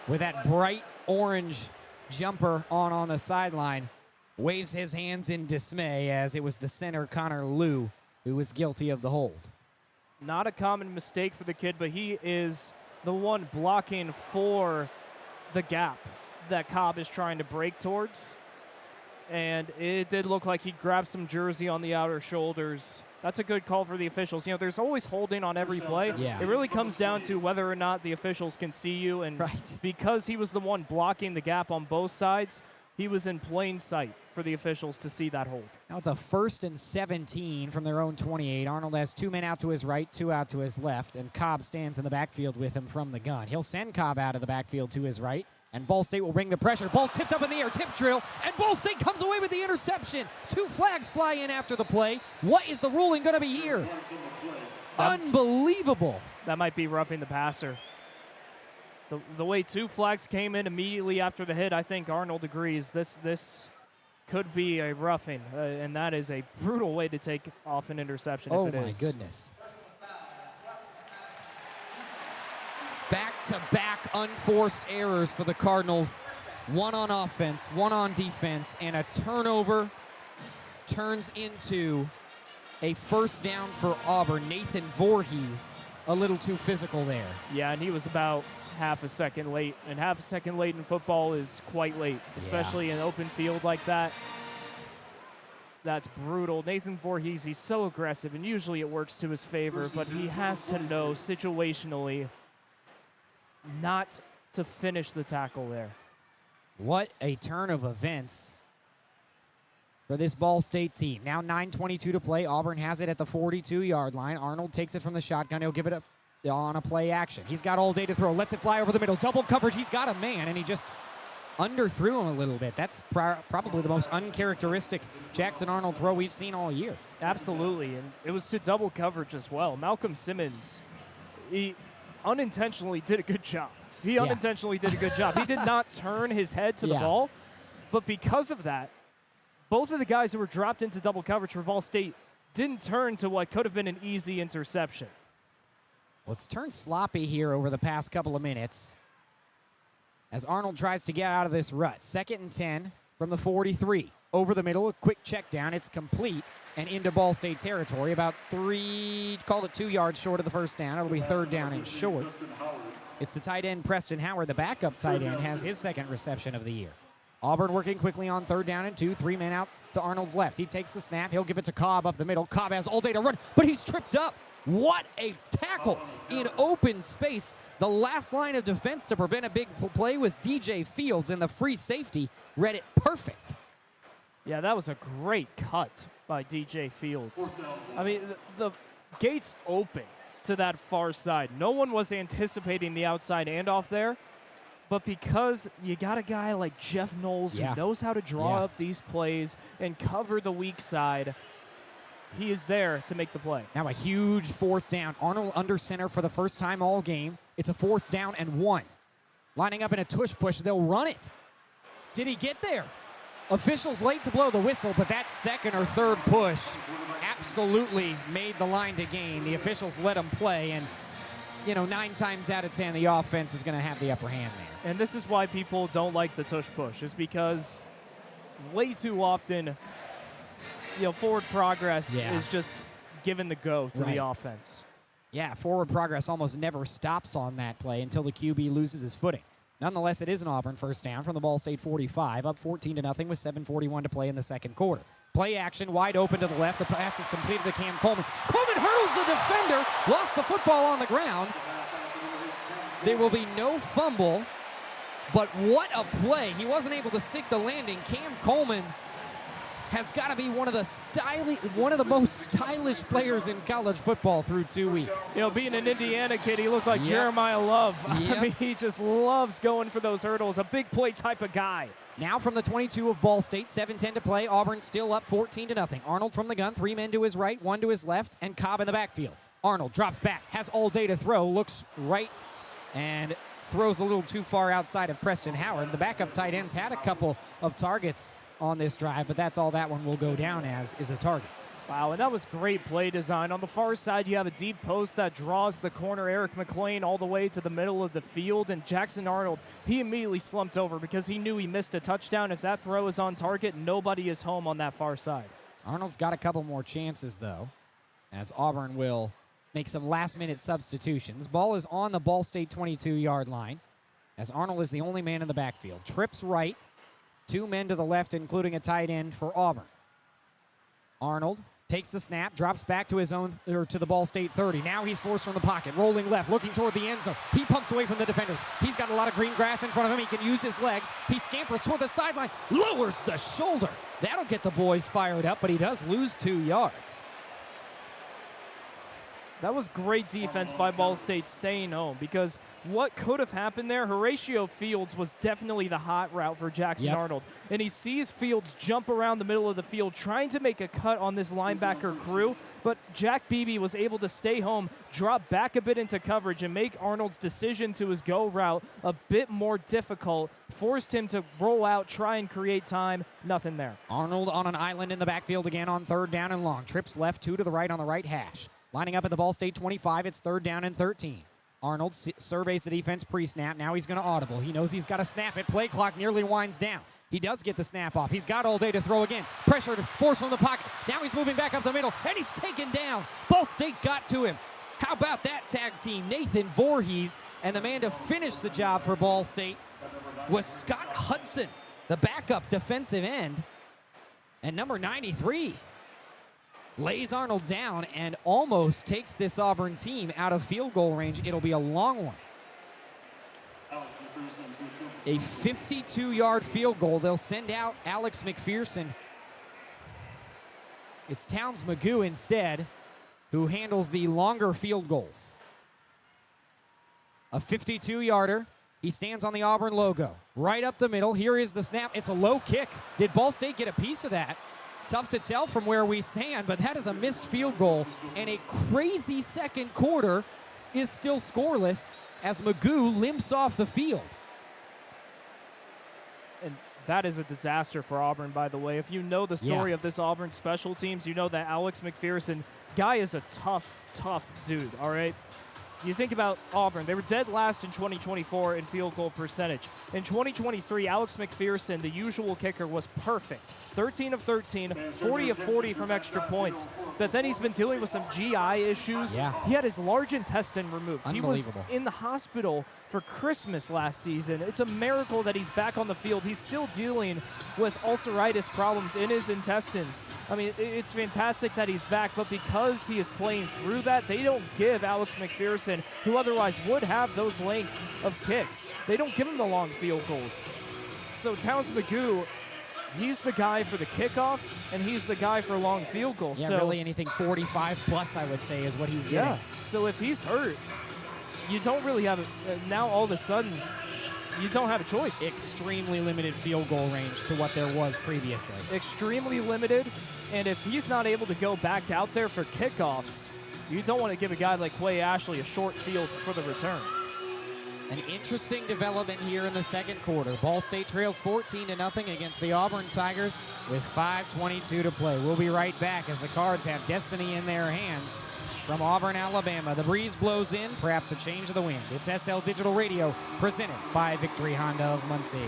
with that bright orange jumper on the sideline waves his hands in dismay as it was the center, Connor Liu, who was guilty of the hold. Not a common mistake for the kid, but he is the one blocking for the gap that Cobb is trying to break towards. And it did look like he grabbed some jersey on the outer shoulders. That's a good call for the officials. You know, there's always holding on every play. Yeah. It really comes down to whether or not the officials can see you. And because he was the one blocking the gap on both sides, he was in plain sight for the officials to see that hold. Now it's a 1st and 17 from their own 28. Arnold has 2 men out to his right, 2 out to his left, and Cobb stands in the backfield with him from the gun. He'll send Cobb out of the backfield to his right, and Ball State will bring the pressure. Ball's tipped up in the air, tip drill, and Ball State comes away with the interception. 2 flags fly in after the play. What is the ruling going to be here? Unbelievable. That might be roughing the passer. The way 2 flags came in immediately after the hit, I think Arnold agrees this could be a roughing, and that is a brutal way to take off an interception. Oh, if it is. my goodness. Back-to-back unforced errors for the Cardinals. 1 on offense, 1 on defense, and a turnover turns into a first down for Auburn. Nathan Voorhees a little too physical there. Yeah, and he was about half a second late, and half a second late in football is quite late, especially in an open field like that. That's brutal. Nathan Voorhees, he's so aggressive, and usually it works to his favor, but he has to know situationally not to finish the tackle there. What a turn of events for this Ball State team. Now 9:22 to play. Auburn has it at the 42-yard line. Arnold takes it from the shotgun. He'll give it up on a play action. He's got all day to throw. Lets it fly over the middle. Double coverage. He's got a man, and he just underthrew him a little bit. That's probably the most uncharacteristic Jackson Arnold throw we've seen all year. Absolutely, and it was to double coverage as well. Malcolm Simmons, he unintentionally did a good job. He unintentionally did a good job. He did not turn his head to the ball, but because of that, both of the guys who were dropped into double coverage for Ball State didn't turn to what could have been an easy interception. Well, it's turned sloppy here over the past couple of minutes as Arnold tries to get out of this rut. 2nd and 10 from the 43. Over the middle, a quick check down. It's complete and into Ball State territory. About 2 yards short of the first down. It'll be 3rd down and short. It's the tight end, Preston Howard. The backup tight end has his 2nd reception of the year. Auburn working quickly on 3rd down and 2. 3 men out to Arnold's left. He takes the snap. He'll give it to Cobb up the middle. Cobb has all day to run, but he's tripped up. What a tackle in open space. The last line of defense to prevent a big play was DJ Fields, and the free safety read it perfect. Yeah, that was a great cut by DJ Fields. I mean, the gates open to that far side. No one was anticipating the outside handoff there, but because you got a guy like Jeff Knowles who knows how to draw up these plays and cover the weak side, he is there to make the play. Now a huge 4th down. Arnold under center for the first time all game. It's a 4th down and 1. Lining up in a tush push, they'll run it. Did he get there? Officials late to blow the whistle, but that second or third push absolutely made the line to gain. The officials let them play, and 9 times out of 10, the offense is going to have the upper hand there. And this is why people don't like the tush push, is because way too often, forward progress is just given the go to the offense. Yeah, forward progress almost never stops on that play until the QB loses his footing. Nonetheless, it is an Auburn first down from the Ball State 45, up 14-0 with 7:41 to play in the second quarter. Play action, wide open to the left. The pass is completed to Cam Coleman. Coleman hurdles the defender, lost the football on the ground. There will be no fumble, but what a play. He wasn't able to stick the landing. Cam Coleman has got to be one of the most stylish players in college football through 2 weeks. Being an Indiana kid, he looked like Jeremiah Love. I mean, he just loves going for those hurdles. A big play type of guy. Now from the 22 of Ball State, 7:10 to play. Auburn still up 14-0. Arnold from the gun, 3 men to his right, 1 to his left, and Cobb in the backfield. Arnold drops back, has all day to throw, looks right, and throws a little too far outside of Preston Howard. The backup tight ends had a couple of targets on this drive, but that's all that one will go down as, is a target. Wow, and that was great play design. On the far side, you have a deep post that draws the corner, Eric McLean, all the way to the middle of the field, and Jackson Arnold, he immediately slumped over because he knew he missed a touchdown. If that throw is on target, nobody is home on that far side. Arnold's got a couple more chances, though, as Auburn will make some last-minute substitutions. Ball is on the Ball State 22-yard line, as Arnold is the only man in the backfield. Trips right, 2 men to the left, including a tight end for Auburn. Arnold takes the snap, drops back to his own, or to the Ball State 30. Now he's forced from the pocket, rolling left, looking toward the end zone. He pumps away from the defenders. He's got a lot of green grass in front of him. He can use his legs. He scampers toward the sideline, lowers the shoulder. That'll get the boys fired up, but he does lose 2 yards. That was great defense by Ball State staying home, because what could have happened there, Horatio Fields was definitely the hot route for Jackson Arnold. And he sees Fields jump around the middle of the field trying to make a cut on this linebacker crew, but Jack Beebe was able to stay home, drop back a bit into coverage, and make Arnold's decision to his go route a bit more difficult, forced him to roll out, try and create time. Nothing there. Arnold on an island in the backfield again on 3rd down and long. Trips left, 2 to the right on the right hash. Lining up at the Ball State 25, it's 3rd down and 13. Arnold surveys the defense pre-snap. Now he's going to audible. He knows he's got to snap it. Play clock nearly winds down. He does get the snap off. He's got all day to throw again. Pressured, forced from the pocket. Now he's moving back up the middle, and he's taken down. Ball State got to him. How about that tag team? Nathan Voorhees, and the man to finish the job for Ball State was Scott Hudson, the backup defensive end, and number 93. Lays Arnold down and almost takes this Auburn team out of field goal range. It'll be a long one. A 52-yard field goal. They'll send out Alex McPherson. It's Towns Magoo instead who handles the longer field goals. A 52-yarder. He stands on the Auburn logo. Right up the middle. Here is the snap. It's a low kick. Did Ball State get a piece of that? Tough to tell from where we stand, but that is a missed field goal, and a crazy second quarter is still scoreless as Magoo limps off the field. And that is a disaster for Auburn, by the way. If you know the story of this Auburn special teams, you know that Alex McPherson, guy is a tough dude, all right? You think about Auburn, they were dead last in 2024 in field goal percentage. In 2023, Alex McPherson, the usual kicker, was perfect. 13 of 13, 40 of 40 from extra points. But then he's been dealing with some GI issues. Yeah. He had his large intestine removed. He was Unbelievable. in the hospital for Christmas last season. It's a miracle that he's back on the field. He's still dealing with ulceritis problems in his intestines. I mean, it's fantastic that he's back, but because he is playing through that, they don't give Alex McPherson, who otherwise would have those length of kicks, they don't give him the long field goals. So Towns Magoo, he's the guy for the kickoffs, and he's the guy for long field goals. Yeah, so really anything 45 plus, I would say, is what he's getting. Yeah, so if he's hurt, you don't really have now all of a sudden, you don't have a choice. Extremely limited field goal range to what there was previously. Extremely limited, and if he's not able to go back out there for kickoffs, you don't want to give a guy like Quay Ashley a short field for the return. An interesting development here in the second quarter. Ball State trails 14-0 against the Auburn Tigers with 5:22 to play. We'll be right back as the Cards have destiny in their hands. From Auburn, Alabama, the breeze blows in, perhaps a change of the wind. It's SL Digital Radio, presented by Victory Honda of Muncie.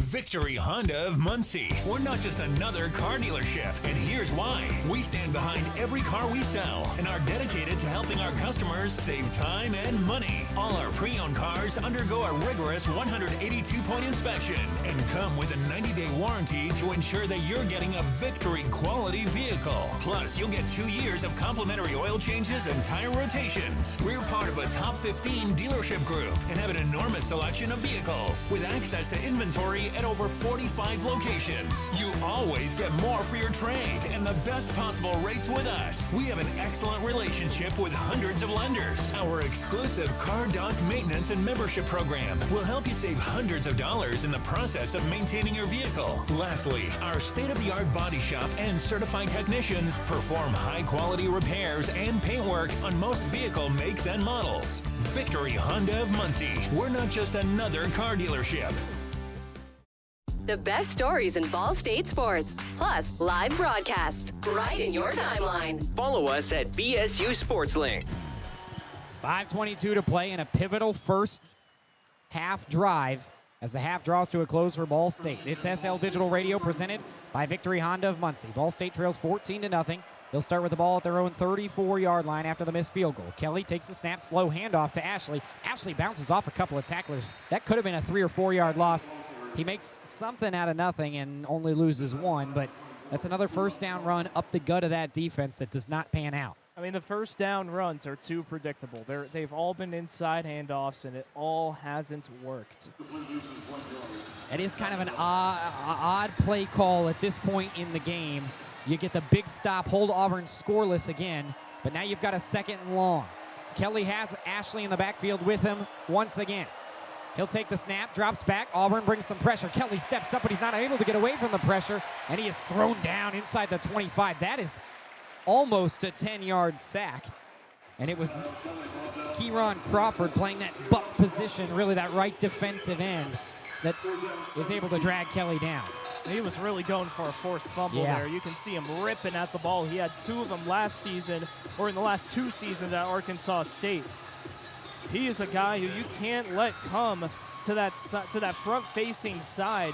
Victory Honda of Muncie. We're not just another car dealership, and here's why. We stand behind every car we sell and are dedicated to helping our customers save time and money. All our pre-owned cars undergo a rigorous 182-point inspection and come with a 90-day warranty to ensure that you're getting a Victory quality vehicle. Plus, you'll get 2 years of complimentary oil changes and tire rotations. We're part of a top 15 dealership group and have an enormous selection of vehicles with access to inventory at over 45 locations. You always get more for your trade and the best possible rates with us. We have an excellent relationship with hundreds of lenders. Our exclusive Car Doc maintenance and membership program will help you save hundreds of dollars in the process of maintaining your vehicle. Lastly, our state-of-the-art body shop and certified technicians perform high-quality repairs and paint work on most vehicle makes and models. Victory Honda of Muncie. We're not just another car dealership. The best stories in Ball State sports, plus live broadcasts, right in your timeline. Follow us at BSU SportsLink. 5:22 to play in a pivotal first half drive as the half draws to a close for Ball State. It's SL Digital Radio, presented by Victory Honda of Muncie. Ball State trails 14-0. They'll start with the ball at their own 34-yard line after the missed field goal. Kelly takes the snap, slow handoff to Ashley. Ashley bounces off a couple of tacklers. That could have been a 3 or 4 yard loss. He makes something out of nothing and only loses one, but that's another first down run up the gut of that defense that does not pan out. I mean, the first down runs are too predictable. They've all been inside handoffs, and it all hasn't worked. It is kind of an odd play call at this point in the game. You get the big stop, hold Auburn scoreless again, but now you've got a second and long. Kelly has Ashley in the backfield with him once again. He'll take the snap, drops back. Auburn brings some pressure. Kelly steps up, but he's not able to get away from the pressure, and he is thrown down inside the 25. That is almost a 10-yard sack. And it was Kieron Crawford playing that buck position, really that right defensive end, that is able to drag Kelly down. He was really going for a forced fumble there. You can see him ripping at the ball. He had 2 of them last season, or in the last 2 seasons at Arkansas State. He is a guy who you can't let come to that front-facing side.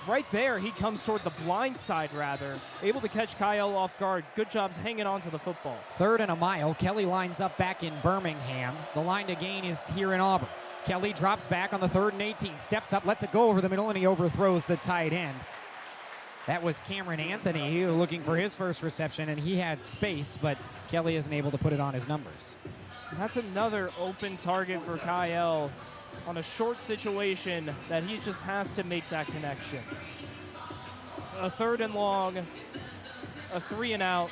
Right there, he comes toward the blind side, rather. Able to catch Kyle off guard. Good jobs hanging on to the football. 3rd and a mile. Kelly lines up back in Birmingham. The line to gain is here in Auburn. Kelly drops back on the 3rd and 18. Steps up, lets it go over the middle, and he overthrows the tight end. That was Cameron Anthony. He was looking for his first reception, and he had space, but Kelly isn't able to put it on his numbers. That's another open target for Kyle on a short situation that he just has to make that connection. A 3rd and long, a 3 and out,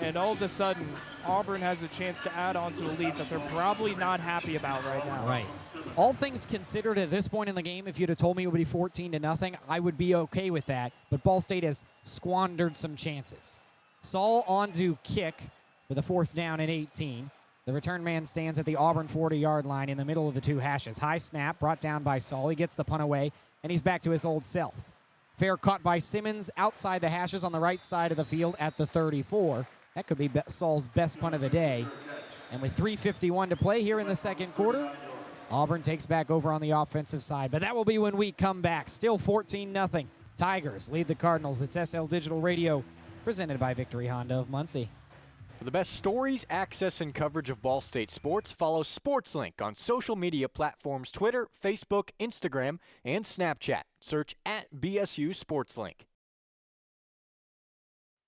and all of a sudden, Auburn has a chance to add on to a lead that they're probably not happy about right now. Right. All things considered at this point in the game, if you'd have told me it would be 14-0, I would be okay with that, but Ball State has squandered some chances. Saul on to kick with a 4th down and 18. The return man stands at the Auburn 40-yard line in the middle of the 2 hashes. High snap brought down by Saul. He gets the punt away, and he's back to his old self. Fair caught by Simmons outside the hashes on the right side of the field at the 34. That could be Saul's best punt of the day. And with 3:51 to play here in the second quarter, Auburn takes back over on the offensive side. But that will be when we come back. Still 14-0. Tigers lead the Cardinals. It's SL Digital Radio, presented by Victory Honda of Muncie. For the best stories, access, and coverage of Ball State sports, follow SportsLink on social media platforms Twitter, Facebook, Instagram, and Snapchat. Search @BSU SportsLink.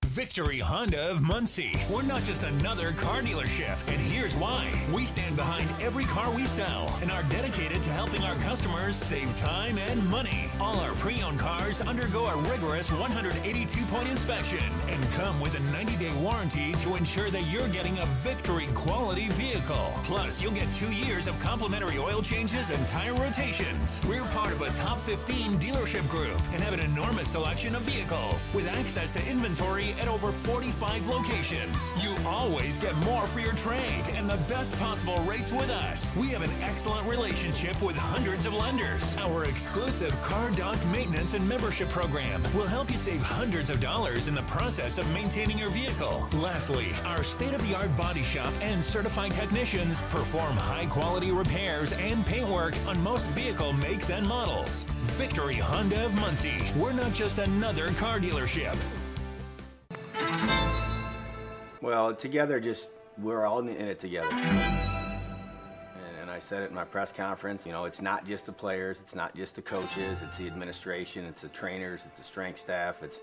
Victory Honda of Muncie. We're not just another car dealership, and here's why. We stand behind every car we sell and are dedicated to helping our customers save time and money. All our pre-owned cars undergo a rigorous 182-point inspection and come with a 90-day warranty to ensure that you're getting a Victory quality vehicle. Plus, you'll get 2 years of complimentary oil changes and tire rotations. We're part of a top 15 dealership group and have an enormous selection of vehicles with access to inventory at over 45 locations. You always get more for your trade and the best possible rates with us. We have an excellent relationship with hundreds of lenders. Our exclusive Car Doc maintenance and membership program will help you save hundreds of dollars in the process of maintaining your vehicle. Lastly, our state-of-the-art body shop and certified technicians perform high-quality repairs and paintwork on most vehicle makes and models. Victory Honda of Muncie. We're not just another car dealership. Well, together, we're all in it together. And I said it in my press conference, you know, it's not just the players, it's not just the coaches, it's the administration, it's the trainers, it's the strength staff, it's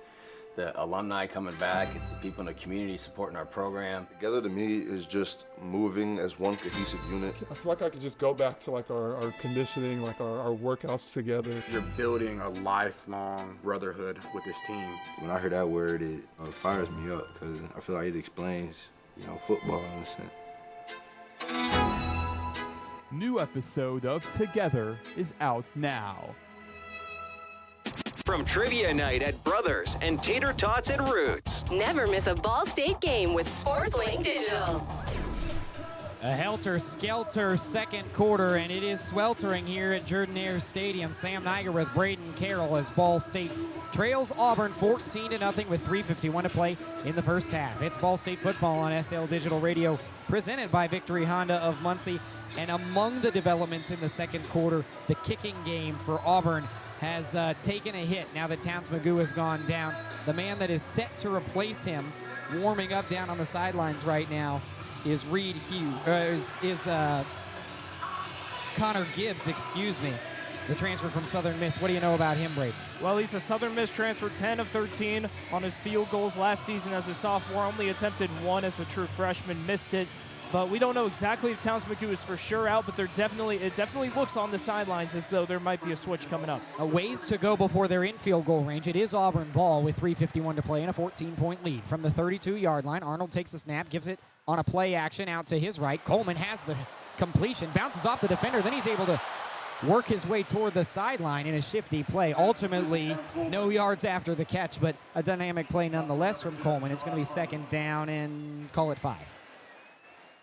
the alumni coming back, it's the people in the community supporting our program. Together to me is just moving as one cohesive unit. I feel like I could just go back to like our conditioning, like our workouts together. You're building a lifelong brotherhood with this team. When I hear that word, it fires me up because I feel like it explains, you know, football in a sense. New episode of Together is out now. From Trivia Night at Brothers and Tater Tots at Roots. Never miss a Ball State game with SportsLink Digital. A helter-skelter second quarter, and it is sweltering here at Jordan-Hare Stadium. Sam Neiger with Brayden Carroll as Ball State trails Auburn 14-0 with 3:51 to play in the first half. It's Ball State football on SL Digital Radio, presented by Victory Honda of Muncie. And among the developments in the second quarter, the kicking game for Auburn has taken a hit now that Towns Magoo has gone down. The man that is set to replace him, warming up down on the sidelines right now, is Connor Gibbs, excuse me, the transfer from Southern Miss. What do you know about him, Brayden? Well, he's a Southern Miss transfer, 10 of 13 on his field goals last season as a sophomore. Only attempted one as a true freshman, missed it. But we don't know exactly if Towns Magoo is for sure out, but it definitely looks on the sidelines as though there might be a switch coming up. A ways to go before they're in field goal range. It is Auburn ball with 3:51 to play and a 14-point lead. From the 32-yard line, Arnold takes the snap, gives it on a play action out to his right. Coleman has the completion, bounces off the defender, then he's able to work his way toward the sideline in a shifty play. Ultimately, no yards after the catch, but a dynamic play nonetheless from Coleman. It's going to be second down and call it 5.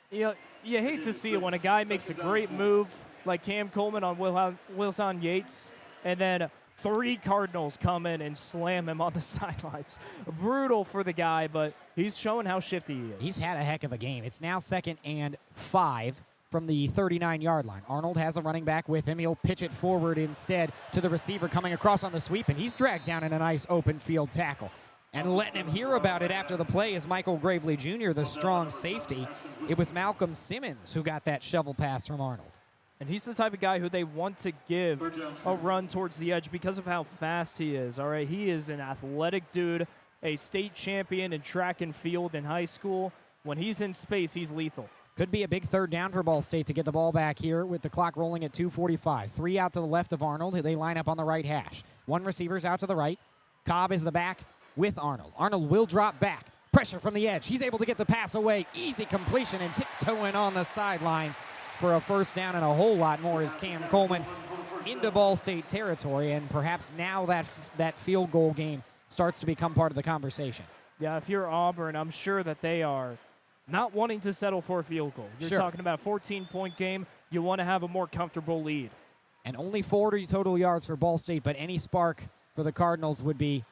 You hate to see it when a guy makes a great move like Cam Coleman on Wilson Yates, and then 3 Cardinals come in and slam him on the sidelines. Brutal for the guy, but he's showing how shifty he is. He's had a heck of a game. It's now 2nd and 5 from the 39-yard line. Arnold has a running back with him. He'll pitch it forward instead to the receiver coming across on the sweep, and he's dragged down in a nice open field tackle. And letting him hear about it after the play is Michael Gravely Jr., the strong safety. It was Malcolm Simmons who got that shovel pass from Arnold. And he's the type of guy who they want to give a run towards the edge because of how fast he is. All right, he is an athletic dude, a state champion in track and field in high school. When he's in space, he's lethal. Could be a big third down for Ball State to get the ball back here with the clock rolling at 2:45. 3 out to the left of Arnold. They line up on the right hash. 1 receiver's out to the right. Cobb is the back with Arnold. Arnold will drop back. Pressure from the edge. He's able to get the pass away. Easy completion and tiptoeing on the sidelines for a first down and a whole lot more is Cam Coleman into Ball State territory, and perhaps now that field goal game starts to become part of the conversation. Yeah, if you're Auburn, I'm sure that they are not wanting to settle for a field goal. You're talking about a 14-point game. You want to have a more comfortable lead. And only 40 total yards for Ball State, but any spark for the Cardinals would be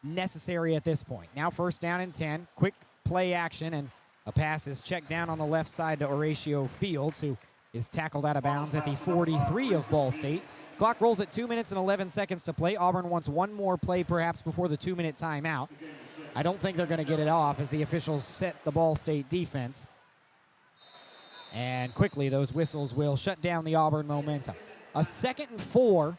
necessary at this point. Now 1st down and 10. Quick play action, and a pass is checked down on the left side to Horatio Fields, who is tackled out of bounds at the 43 of Ball State. Clock rolls at 2 minutes and 11 seconds to play. Auburn wants one more play perhaps before the 2-minute timeout. I don't think they're going to get it off as the officials set the Ball State defense. And quickly those whistles will shut down the Auburn momentum. A 2nd and 4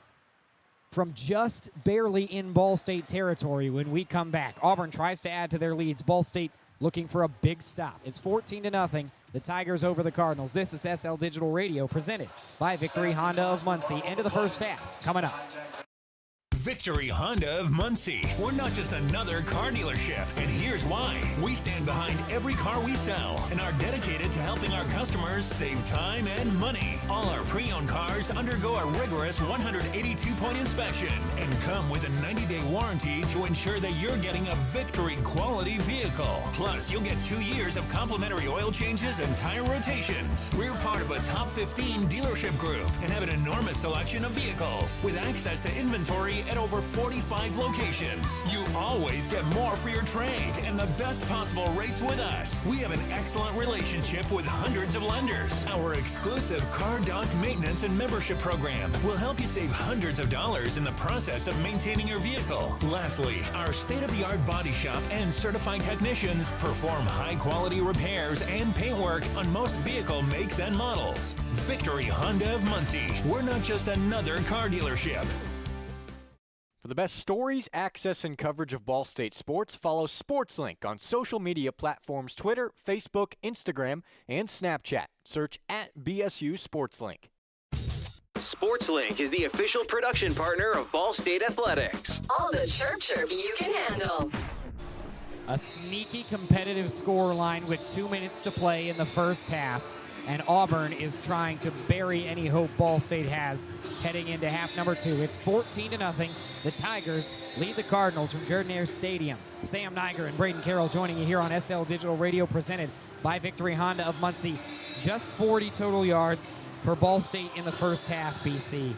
from just barely in Ball State territory when we come back. Auburn tries to add to their leads. Ball State looking for a big stop. It's 14-0. The Tigers over the Cardinals. This is SL Digital Radio presented by Victory Honda of Muncie. End of the first half coming up. Victory Honda of Muncie. We're not just another car dealership, and here's why. We stand behind every car we sell and are dedicated to helping our customers save time and money. All our pre-owned cars undergo a rigorous 182-point inspection and come with a 90-day warranty to ensure that you're getting a Victory quality vehicle. Plus, you'll get 2 years of complimentary oil changes and tire rotations. We're part of a top 15 dealership group and have an enormous selection of vehicles with access to inventory at over 45 locations. You always get more for your trade and the best possible rates with us. We have an excellent relationship with hundreds of lenders. Our exclusive Car Doc maintenance and membership program will help you save hundreds of dollars in the process of maintaining your vehicle. Lastly, our state-of-the-art body shop and certified technicians perform high-quality repairs and paint work on most vehicle makes and models. Victory Honda of Muncie. We're not just another car dealership. For the best stories, access, and coverage of Ball State sports, follow SportsLink on social media platforms Twitter, Facebook, Instagram, and Snapchat. Search @BSU SportsLink. SportsLink is the official production partner of Ball State Athletics. All the chirp you can handle. A sneaky competitive scoreline with 2 minutes to play in the first half. And Auburn is trying to bury any hope Ball State has heading into half number 2. It's 14-0. The Tigers lead the Cardinals from Jordan-Hare Stadium. Sam Neiger and Brayden Carroll joining you here on SL Digital Radio, presented by Victory Honda of Muncie. Just 40 total yards for Ball State in the first half, BC.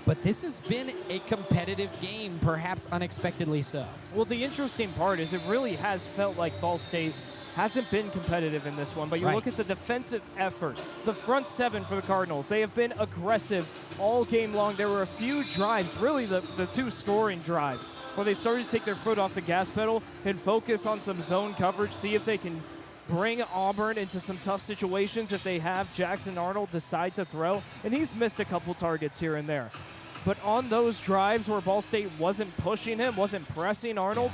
But this has been a competitive game, perhaps unexpectedly so. Well, the interesting part is it really has felt like Ball State hasn't been competitive in this one, but you look at the defensive effort. The front seven for the Cardinals, they have been aggressive all game long. There were a few drives, really the 2 scoring drives, where they started to take their foot off the gas pedal and focus on some zone coverage, see if they can bring Auburn into some tough situations if they have Jackson Arnold decide to throw. And he's missed a couple targets here and there. But on those drives where Ball State wasn't pushing him, wasn't pressing Arnold,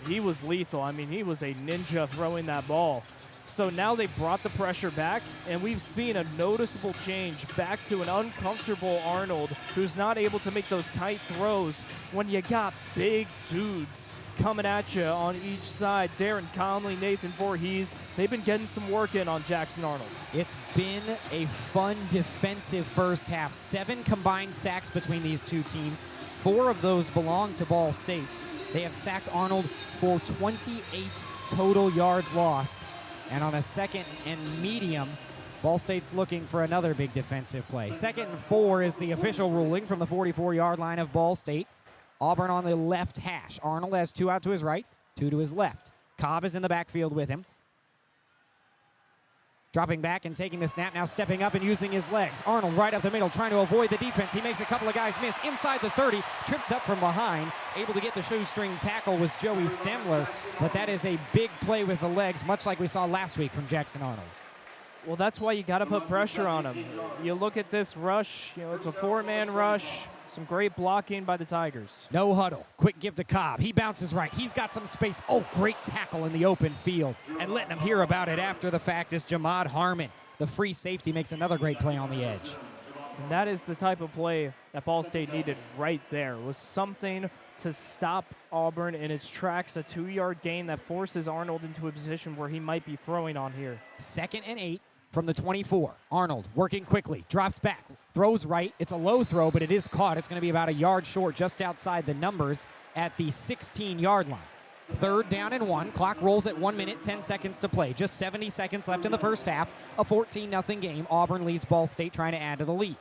he was lethal. I mean, he was a ninja throwing that ball. So now they brought the pressure back, and we've seen a noticeable change back to an uncomfortable Arnold who's not able to make those tight throws when you got big dudes coming at you on each side. Darren Conley, Nathan Voorhees, they've been getting some work in on Jackson Arnold. It's been a fun defensive first half. 7 combined sacks between these two teams. 4 of those belong to Ball State. They have sacked Arnold for 28 total yards lost. And on a 2nd and medium, Ball State's looking for another big defensive play. 2nd and 4 is the official ruling from the 44-yard line of Ball State. Auburn on the left hash. Arnold has 2 out to his right, 2 to his left. Cobb is in the backfield with him. Dropping back and taking the snap, now stepping up and using his legs. Arnold right up the middle, trying to avoid the defense. He makes a couple of guys miss inside the 30, tripped up from behind. Able to get the shoestring tackle was Joey Stemler, but that is a big play with the legs, much like we saw last week from Jackson Arnold. Well, that's why you got to put pressure on him. You look at this rush, it's a 4-man rush. Some great blocking by the Tigers. No huddle. Quick give to Cobb. He bounces right. He's got some space. Oh, great tackle in the open field. And letting him hear about it after the fact is Jamad Harmon. The free safety makes another great play on the edge. And that is the type of play that Ball State needed right there. Was something to stop Auburn in its tracks. A 2-yard gain that forces Arnold into a position where he might be throwing on here. 2nd and 8 from the 24. Arnold working quickly. Drops back. Throws right. It's a low throw, but it is caught. It's going to be about a yard short, just outside the numbers at the 16-yard line. 3rd down and 1. Clock rolls at 1 minute, 10 seconds to play. Just 70 seconds left in the first half. A 14-0 game. Auburn leads Ball State, trying to add to the lead.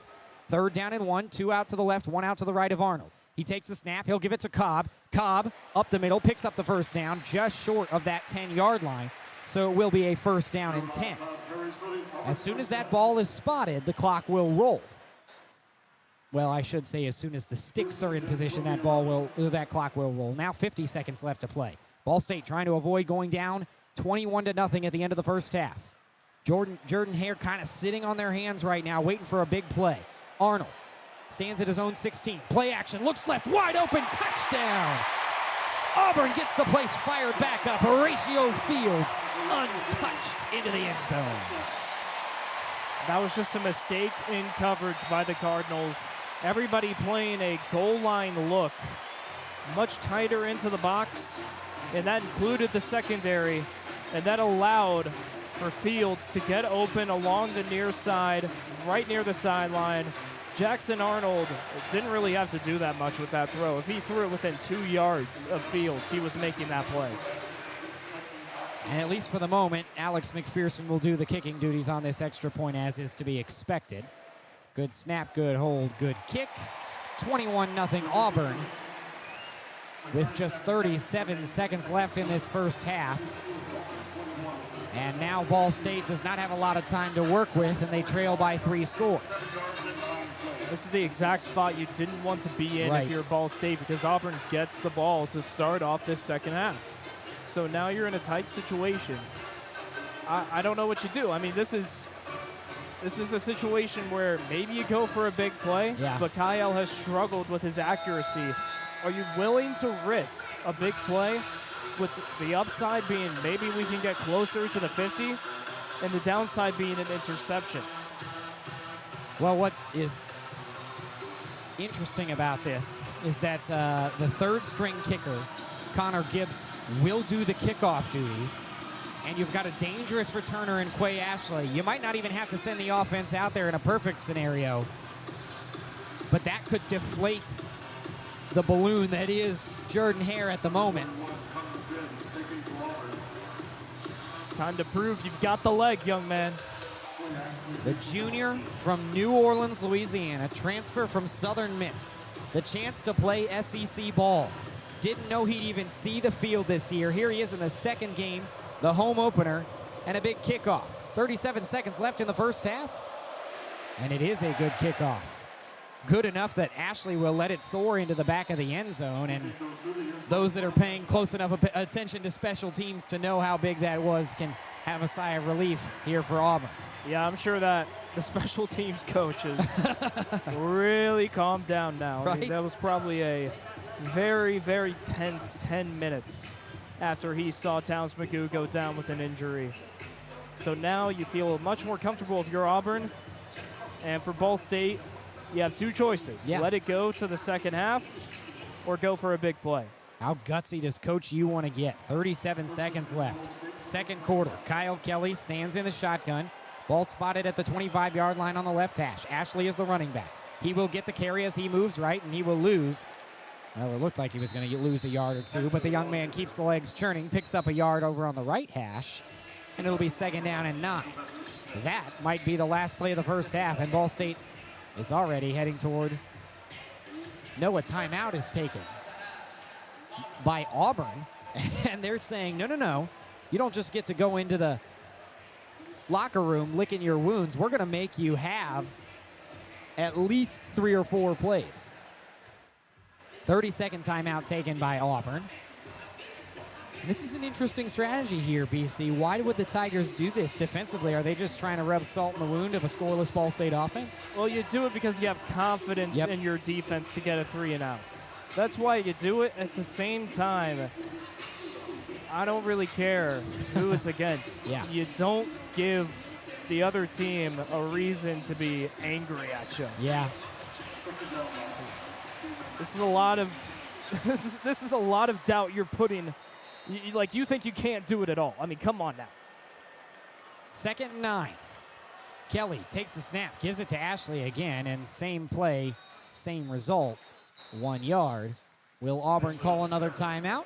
3rd down and 1. 2 out to the left, 1 out to the right of Arnold. He takes the snap. He'll give it to Cobb. Cobb up the middle, picks up the first down, just short of that 10-yard line. So it will be a 1st down and 10. As soon as that ball is spotted, the clock will roll. Well, I should say as soon as the sticks are in position, that clock will roll. Now 50 seconds left to play. Ball State trying to avoid going down 21-0 at the end of the first half. Jordan-Hare kind of sitting on their hands right now, waiting for a big play. Arnold stands at his own 16. Play action, looks left, wide open, touchdown! Auburn gets the place fired back up. Horatio Fields untouched into the end zone. That was just a mistake in coverage by the Cardinals. everybody playing a goal line look, much tighter into the box, and that included the secondary, and that allowed for Fields to get open along the near side, right near the sideline. Jackson Arnold didn't really have to do that much with that throw. If he threw it within 2 yards of Fields, he was making that play. And at least for the moment, Alex McPherson will do the kicking duties on this extra point, as is to be expected. Good snap, good hold, good kick. 21-0 Auburn with just 37 seconds left in this first half. And now Ball State does not have a lot of time to work with, and they trail by 3 scores. This is the exact spot you didn't want to be in Right. if you're Ball State, because Auburn gets the ball to start off this second half. So now you're in a tight situation. I don't know what you do. I mean, this is a situation where maybe you go for a big play, but Kyle has struggled with his accuracy. Are you willing to risk a big play with the upside being maybe we can get closer to the 50 and the downside being an interception? Well, what is interesting about this is that the third-string kicker, Connor Gibbs, will do the kickoff duties, and you've got a dangerous returner in Quay Ashley. You might not even have to send the offense out there in a perfect scenario, but that could deflate the balloon that is Jordan-Hare at the moment. It's time to prove you've got the leg, young man. The junior from New Orleans, Louisiana, transfer from Southern Miss. The chance to play SEC ball. Didn't know he'd even see the field this year. Here he is in the second game, the home opener, and a big kickoff. 37 seconds left in the first half, and it is a good kickoff. Good enough that Ashley will let it soar into the back of the end zone, and those that are paying close enough attention to special teams to know how big that was can have a sigh of relief here for Auburn. Yeah, I'm sure that the special teams coaches really calmed down now. I mean, that was probably a very, very tense 10 minutes after he saw Towns McGoo go down with an injury. So now you feel much more comfortable if you're Auburn. And for Ball State, you have 2 choices. Let it go to the second half or go for a big play. How gutsy does Coach U want to get? 37 seconds left. Second quarter. Kyle Kelly stands in the shotgun. Ball spotted at the 25-yard line on the left hash. Ashley is the running back. He will get the carry as he moves right, and he will lose. Well, it looked like he was going to lose a yard or 2, but the young man keeps the legs churning, picks up a yard over on the right hash, and it'll be 2nd down and 9. That might be the last play of the first half, and Ball State is already heading toward. No, a timeout is taken by Auburn, and they're saying, no, you don't just get to go into the locker room licking your wounds. We're going to make you have at least 3 or 4 plays. 30-second timeout taken by Auburn. And this is an interesting strategy here, BC. Why would the Tigers do this defensively? Are they just trying to rub salt in the wound of a scoreless Ball State offense? Well, you do it because you have confidence in your defense to get a 3 and out. That's why you do it. At the same time, I don't really care who it's against. You don't give the other team a reason to be angry at you. This is a lot of this is a lot of doubt you're putting. You think you can't do it at all. I mean, come on now. 2nd and 9. Kelly takes the snap, gives it to Ashley again, and same play, same result. 1 yard. Will Auburn call another timeout?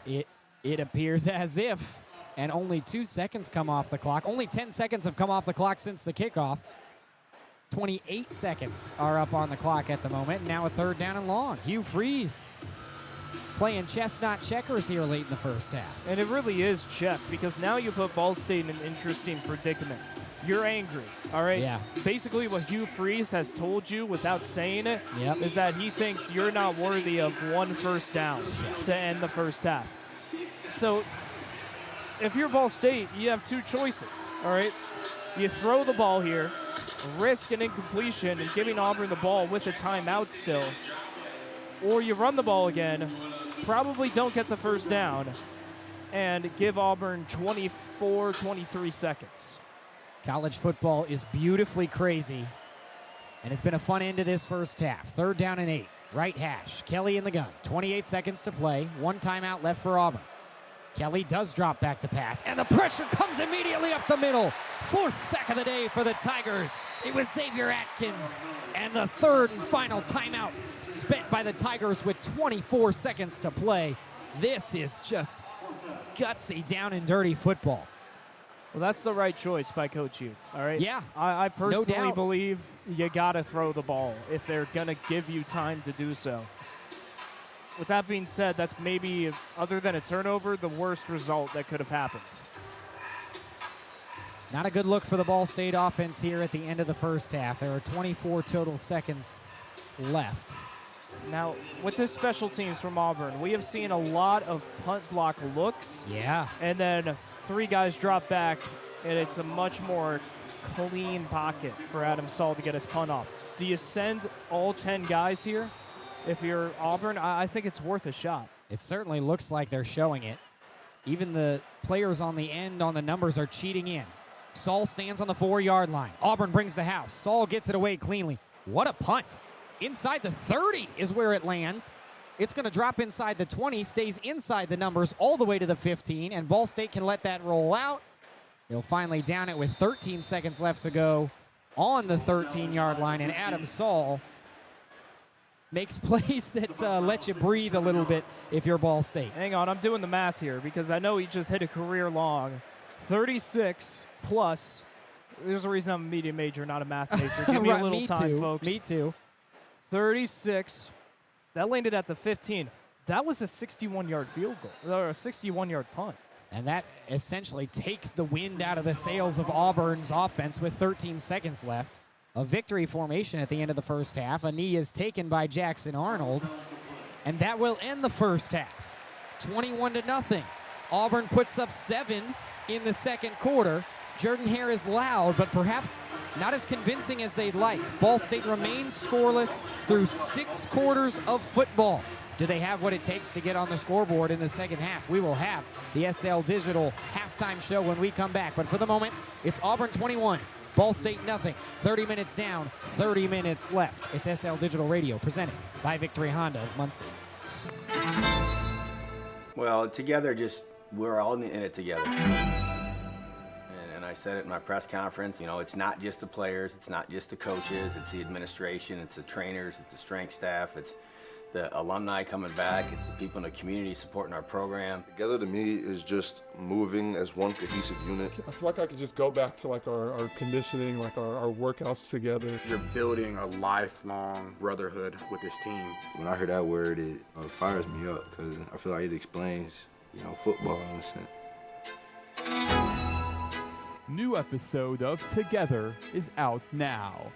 It appears as if, and only 2 seconds come off the clock. Only 10 seconds have come off the clock since the kickoff. 28 seconds are up on the clock at the moment. Now a 3rd down and long. Hugh Freeze playing chess, not checkers here late in the first half. And it really is chess, because now you put Ball State in an interesting predicament. You're angry, all right? Basically what Hugh Freeze has told you without saying it is that he thinks you're not worthy of 1 first down to end the first half. So if you're Ball State, you have 2 choices, all right? You throw the ball here, risk an incompletion and giving Auburn the ball with a timeout still, or you run the ball again, probably don't get the first down, and give Auburn 24, 23 seconds. College football is beautifully crazy And it's been a fun end to this first half. 3rd down and 8. Right hash. Kelly in the gun. 28 seconds to play. 1 timeout left for Auburn. Kelly does drop back to pass, and the pressure comes immediately up the middle. 4th sack of the day for the Tigers. It was Xavier Atkins, and the 3rd and final timeout spent by the Tigers with 24 seconds to play. This is just gutsy, down and dirty football. Well, that's the right choice by Coach U, all right? Yeah, I personally no doubt. believe you got to throw the ball if they're going to give you time to do so. With that being said, that's maybe, other than a turnover, the worst result that could have happened. Not a good look for the Ball State offense here at the end of the first half. There are 24 total seconds left. Now, with this special teams from Auburn, we have seen a lot of punt block looks. Yeah. And then 3 guys drop back, and it's a much more clean pocket for Adam Saul to get his punt off. Do you send all 10 guys here? If you're Auburn, I think it's worth a shot. It certainly looks like they're showing it. Even the players on the end on the numbers are cheating in. Saul stands on the 4-yard line. Auburn brings the house. Saul gets it away cleanly. What a punt. Inside the 30 is where it lands. It's going to drop inside the 20, stays inside the numbers all the way to the 15, and Ball State can let that roll out. They'll finally down it with 13 seconds left to go on the 13-yard line, and Adam Saul makes plays that let you breathe a little bit if you're Ball State. Hang on, I'm doing the math here because I know he just hit a career-long 36 plus. There's a reason I'm a media major, not a math major. Give me a little time, folks. Me too. 36. That landed at the 15. That was a 61-yard field goal, or a 61-yard punt. And that essentially takes the wind out of the sails of Auburn's offense with 13 seconds left. A victory formation at the end of the first half. A knee is taken by Jackson Arnold, and that will end the first half. 21-0. Auburn puts up 7 in the second quarter. Jordan-Hare is loud, but perhaps not as convincing as they'd like. Ball State remains scoreless through 6 quarters of football. Do they have what it takes to get on the scoreboard in the second half? We will have the SL Digital halftime show when we come back. But for the moment, it's Auburn 21. Ball State nothing. 30 minutes down, 30 minutes left. It's SL Digital Radio presented by Victory Honda of Muncie. Well, together, we're all in it together. And I said it in my press conference, it's not just the players, it's not just the coaches, it's the administration, it's the trainers, it's the strength staff, it's the alumni coming back, it's the people in the community supporting our program. Together to me is just moving as one cohesive unit. I feel like I could just go back to like our conditioning, like our workouts together. You're building a lifelong brotherhood with this team. When I hear that word, it fires me up because I feel like it explains, football in a sense. New episode of Together is out now.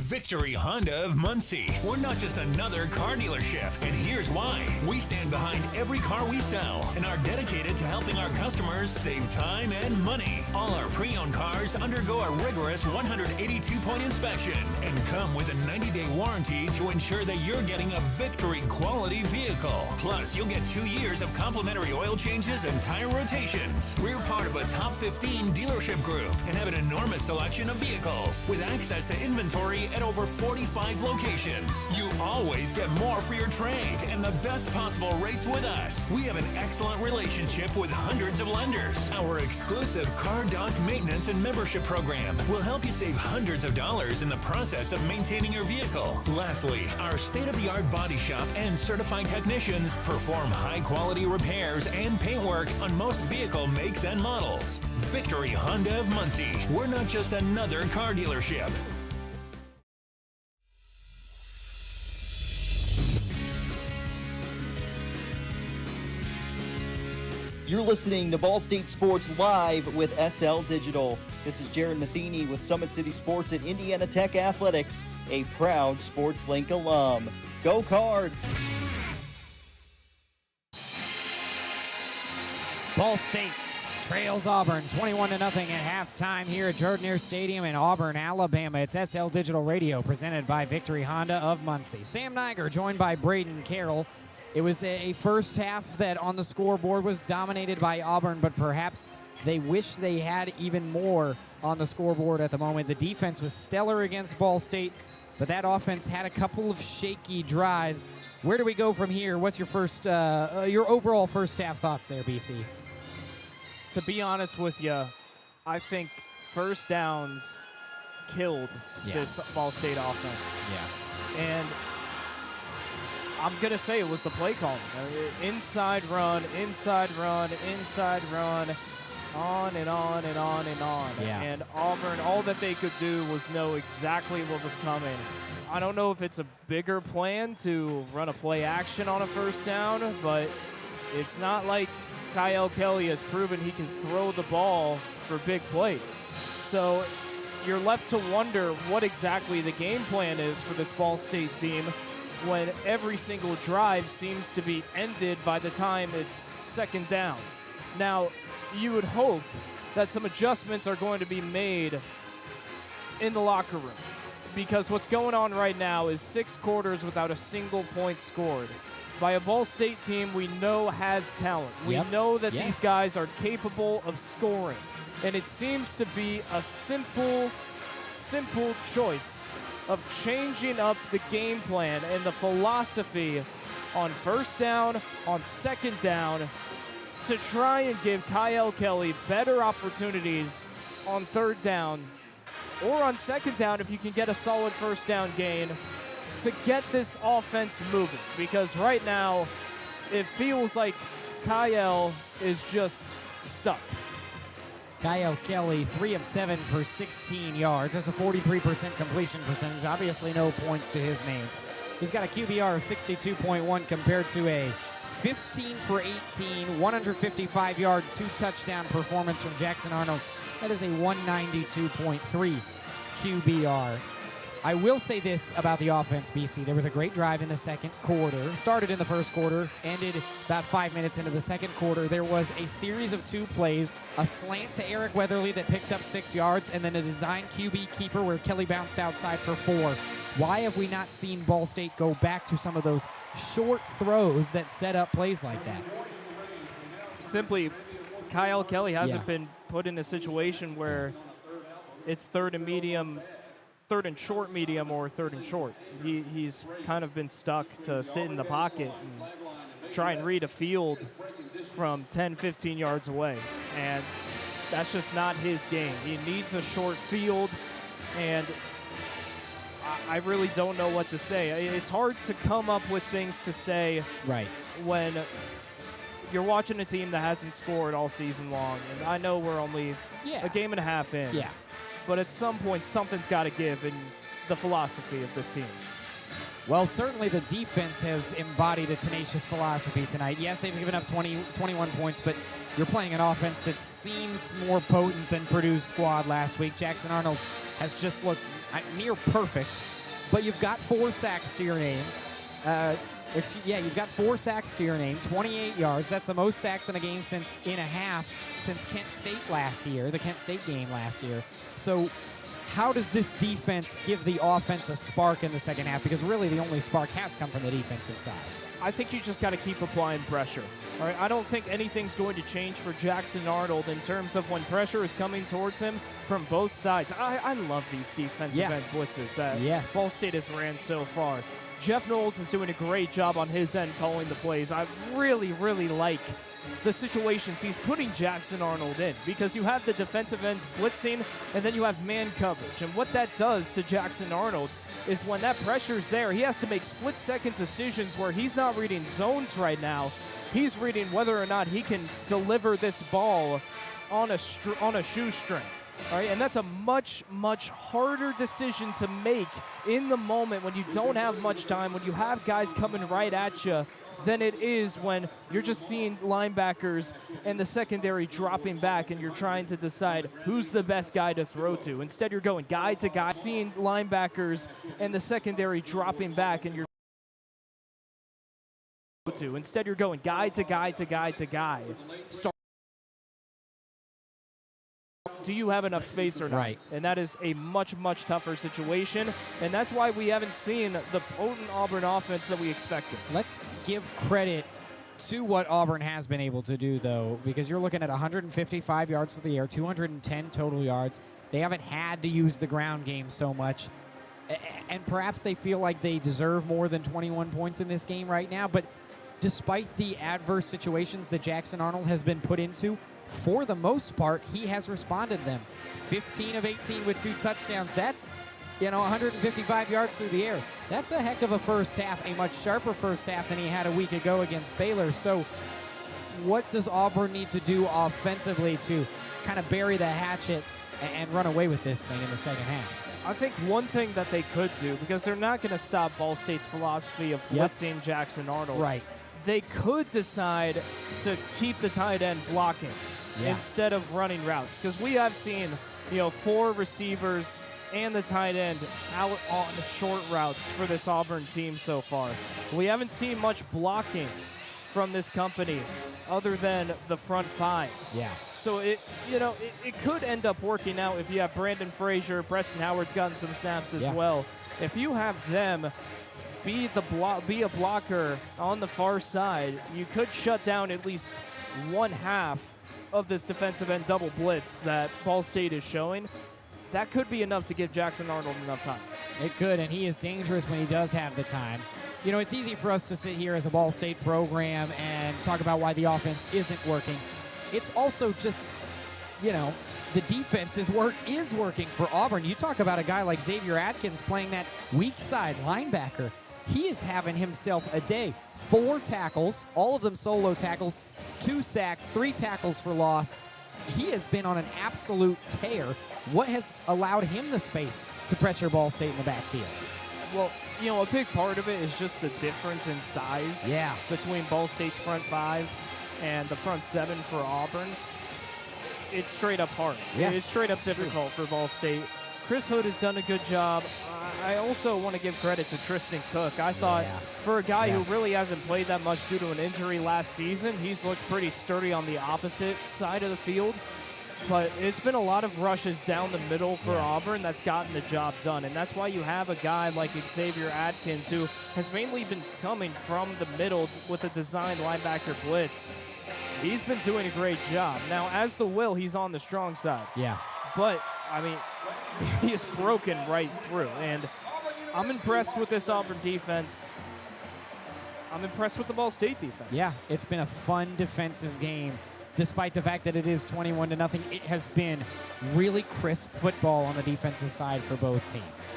Victory Honda of Muncie. We're not just another car dealership, and here's why. We stand behind every car we sell and are dedicated to helping our customers save time and money. All our pre-owned cars undergo a rigorous 182-point inspection and come with a 90-day warranty to ensure that you're getting a Victory quality vehicle. Plus, you'll get 2 years of complimentary oil changes and tire rotations. We're part of a top 15 dealership group and have an enormous selection of vehicles with access to inventory at over 45 locations. You always get more for your trade and the best possible rates with us. We have an excellent relationship with hundreds of lenders. Our exclusive Car Doc maintenance and membership program will help you save hundreds of dollars in the process of maintaining your vehicle. Lastly, our state-of-the-art body shop and certified technicians perform high-quality repairs and paint work on most vehicle makes and models. Victory Honda of Muncie. We're not just another car dealership. You're listening to Ball State Sports Live with SL Digital. This is Jared Matheny with Summit City Sports and Indiana Tech Athletics, a proud SportsLink alum. Go Cards! Ball State trails Auburn 21-0 at halftime here at Jordan-Hare Stadium in Auburn, Alabama. It's SL Digital Radio presented by Victory Honda of Muncie. Sam Neiger joined by Brayden Carroll. It was a first half that on the scoreboard was dominated by Auburn, but perhaps they wish they had even more on the scoreboard at the moment. The defense was stellar against Ball State, but that offense had a couple of shaky drives. Where do we go from here? What's your first, your overall first half thoughts there, BC? To be honest with you, I think first downs killed this Ball State offense. Yeah. And I'm going to say it was the play calling. Inside run, inside run, inside run, on and on and on and on. Yeah. And Auburn, all that they could do was know exactly what was coming. I don't know if it's a bigger plan to run a play action on a first down, but it's not like Kyle Kelly has proven he can throw the ball for big plays. So you're left to wonder what exactly the game plan is for this Ball State team when every single drive seems to be ended by the time it's second down. Now, you would hope that some adjustments are going to be made in the locker room, because what's going on right now is 6 quarters without a single point scored by a Ball State team we know has talent. We know that these guys are capable of scoring, and it seems to be a simple choice of changing up the game plan and the philosophy on first down, on second down, to try and give Kyle Kelly better opportunities on third down or on second down if you can get a solid first down gain to get this offense moving. Because right now, it feels like Kyle is just stuck. Kyle Kelly, 3 of 7 for 16 yards. That's a 43% completion percentage. Obviously no points to his name. He's got a QBR of 62.1 compared to a 15 for 18, 155-yard, 2-touchdown performance from Jackson Arnold. That is a 192.3 QBR. I will say this about the offense, BC. There was a great drive in the second quarter. Started in the first quarter, ended about 5 minutes into the second quarter. There was a series of 2 plays, a slant to Eric Weatherly that picked up 6 yards, and then a design QB keeper where Kelly bounced outside for 4. Why have we not seen Ball State go back to some of those short throws that set up plays like that? Simply, Kyle Kelly hasn't been put in a situation where it's third and short medium or third and short. He's kind of been stuck to sit in the pocket and try and read a field from 10, 15 yards away. And that's just not his game. He needs a short field, and I really don't know what to say. It's hard to come up with things to say when you're watching a team that hasn't scored all season long. And I know we're only a game and a half in. Yeah. But at some point, something's got to give in the philosophy of this team. Well, certainly the defense has embodied a tenacious philosophy tonight. Yes, they've given up 21 points, but you're playing an offense that seems more potent than Purdue's squad last week. Jackson Arnold has just looked near perfect, but you've got 4 sacks to your name. You've got 4 sacks to your name, 28 yards. That's the most sacks in a game since Kent State last year, the Kent State game last year. So how does this defense give the offense a spark in the second half? Because really the only spark has come from the defensive side. I think you just got to keep applying pressure. All right, I don't think anything's going to change for Jackson Arnold in terms of when pressure is coming towards him from both sides. I love these defensive end blitzes that Ball State has ran so far. Jeff Knowles is doing a great job on his end calling the plays. I really, really like the situations he's putting Jackson Arnold in, because you have the defensive ends blitzing and then you have man coverage. And what that does to Jackson Arnold is when that pressure's there, he has to make split-second decisions where he's not reading zones right now. He's reading whether or not he can deliver this ball on a shoestring. All right, and that's a much, much harder decision to make in the moment when you don't have much time, when you have guys coming right at you, than it is when you're just seeing linebackers and the secondary dropping back and you're trying to decide who's the best guy to throw to. Instead, you're going guy to guy, seeing linebackers and the secondary dropping back and you're Instead, you're going guy to guy to guy to guy. Do you have enough space or not? Right. And that is a much, much tougher situation. And that's why we haven't seen the potent Auburn offense that we expected. Let's give credit to what Auburn has been able to do, though, because you're looking at 155 yards through the air, 210 total yards. They haven't had to use the ground game so much, and perhaps they feel like they deserve more than 21 points in this game right now. But despite the adverse situations that Jackson Arnold has been put into, for the most part, he has responded to them. 15 of 18 with 2 touchdowns. That's 155 yards through the air. That's a heck of a first half, a much sharper first half than he had a week ago against Baylor. So what does Auburn need to do offensively to kind of bury the hatchet and run away with this thing in the second half? I think one thing that they could do, because they're not going to stop Ball State's philosophy of blitzing Jackson Arnold. Right. They could decide to keep the tight end blocking instead of running routes, because we have seen 4 receivers and the tight end out on short routes for this Auburn team so far. We haven't seen much blocking from this company other than the front 5. Yeah. So it could end up working out if you have Brandon Frazier, Preston Howard's gotten some snaps as well. If you have them be a blocker on the far side, you could shut down at least one half of this defensive end double blitz that Ball State is showing. That could be enough to give Jackson Arnold enough time. It could, and he is dangerous when he does have the time. It's easy for us to sit here as a Ball State program and talk about why the offense isn't working. It's also just, the defense is working for Auburn. You talk about a guy like Xavier Atkins playing that weak side linebacker. He is having himself a day. 4 tackles, all of them solo tackles, 2 sacks, 3 tackles for loss. He has been on an absolute tear. What has allowed him the space to pressure Ball State in the backfield? Well, a big part of it is just the difference in size between Ball State's front 5 and the front 7 for Auburn. It's straight up hard. Yeah, it's straight up difficult for Ball State. Chris Hood has done a good job. I also want to give credit to Tristan Cook. I thought for a guy who really hasn't played that much due to an injury last season, he's looked pretty sturdy on the opposite side of the field. But it's been a lot of rushes down the middle for Auburn that's gotten the job done. And that's why you have a guy like Xavier Atkins, who has mainly been coming from the middle with a designed linebacker blitz. He's been doing a great job. Now, as the will, he's on the strong side. Yeah. But, he is broken right through. And I'm impressed with this Auburn defense. I'm impressed with the Ball State defense. Yeah, it's been a fun defensive game. Despite the fact that it is 21-0, it has been really crisp football on the defensive side for both teams.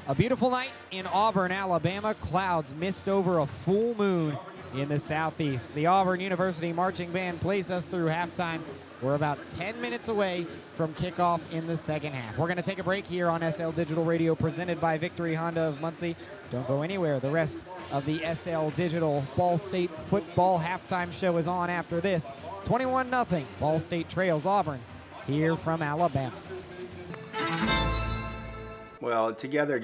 A beautiful night in Auburn, Alabama. Clouds mist over a full moon in the southeast. The Auburn University Marching Band plays us through halftime. We're about 10 minutes away from kickoff in the second half. We're going to take a break here on SL Digital Radio, presented by Victory Honda of Muncie. Don't go anywhere. The rest of the SL Digital Ball State football halftime show is on after this. 21-0. Ball State trails Auburn here from Alabama. Well, together,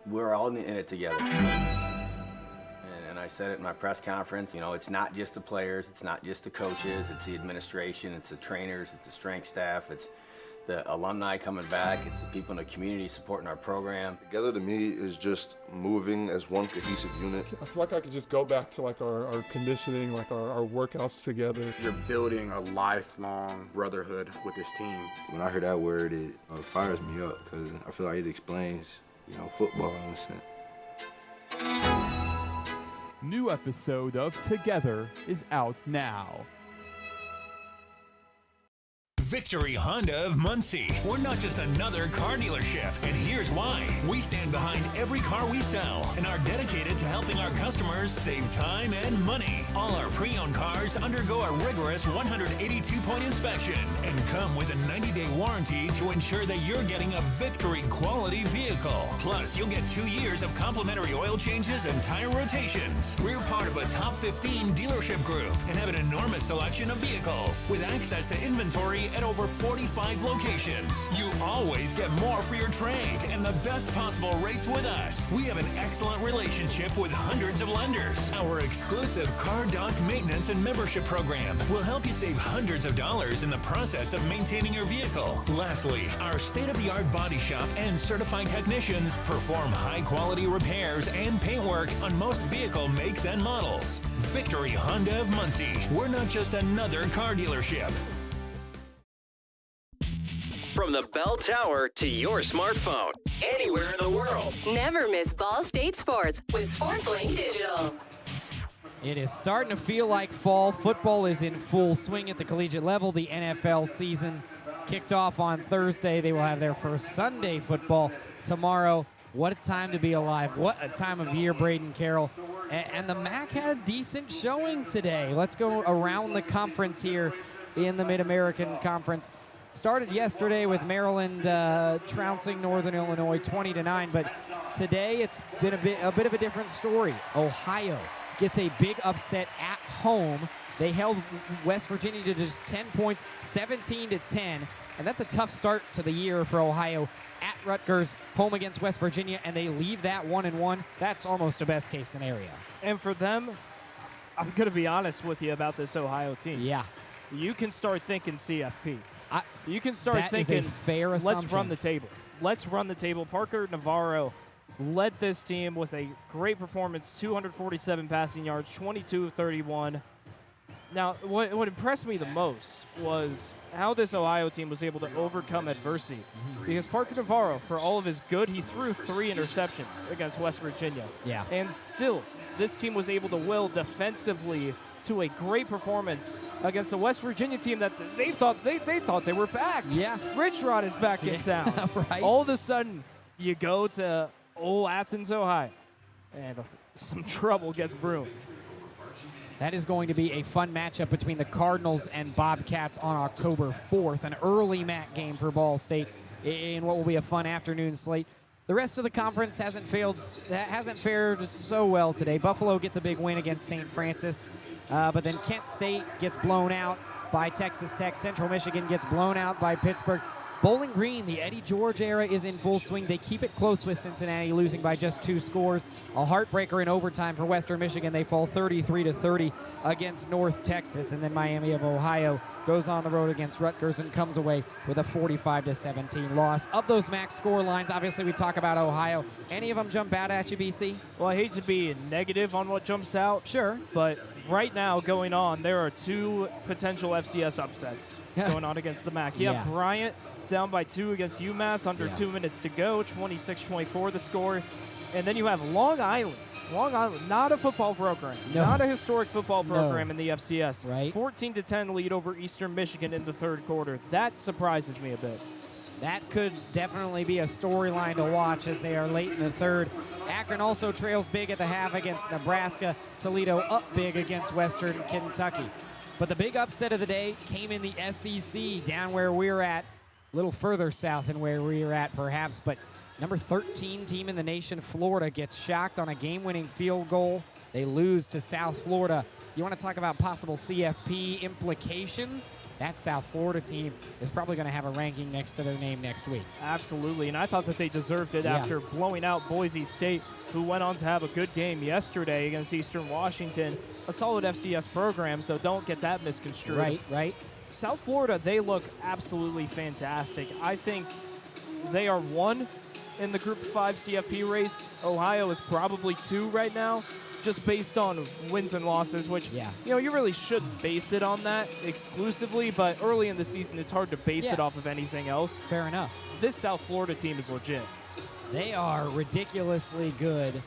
we're all in it together. And I said it in my press conference, it's not just the players, it's not just the coaches, it's the administration, it's the trainers, it's the strength staff, it's the alumni coming back, it's the people in the community supporting our program. Together to me is just moving as one cohesive unit. I feel like I could just go back to our conditioning, our workouts together. You're building a lifelong brotherhood with this team. When I hear that word, it fires me up because I feel like it explains, football in a sense. New episode of Together is out now. Victory Honda of Muncie. We're not just another car dealership, and here's why. We stand behind every car we sell and are dedicated to helping our customers save time and money. All our pre-owned cars undergo a rigorous 182-point inspection and come with a 90-day warranty to ensure that you're getting a Victory quality vehicle. Plus, you'll get 2 years of complimentary oil changes and tire rotations. We're part of a top 15 dealership group and have an enormous selection of vehicles with access to inventory at at over 45 locations. You always get more for your trade and the best possible rates with us. We have an excellent relationship with hundreds of lenders. Our exclusive Car Doc maintenance and membership program will help you save hundreds of dollars in the process of maintaining your vehicle. Lastly, our state-of-the-art body shop and certified technicians perform high-quality repairs and paintwork on most vehicle makes and models. Victory Honda of Muncie. We're not just another car dealership. From the bell tower to your smartphone, anywhere in the world. Never miss Ball State Sports with SportsLink Digital. It is starting to feel like fall. Football is in full swing at the collegiate level. The NFL season kicked off on Thursday. They will have their first Sunday football tomorrow. What a time to be alive. What a time of year, Brayden, Carroll. And the MAC had a decent showing today. Let's go around the conference here in the Mid-American Conference. Started yesterday with Maryland trouncing Northern Illinois 20-9, but today it's been a bit of a different story. Ohio gets a big upset at home. They held West Virginia to just 10 points, 17-10, and that's a tough start to the year for Ohio. At Rutgers, home against West Virginia, and they leave that 1-1. That's almost a best-case scenario. And for them, I'm going to be honest with you about this Ohio team. Yeah. You can start thinking CFP. You can start thinking, is a fair assumption. Let's run the table. Let's run the table. Parker Navarro led this team with a great performance, 247 passing yards, 22 of 31. Now, what impressed me the most was how this Ohio team was able to overcome adversity. Because Parker Navarro, for all of his good, he threw 3 interceptions against West Virginia. Yeah. And still, this team was able to will defensively to a great performance against a West Virginia team that they thought they were back. Yeah. Rich Rod is back in town. Right. All of a sudden, you go to old Athens, Ohio, and some trouble gets brewed. That is going to be a fun matchup between the Cardinals and Bobcats on October 4th, an early MAC game for Ball State in what will be a fun afternoon slate. The rest of the conference hasn't fared so well today. Buffalo gets a big win against St. Francis, but then Kent State gets blown out by Texas Tech. Central Michigan gets blown out by Pittsburgh. Bowling Green, the Eddie George era is in full swing. They keep it close with Cincinnati, losing by just 2 scores. A heartbreaker in overtime for Western Michigan. They fall 33-30 against North Texas. And then Miami of Ohio goes on the road against Rutgers and comes away with a 45-17 loss. Of those max score lines, obviously we talk about Ohio. Any of them jump out at you, BC? Well, I hate to be negative on what jumps out. Sure. But right now going on, there are 2 potential FCS upsets going on against the MAC. You have Bryant down by 2 against UMass, under 2 minutes to go, 26-24 the score. And then you have Long Island. Long Island, not a football program, not a historic football program in the FCS. Right. 14-10 lead over Eastern Michigan in the 3rd quarter. That surprises me a bit. That could definitely be a storyline to watch as they are late in the 3rd. Akron also trails big at the half against Nebraska. Toledo up big against Western Kentucky. But the big upset of the day came in the SEC, down where we're at, a little further south than where we're at perhaps, but number 13 team in the nation, Florida, gets shocked on a game-winning field goal. They lose to South Florida. You want to talk about possible CFP implications? That South Florida team is probably going to have a ranking next to their name next week. Absolutely, and I thought that they deserved it after blowing out Boise State, who went on to have a good game yesterday against Eastern Washington. A solid FCS program, so don't get that misconstrued. Right. South Florida, they look absolutely fantastic. I think they are 1 in the Group 5 CFP race. Ohio is probably 2 right now, just based on wins and losses, which, you really shouldn't base it on that exclusively, but early in the season, it's hard to base it off of anything else. Fair enough. This South Florida team is legit. They are ridiculously good.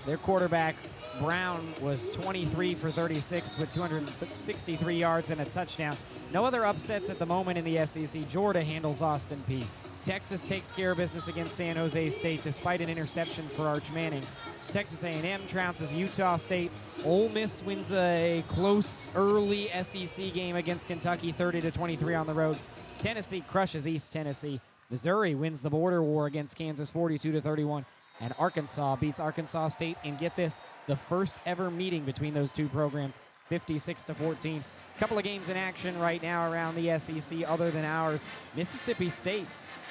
Their quarterback, Brown, was 23 for 36 with 263 yards and a touchdown. No other upsets at the moment in the SEC. Georgia handles Austin Peay. Texas takes care of business against San Jose State despite an interception for Arch Manning. Texas A&M trounces Utah State. Ole Miss wins a close early SEC game against Kentucky, 30-23 on the road. Tennessee crushes East Tennessee. Missouri wins the border war against Kansas, 42-31. And Arkansas beats Arkansas State. And get this, the first ever meeting between those 2 programs, 56-14. Couple of games in action right now around the SEC other than ours. Mississippi State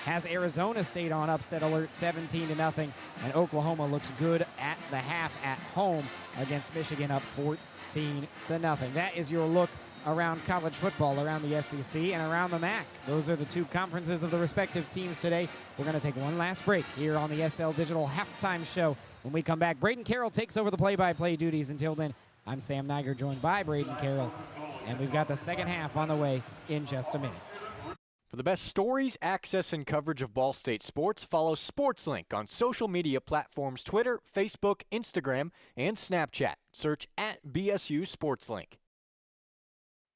has Arizona State on upset alert 17-0, and Oklahoma looks good at the half at home against Michigan up 14-0. That is your look around college football, around the SEC and around the MAC. Those are the two conferences of the respective teams today. We're going to take one last break here on the SL Digital Halftime Show. When we come back, Brayden Carroll takes over the play-by-play duties. Until then, I'm Sam Neiger, joined by Brayden Carroll, and we've got the second half on the way in just a minute. For the best stories, access, and coverage of Ball State sports, follow SportsLink on social media platforms Twitter, Facebook, Instagram, and Snapchat. Search @BSU SportsLink.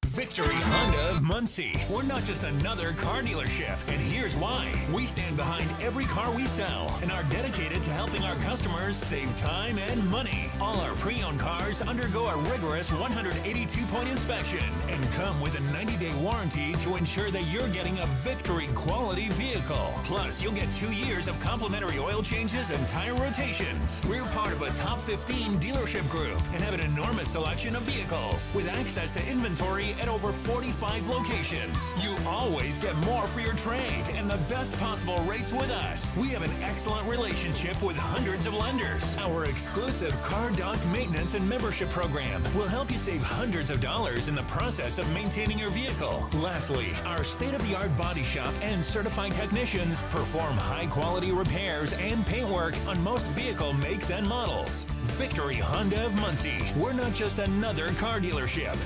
Victory Honda of Muncie. We're not just another car dealership, and here's why. We stand behind every car we sell and are dedicated to helping our customers save time and money. All our pre-owned cars undergo a rigorous 182-point inspection and come with a 90-day warranty to ensure that you're getting a Victory quality vehicle. Plus, you'll get 2 years of complimentary oil changes and tire rotations. We're part of a top 15 dealership group and have an enormous selection of vehicles with access to inventory at over 45 locations. You always get more for your trade and the best possible rates with us. We have an excellent relationship with hundreds of lenders. Our exclusive Car Doc maintenance and membership program will help you save hundreds of dollars in the process of maintaining your vehicle. Lastly, our state-of-the-art body shop and certified technicians perform high-quality repairs and paint work on most vehicle makes and models. Victory Honda of Muncie. We're not just another car dealership.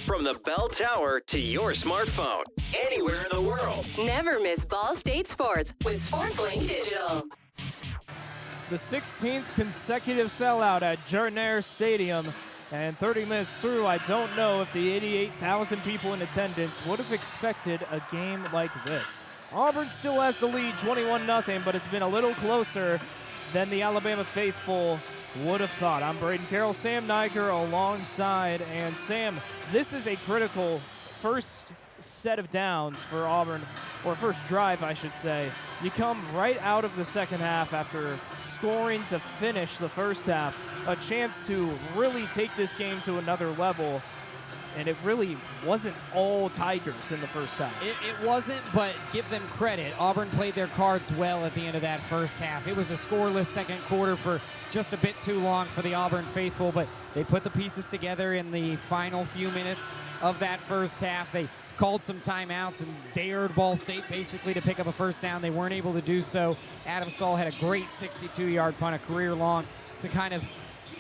From the bell tower to your smartphone, anywhere in the world. Never miss Ball State Sports with SportsLink Digital. The 16th consecutive sellout at Jordan-Hare Stadium, and 30 minutes through, I don't know if the 88,000 people in attendance would have expected a game like this. Auburn still has the lead, 21-0, but it's been a little closer than the Alabama faithful would have thought. I'm Brayden Carroll, Sam Neiger alongside, and Sam, this is a critical first set of downs for Auburn, or first drive, I should say. You come right out of the second half after scoring to finish the first half, a chance to really take this game to another level. And it really wasn't all Tigers in the first half. It wasn't, but give them credit. Auburn played their cards well at the end of that first half. It was a scoreless second quarter for just a bit too long for the Auburn faithful, but they put the pieces together in the final few minutes of that first half. They called some timeouts and dared Ball State basically to pick up a first down. They weren't able to do so. Adam Saul had a great 62-yard punt, a career long, to kind of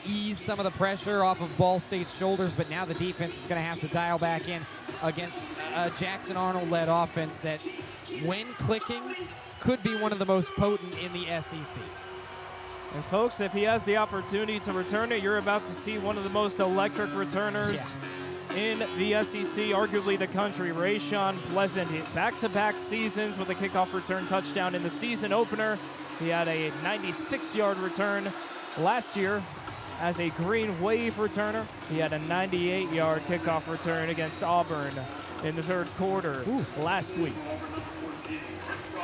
ease some of the pressure off of Ball State's shoulders, but now the defense is going to have to dial back in against a Jackson Arnold-led offense that, when clicking, could be one of the most potent in the SEC. And folks, if he has the opportunity to return it, you're about to see one of the most electric returners in the SEC, arguably the country. Rayshon Pleasant, back-to-back seasons with a kickoff return touchdown in the season opener. He had a 96-yard return last year as a Green Wave returner. He had a 98-yard kickoff return against Auburn in the third quarter last week.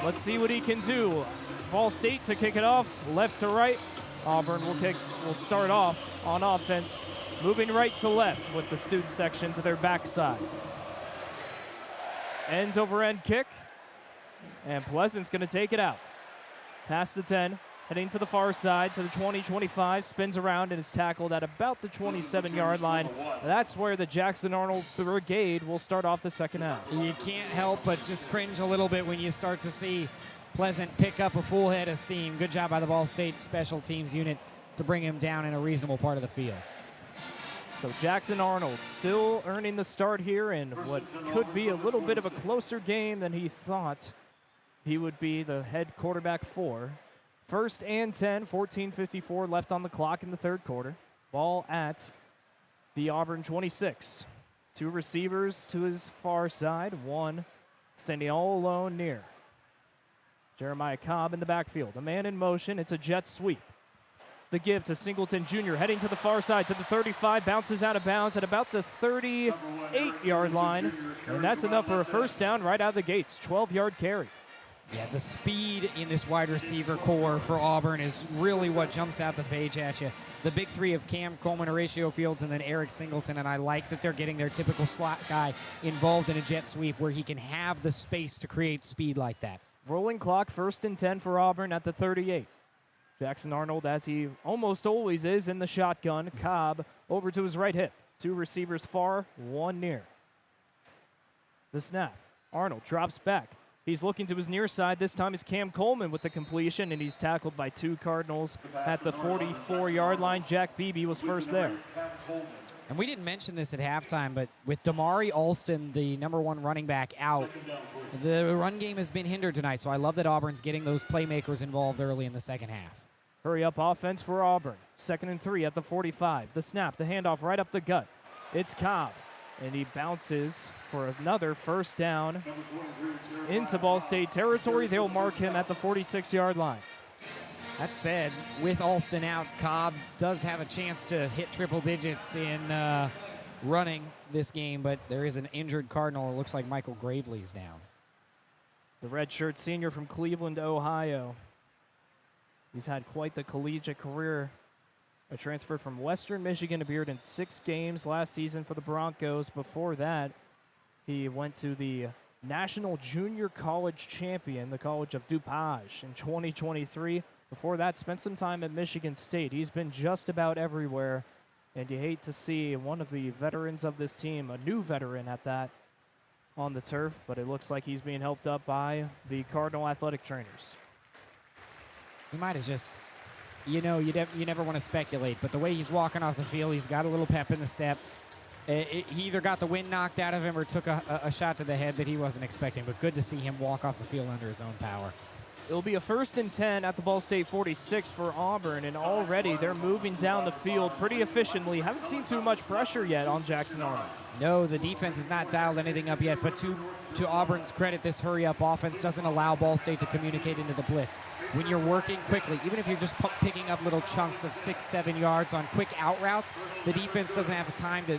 Let's see what he can do. Ball State to kick it off, left to right. Auburn will start off on offense, moving right to left with the student section to their backside. End over end kick, and Pleasant's going to take it out. Past the 10. Heading to the far side, to the 20-25, spins around and is tackled at about the 27-yard line. That's where the Jackson Arnold Brigade will start off the second half. You can't help but just cringe a little bit when you start to see Pleasant pick up a full head of steam. Good job by the Ball State special teams unit to bring him down in a reasonable part of the field. So Jackson Arnold still earning the start here in what could be a little bit of a closer game than he thought he would be the head quarterback for. First and 10, 14:54 left on the clock in the third quarter. Ball at the Auburn 26. Two receivers to his far side, one standing all alone near. Jeremiah Cobb in the backfield. A man in motion, it's a jet sweep. The give to Singleton Jr. heading to the far side to the 35, bounces out of bounds at about the 38-yard line. And that's enough for a first down right out of the gates, 12-yard carry. Yeah, the speed in this wide receiver core for Auburn is really what jumps out the page at you. The big three of Cam Coleman, Horatio Fields, and then Eric Singleton, and I like that they're getting their typical slot guy involved in a jet sweep where he can have the space to create speed like that. Rolling clock, 1st and 10 for Auburn at the 38. Jackson Arnold, as he almost always is, in the shotgun. Cobb over to his right hip. 2 receivers far, 1 near. The snap. Arnold drops back. He's looking to his near side. This time it's Cam Coleman with the completion, and he's tackled by 2 Cardinals at the 44-yard line. Jack Beebe was first there. And we didn't mention this at halftime, but with Damari Alston, the #1 running back, out, the run game has been hindered tonight, so I love that Auburn's getting those playmakers involved early in the second half. Hurry up offense for Auburn. 2nd and 3 at the 45. The snap, the handoff right up the gut. It's Cobb, and he bounces for another first down into Ball State territory. They'll mark him at the 46-yard line. That said, with Alston out, Cobb does have a chance to hit triple digits in running this game, but there is an injured Cardinal. It looks like Michael Gravely's down. The redshirt senior from Cleveland, Ohio. He's had quite the collegiate career. A transfer from Western Michigan, appeared in 6 games last season for the Broncos. Before that, he went to the National Junior College Champion, the College of DuPage, in 2023. Before that, spent some time at Michigan State. He's been just about everywhere, and you hate to see one of the veterans of this team, a new veteran at that, on the turf, but it looks like he's being helped up by the Cardinal athletic trainers. He might have just, you never want to speculate, but the way he's walking off the field, he's got a little pep in the step. He either got the wind knocked out of him or took a shot to the head that he wasn't expecting, but good to see him walk off the field under his own power. It'll be a 1st and 10 at the Ball State 46 for Auburn, and already they're moving down the field pretty efficiently. Haven't seen too much pressure yet on Jackson Arnold. No, the defense has not dialed anything up yet, but to Auburn's credit, this hurry-up offense doesn't allow Ball State to communicate into the blitz. When you're working quickly, even if you're just picking up little chunks of 6-7 yards on quick out routes, the defense doesn't have time to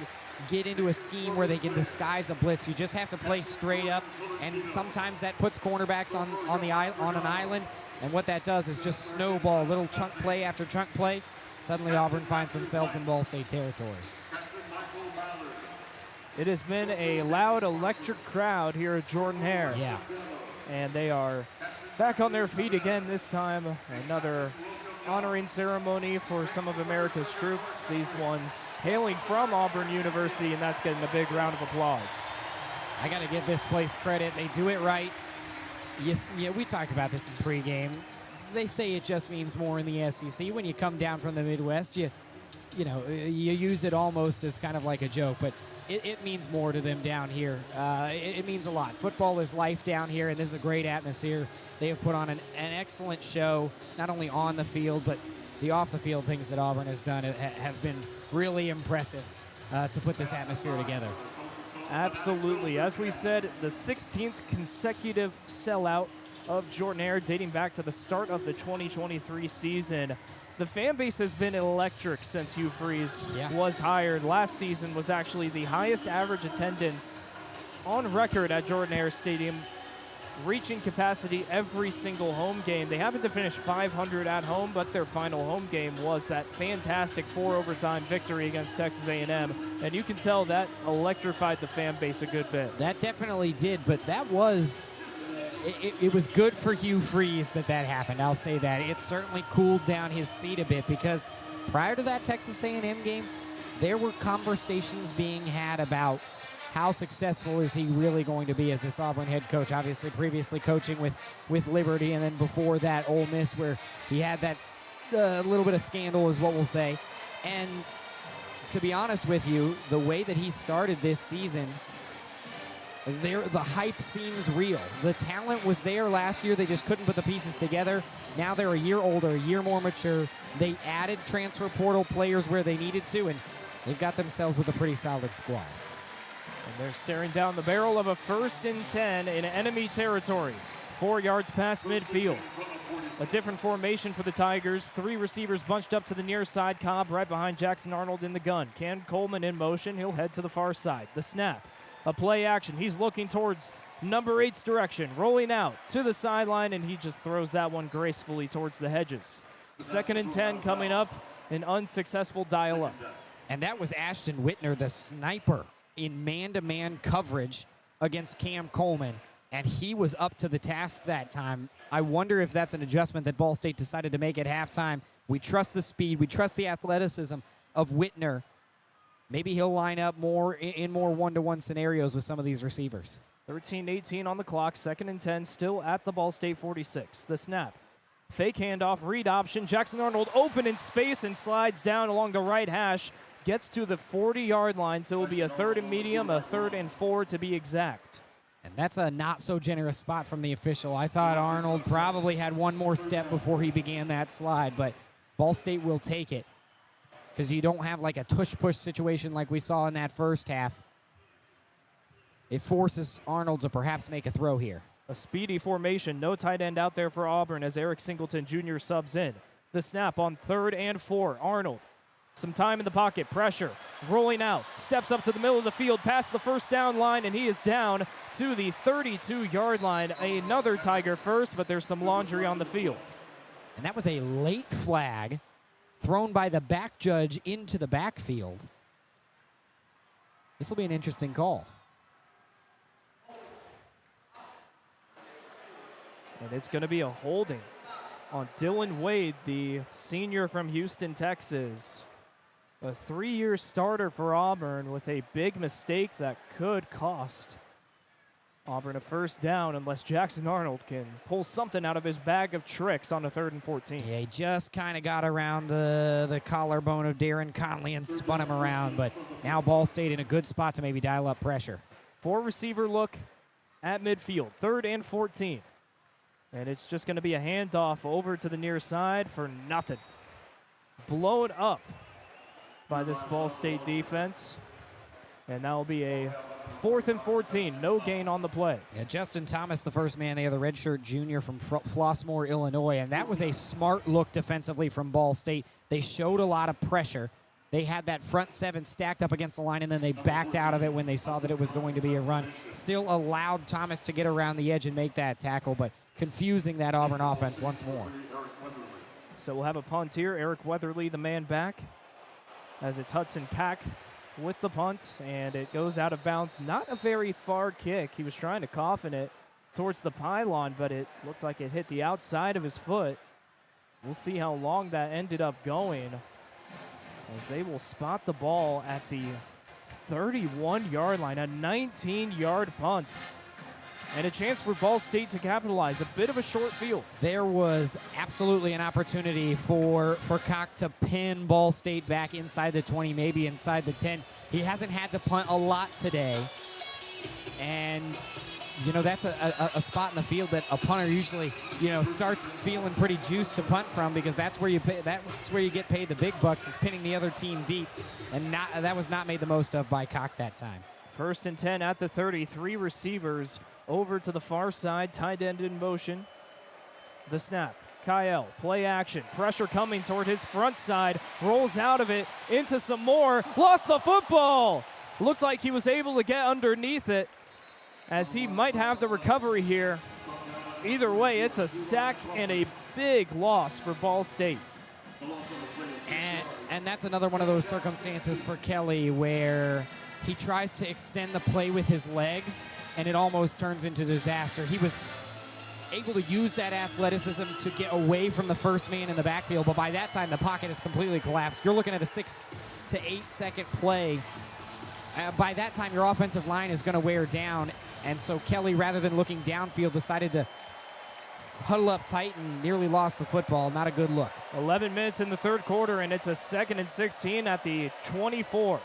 get into a scheme where they can disguise a blitz. You just have to play straight up, and sometimes that puts cornerbacks on an island, and what that does is just snowball little chunk play after chunk play. Suddenly Auburn finds themselves in Ball State territory. It has been a loud, electric crowd here at Jordan-Hare. Yeah. And they are back on their feet again this time. Another honoring ceremony for some of America's troops. These ones hailing from Auburn University, and that's getting a big round of applause. I got to give this place credit. They do it right. Yes, yeah, we talked about this in pregame. They say it just means more in the SEC. When you come down from the Midwest, you use it almost as kind of like a joke, but it means more to them down here. It means a lot. Football is life down here, and this is a great atmosphere. They have put on an excellent show, not only on the field, but the off-the-field things that Auburn has done have been really impressive to put this atmosphere together. Absolutely. As we said, the 16th consecutive sellout of Jordan-Hare dating back to the start of the 2023 season. The fan base has been electric since Hugh Freeze was hired. Last season was actually the highest average attendance on record at Jordan-Hare Stadium, reaching capacity every single home game. They happened to finish 500 at home, but their final home game was that fantastic 4-overtime victory against Texas A&M, and you can tell that electrified the fan base a good bit. That definitely did, but that was... It was good for Hugh Freeze that happened. I'll say that. It certainly cooled down his seat a bit because prior to that Texas A&M game, there were conversations being had about how successful is he really going to be as this Auburn head coach. Obviously, previously coaching with Liberty, and then before that, Ole Miss, where he had that little bit of scandal is what we'll say. And to be honest with you, the way that he started this season, the hype seems real. The talent was there last year. They just couldn't put the pieces together. Now they're a year older, a year more mature. They added transfer portal players where they needed to, and they've got themselves with a pretty solid squad. And they're staring down the barrel of a 1st and 10 in enemy territory. 4 yards past midfield. A different formation for the Tigers. 3 receivers bunched up to the near side. Cobb right behind Jackson Arnold in the gun. Cam Coleman in motion. He'll head to the far side. The snap. A play action. He's looking towards number 8's direction, rolling out to the sideline, and he just throws that one gracefully towards the hedges. 2nd and 10 coming up, an unsuccessful dial-up. And that was Ashton Whitner, the sniper, in man-to-man coverage against Cam Coleman, and he was up to the task that time. I wonder if that's an adjustment that Ball State decided to make at halftime. We trust the speed, we trust the athleticism of Whitner. Maybe he'll line up more in more one-to-one scenarios with some of these receivers. 13-18 on the clock, 2nd and 10, still at the Ball State 46. The snap. Fake handoff, read option. Jackson Arnold open in space and slides down along the right hash. Gets to the 40-yard line, so it will be a 3rd and medium, a 3rd and 4 to be exact. And that's a not-so-generous spot from the official. I thought Arnold probably had one more step before he began that slide, but Ball State will take it because you don't have like a tush-push situation like we saw in that first half. It forces Arnold to perhaps make a throw here. A speedy formation, no tight end out there for Auburn as Eric Singleton Jr. subs in. The snap on 3rd and 4, Arnold. Some time in the pocket, pressure, rolling out, steps up to the middle of the field, past the first down line, and he is down to the 32-yard line. Another Tiger first, but there's some laundry on the field. And that was a late flag thrown by the back judge into the backfield. This will be an interesting call. And it's going to be a holding on Dylan Wade, the senior from Houston, Texas. A 3-year starter for Auburn with a big mistake that could cost Auburn a first down unless Jackson Arnold can pull something out of his bag of tricks on a 3rd and 14. Yeah, he just kind of got around the collarbone of Darren Conley and spun him around, but now Ball State in a good spot to maybe dial up pressure. 4-receiver look at midfield, 3rd and 14. And it's just going to be a handoff over to the near side for nothing. Blown up by this Ball State defense. And that will be a 4th and 14, no gain on the play. Yeah, Justin Thomas, the first man there, the redshirt junior from Flossmoor, Illinois, and that was a smart look defensively from Ball State. They showed a lot of pressure. They had that front 7 stacked up against the line, and then they backed out of it when they saw that it was going to be a run. Still allowed Thomas to get around the edge and make that tackle, but confusing that Auburn offense once more. So we'll have a punt here. Eric Weatherly, the man back, as it's Hudson Pack with the punt, and it goes out of bounds. Not a very far kick. He was trying to coffin it towards the pylon, but it looked like it hit the outside of his foot. We'll see how long that ended up going, as they will spot the ball at the 31-yard line, a 19-yard punt. And a chance for Ball State to capitalize. A bit of a short field. There was absolutely an opportunity for Cock to pin Ball State back inside the 20, maybe inside the 10. He hasn't had to punt a lot today. And, you know, that's a spot in the field that a punter usually, you know, starts feeling pretty juiced to punt from, because that's where you get paid the big bucks, is pinning the other team deep. And that was not made the most of by Cock that time. 1st and 10 at the 30. 3 receivers over to the far side, tight end in motion. The snap, Kyle, play action, pressure coming toward his front side, rolls out of it, into some more, lost the football! Looks like he was able to get underneath it, as he might have the recovery here. Either way, it's a sack and a big loss for Ball State. And that's another one of those circumstances for Kelly where he tries to extend the play with his legs, and it almost turns into disaster. He was able to use that athleticism to get away from the first man in the backfield, but by that time, the pocket has completely collapsed. You're looking at a 6 to 8 second play. By that time, your offensive line is going to wear down, and so Kelly, rather than looking downfield, decided to huddle up tight and nearly lost the football. Not a good look. 11 minutes in the 3rd quarter, and it's a 2nd and 16 at the 24.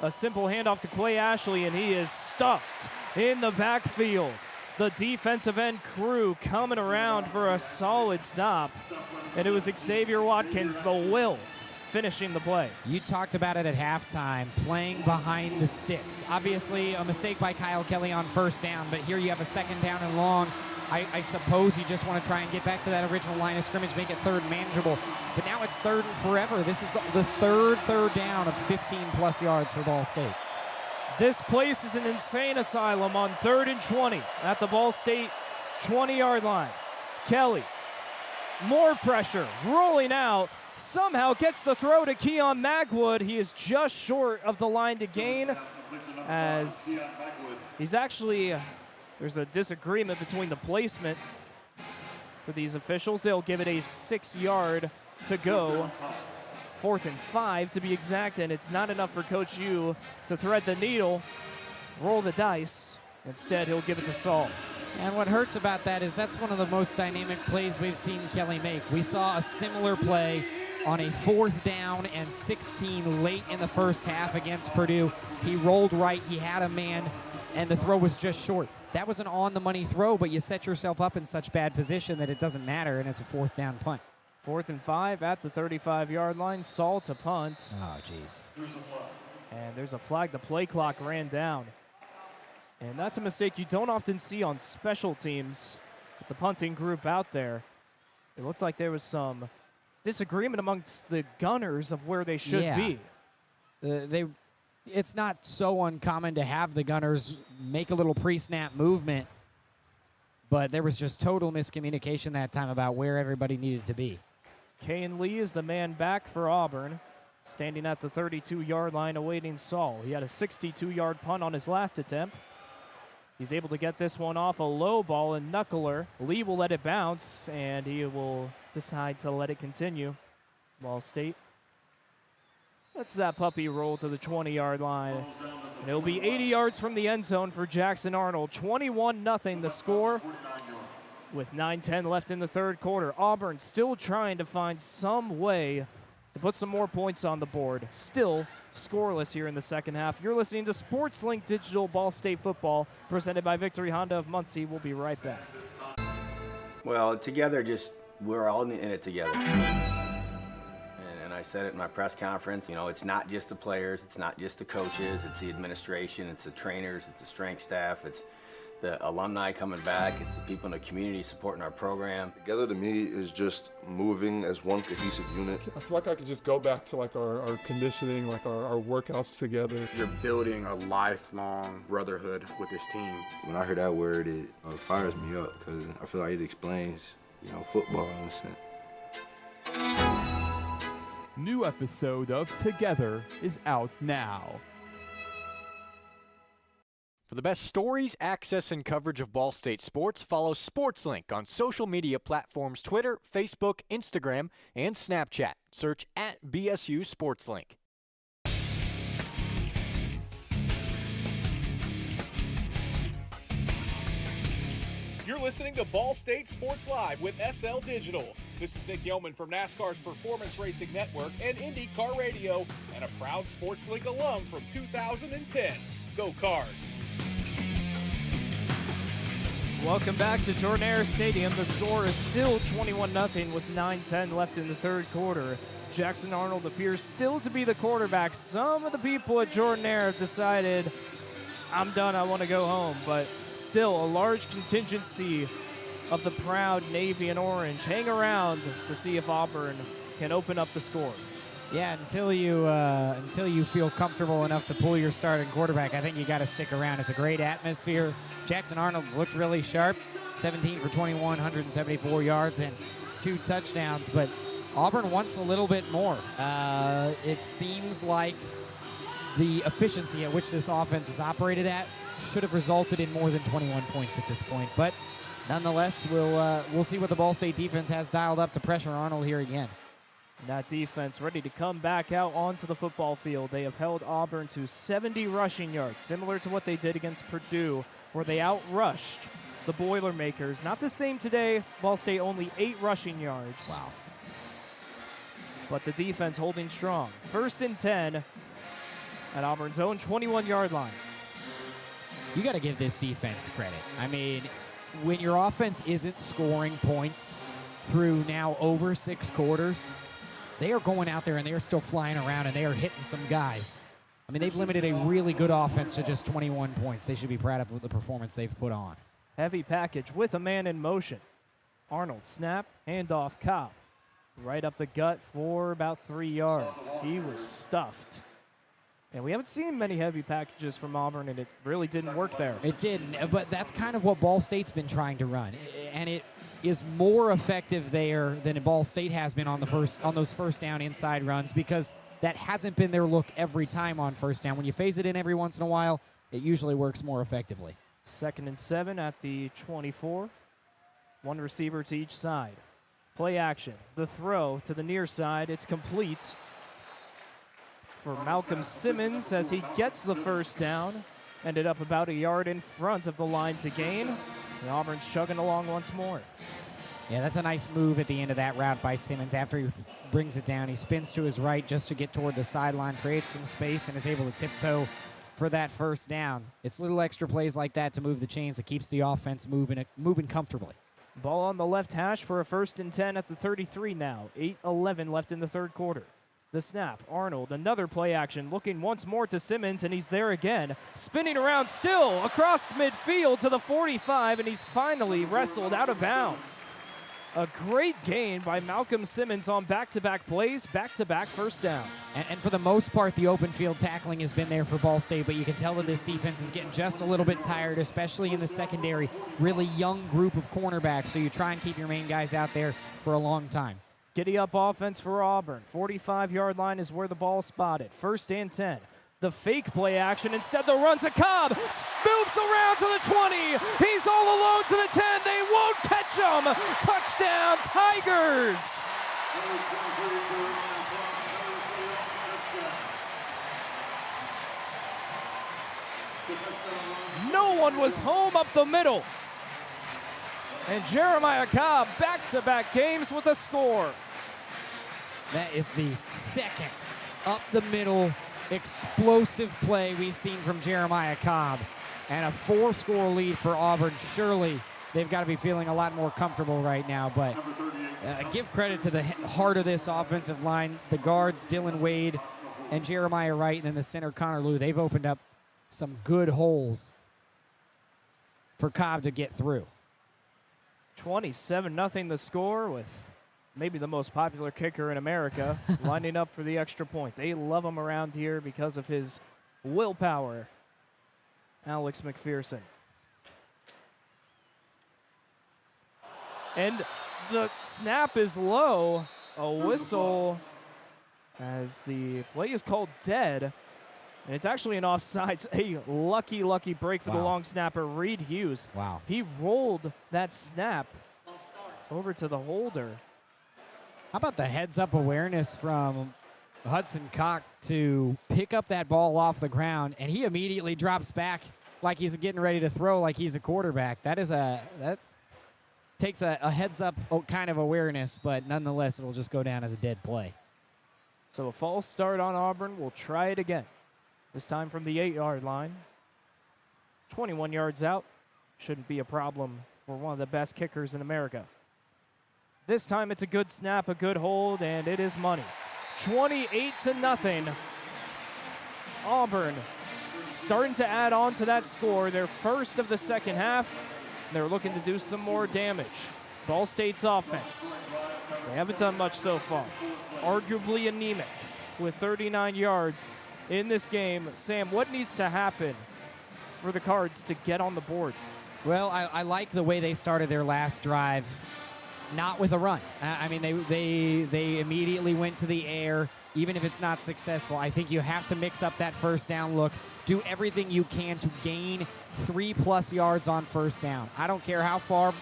A simple handoff to Clay Ashley, and he is stuffed in the backfield. The defensive end crew coming around for a solid stop, and it was Xavier Watkins, the will, finishing the play. You talked about it at halftime, playing behind the sticks. Obviously, a mistake by Kyle Kelly on 1st down, but here you have a 2nd down and long. I suppose you just want to try and get back to that original line of scrimmage, make it 3rd manageable. But now it's 3rd and forever. This is the third down of 15-plus yards for Ball State. This place is an insane asylum on 3rd and 20 at the Ball State 20-yard line. Kelly, more pressure, rolling out, somehow gets the throw to Keon Magwood. He is just short of the line to gain, as he's actually, there's a disagreement between the placement for these officials. They'll give it a 6-yard to go. 4th and 5 to be exact, and it's not enough for Coach Yu to thread the needle, roll the dice. Instead, he'll give it to Saul. And what hurts about that is that's one of the most dynamic plays we've seen Kelly make. We saw a similar play on a 4th down and 16 late in the first half against Purdue. He rolled right, he had a man, and the throw was just short. That was an on-the-money throw, but you set yourself up in such bad position that it doesn't matter, and it's a 4th down punt. 4th and 5 at the 35-yard line. Saul to punt. Oh, jeez. And there's a flag. The play clock ran down. And that's a mistake you don't often see on special teams with the punting group out there. It looked like there was some disagreement amongst the gunners of where they should be. It's not so uncommon to have the gunners make a little pre-snap movement, but there was just total miscommunication that time about where everybody needed to be. Kane Lee is the man back for Auburn, standing at the 32-yard line awaiting Saul. He had a 62-yard punt on his last attempt. He's able to get this one off a low ball and knuckler. Lee will let it bounce, and he will decide to let it continue. Ball State. That's that puppy roll to the 20-yard line. And it'll be 80 yards from the end zone for Jackson Arnold. 21-0 the score with 9:10 left in the third quarter. Auburn still trying to find some way to put some more points on the board. Still scoreless here in the second half. You're listening to SportsLink Digital Ball State Football, presented by Victory Honda of Muncie. We'll be right back. Well, together, we're all in it together. And I said it in my press conference, it's not just the players, it's not just the coaches, it's the administration, it's the trainers, it's the strength staff, it's the alumni coming back, it's the people in the community supporting our program. Together to me is just moving as one cohesive unit. I feel like I could just go back to like our conditioning, like our workouts together. You're building a lifelong brotherhood with this team. When I hear that word, it fires me up because I feel like it explains, football in a sense. New episode of Together is out now. For the best stories, access, and coverage of Ball State sports, follow SportsLink on social media platforms Twitter, Facebook, Instagram, and Snapchat. Search @BSU SportsLink. You're listening to Ball State Sports Live with SL Digital. This is Nick Yeoman from NASCAR's Performance Racing Network and IndyCar Radio, and a proud SportsLink alum from 2010. Go Cards! Welcome back to Jordan-Hare Stadium. The score is still 21-0 with 9:10 left in the third quarter. Jackson Arnold appears still to be the quarterback. Some of the people at Jordan-Hare have decided, I'm done, I want to go home. But still, a large contingency of the proud Navy and Orange hang around to see if Auburn can open up the score. Yeah, until you feel comfortable enough to pull your starting quarterback, I think you got to stick around. It's a great atmosphere. Jackson Arnold's looked really sharp, 17 for 21, 174 yards and 2 touchdowns, but Auburn wants a little bit more. It seems like the efficiency at which this offense is operated at should have resulted in more than 21 points at this point, but nonetheless, we'll see what the Ball State defense has dialed up to pressure Arnold here again. That defense ready to come back out onto the football field. They have held Auburn to 70 rushing yards, similar to what they did against Purdue, where they outrushed the Boilermakers. Not the same today. Ball State only 8 rushing yards. Wow. But the defense holding strong. 1st and 10 at Auburn's own 21-yard line. You got to give this defense credit. I mean, when your offense isn't scoring points through now over 6 quarters, they are going out there and they are still flying around and they are hitting some guys. I mean, they've limited a really good offense to just 21 points. They should be proud of the performance they've put on. Heavy package with a man in motion. Arnold snap, handoff Cobb. Right up the gut for about 3 yards. He was stuffed. And we haven't seen many heavy packages from Auburn, and it really didn't work there. It didn't, but that's kind of what Ball State's been trying to run, and it is more effective there than Ball State has been on those first down inside runs, because that hasn't been their look every time on first down. When you phase it in every once in a while, it usually works more effectively. 2nd and 7 at the 24. One receiver to each side. Play action. The throw to the near side. It's complete for Malcolm Simmons as he gets the first down. Ended up about a yard in front of the line to gain. And Auburn's chugging along once more. Yeah, that's a nice move at the end of that route by Simmons. After he brings it down, he spins to his right just to get toward the sideline, creates some space, and is able to tiptoe for that first down. It's little extra plays like that to move the chains that keeps the offense moving comfortably. Ball on the left hash for a 1st and 10 at the 33 now. 8:11 left in the third quarter. The snap, Arnold, another play action, looking once more to Simmons, and he's there again. Spinning around still across midfield to the 45, and he's finally wrestled out of bounds. A great gain by Malcolm Simmons on back-to-back plays, back-to-back first downs. And for the most part, the open field tackling has been there for Ball State, but you can tell that this defense is getting just a little bit tired, especially in the secondary. Really young group of cornerbacks, so you try and keep your main guys out there for a long time. Giddy up offense for Auburn. 45-yard line is where the ball spotted. 1st and 10. The fake play action. Instead, the run to Cobb. Moves around to the 20. He's all alone to the 10. They won't catch him. Touchdown, Tigers. No one was home up the middle. And Jeremiah Cobb, back-to-back games with a score. That is the second up-the-middle explosive play we've seen from Jeremiah Cobb. And a 4-score lead for Auburn. Surely they've got to be feeling a lot more comfortable right now. But give credit to the heart of this offensive line. The guards, Dylan Wade and Jeremiah Wright, and then the center, Connor Liu. They've opened up some good holes for Cobb to get through. 27-0 the score, with maybe the most popular kicker in America lining up for the extra point. They love him around here because of his willpower. Alex McPherson. And the snap is low. A whistle as the play is called dead. And it's actually an offsides. A lucky break for the long snapper, Reed Hughes. Wow. He rolled that snap over to the holder. How about the heads-up awareness from Hudson Cock to pick up that ball off the ground, and he immediately drops back like he's getting ready to throw, like he's a quarterback. That takes a heads-up kind of awareness, but nonetheless, it'll just go down as a dead play. So a false start on Auburn. We'll try it again. This time from the 8-yard line. 21 yards out. Shouldn't be a problem for one of the best kickers in America. This time it's a good snap, a good hold, and it is money. 28-0. Auburn starting to add on to that score. Their first of the second half. They're looking to do some more damage. Ball State's offense. They haven't done much so far. Arguably anemic with 39 yards in this game. Sam, what needs to happen for the Cards to get on the board? Well, I like the way they started their last drive, not with a run. I mean, they immediately went to the air, even if it's not successful. I think you have to mix up that first down look. Do everything you can to gain 3+ yards on first down. I don't care how far,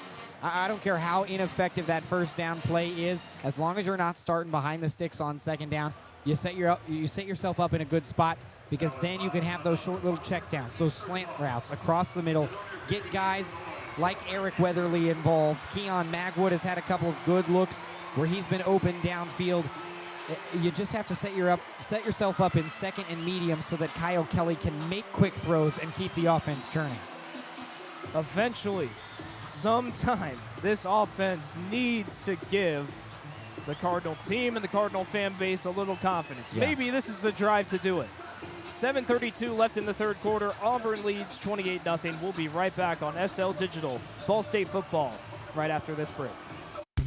I don't care how ineffective that first down play is. As long as you're not starting behind the sticks on second down, you set yourself up in a good spot, because then you can have those short little checkdowns, those slant routes across the middle. Get guys like Eric Weatherly involved. Keon Magwood has had a couple of good looks where he's been open downfield. You just have to set yourself up in second and medium so that Kyle Kelly can make quick throws and keep the offense churning. Eventually, sometime, this offense needs to give the Cardinal team and the Cardinal fan base a little confidence. Yeah. Maybe this is the drive to do it. 7:32 left in the third quarter. Auburn leads 28-0. We'll be right back on SL Digital Ball State football right after this break.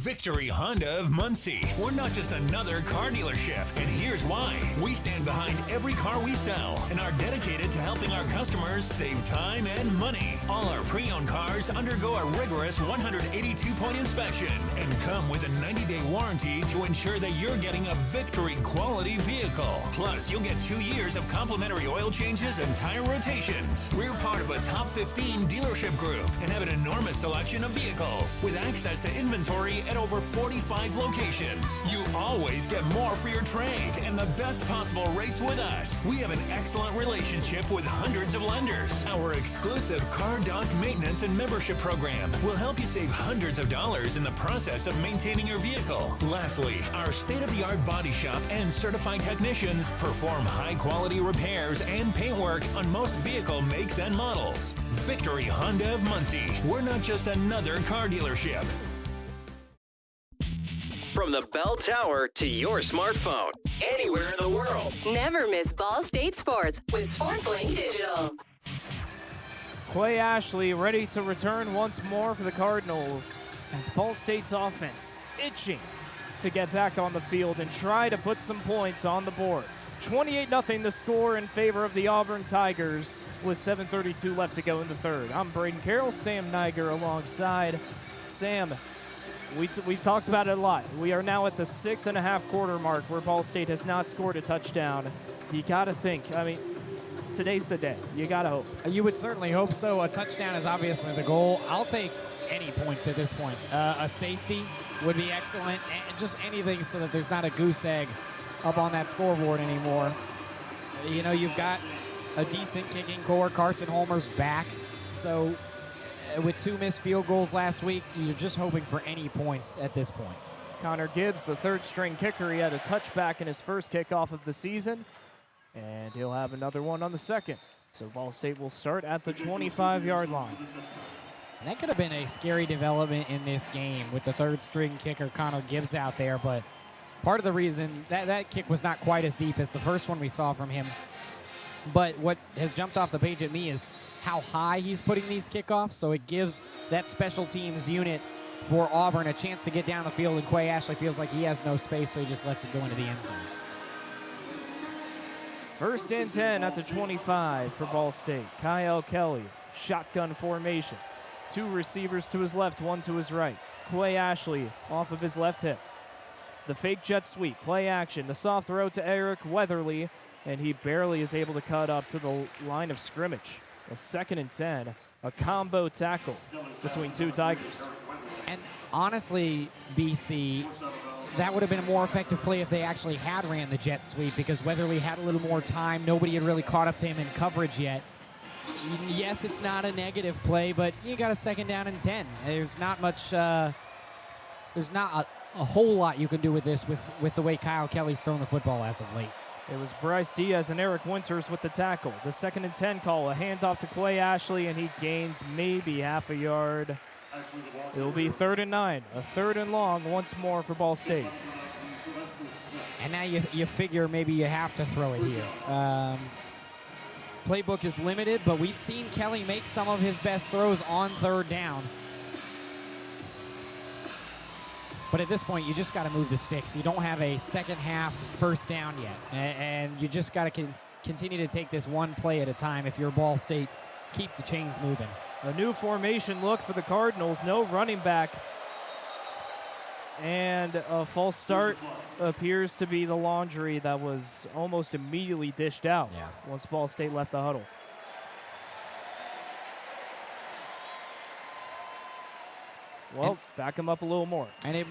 Victory Honda of Muncie. We're not just another car dealership, and here's why. We stand behind every car we sell and are dedicated to helping our customers save time and money. All our pre-owned cars undergo a rigorous 182-point inspection and come with a 90-day warranty to ensure that you're getting a Victory quality vehicle. Plus, you'll get 2 years of complimentary oil changes and tire rotations. We're part of a top 15 dealership group and have an enormous selection of vehicles with access to inventory at over 45 locations. You always get more for your trade and the best possible rates with us. We have an excellent relationship with hundreds of lenders. Our exclusive Car Doc maintenance and membership program will help you save hundreds of dollars in the process of maintaining your vehicle. Lastly, our state-of-the-art body shop and certified technicians perform high-quality repairs and paintwork on most vehicle makes and models. Victory Honda of Muncie. We're not just another car dealership. From the bell tower to your smartphone, anywhere in the world. Never miss Ball State Sports with SportsLink Digital. Clay Ashley ready to return once more for the Cardinals as Ball State's offense itching to get back on the field and try to put some points on the board. 28-0 the score in favor of the Auburn Tigers with 7:32 left to go in the third. I'm Brayden Carroll, Sam Neiger alongside. Sam, we've talked about it a lot. We are now at the 6.5 quarter mark where Ball State has not scored a touchdown. You got to think, I mean, today's the day. You got to hope. You would certainly hope so. A touchdown is obviously the goal. I'll take any points at this point. A safety would be excellent, and just anything so that there's not a goose egg up on that scoreboard anymore. You know, you've got a decent kicking core. Carson Holmer's back. So with 2 missed field goals last week, you're just hoping for any points at this point. Connor Gibbs, the third-string kicker, he had a touchback in his first kickoff of the season, and he'll have another one on the second. So Ball State will start at the 25-yard line. And that could have been a scary development in this game with the third-string kicker Connor Gibbs out there, but part of the reason that kick was not quite as deep as the first one we saw from him. But what has jumped off the page at me is how high he's putting these kickoffs, so it gives that special teams unit for Auburn a chance to get down the field, and Clay Ashley feels like he has no space, so he just lets it go into the end zone. 1st and 10 at the 25 for Ball State. Kyle Kelly, shotgun formation. 2 receivers to his left, 1 to his right. Clay Ashley off of his left hip. The fake jet sweep, play action, the soft throw to Eric Weatherly, and he barely is able to cut up to the line of scrimmage. A 2nd and 10, a combo tackle between 2 Tigers. And honestly, BC, that would have been a more effective play if they actually had ran the jet sweep, because Weatherly had a little more time. Nobody had really caught up to him in coverage yet. Yes, it's not a negative play, but you got a 2nd down and 10. There's not much, there's not a whole lot you can do with this with the way Kyle Kelly's thrown the football as of late. It was Bryce Diaz and Eric Winters with the tackle. The 2nd and 10 call, a handoff to Clay Ashley, and he gains maybe half a yard. It'll be 3rd and 9, a 3rd and long once more for Ball State. And now you figure maybe you have to throw it here. Playbook is limited, but we've seen Kelly make some of his best throws on 3rd down. But at this point, you just got to move the sticks. You don't have a second half 1st down yet. And you just got to continue to take this one play at a time. If you're Ball State, keep the chains moving. A new formation look for the Cardinals. No running back. And a false start appears to be the laundry that was almost immediately dished out once Ball State left the huddle. Well, back him up a little more. And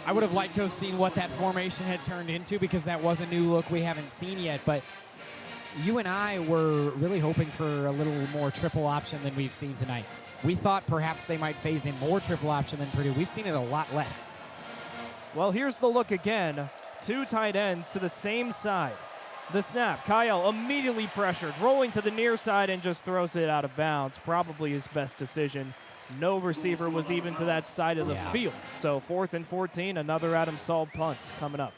I would have liked to have seen what that formation had turned into, because that was a new look we haven't seen yet. But you and I were really hoping for a little more triple option than we've seen tonight. We thought perhaps they might phase in more triple option than Purdue. We've seen it a lot less. Well, here's the look again. 2 tight ends to the same side. The snap, Kyle immediately pressured, rolling to the near side and just throws it out of bounds. Probably his best decision. No receiver was even to that side of the field. So 4th and 14, another Adam Saul punt coming up.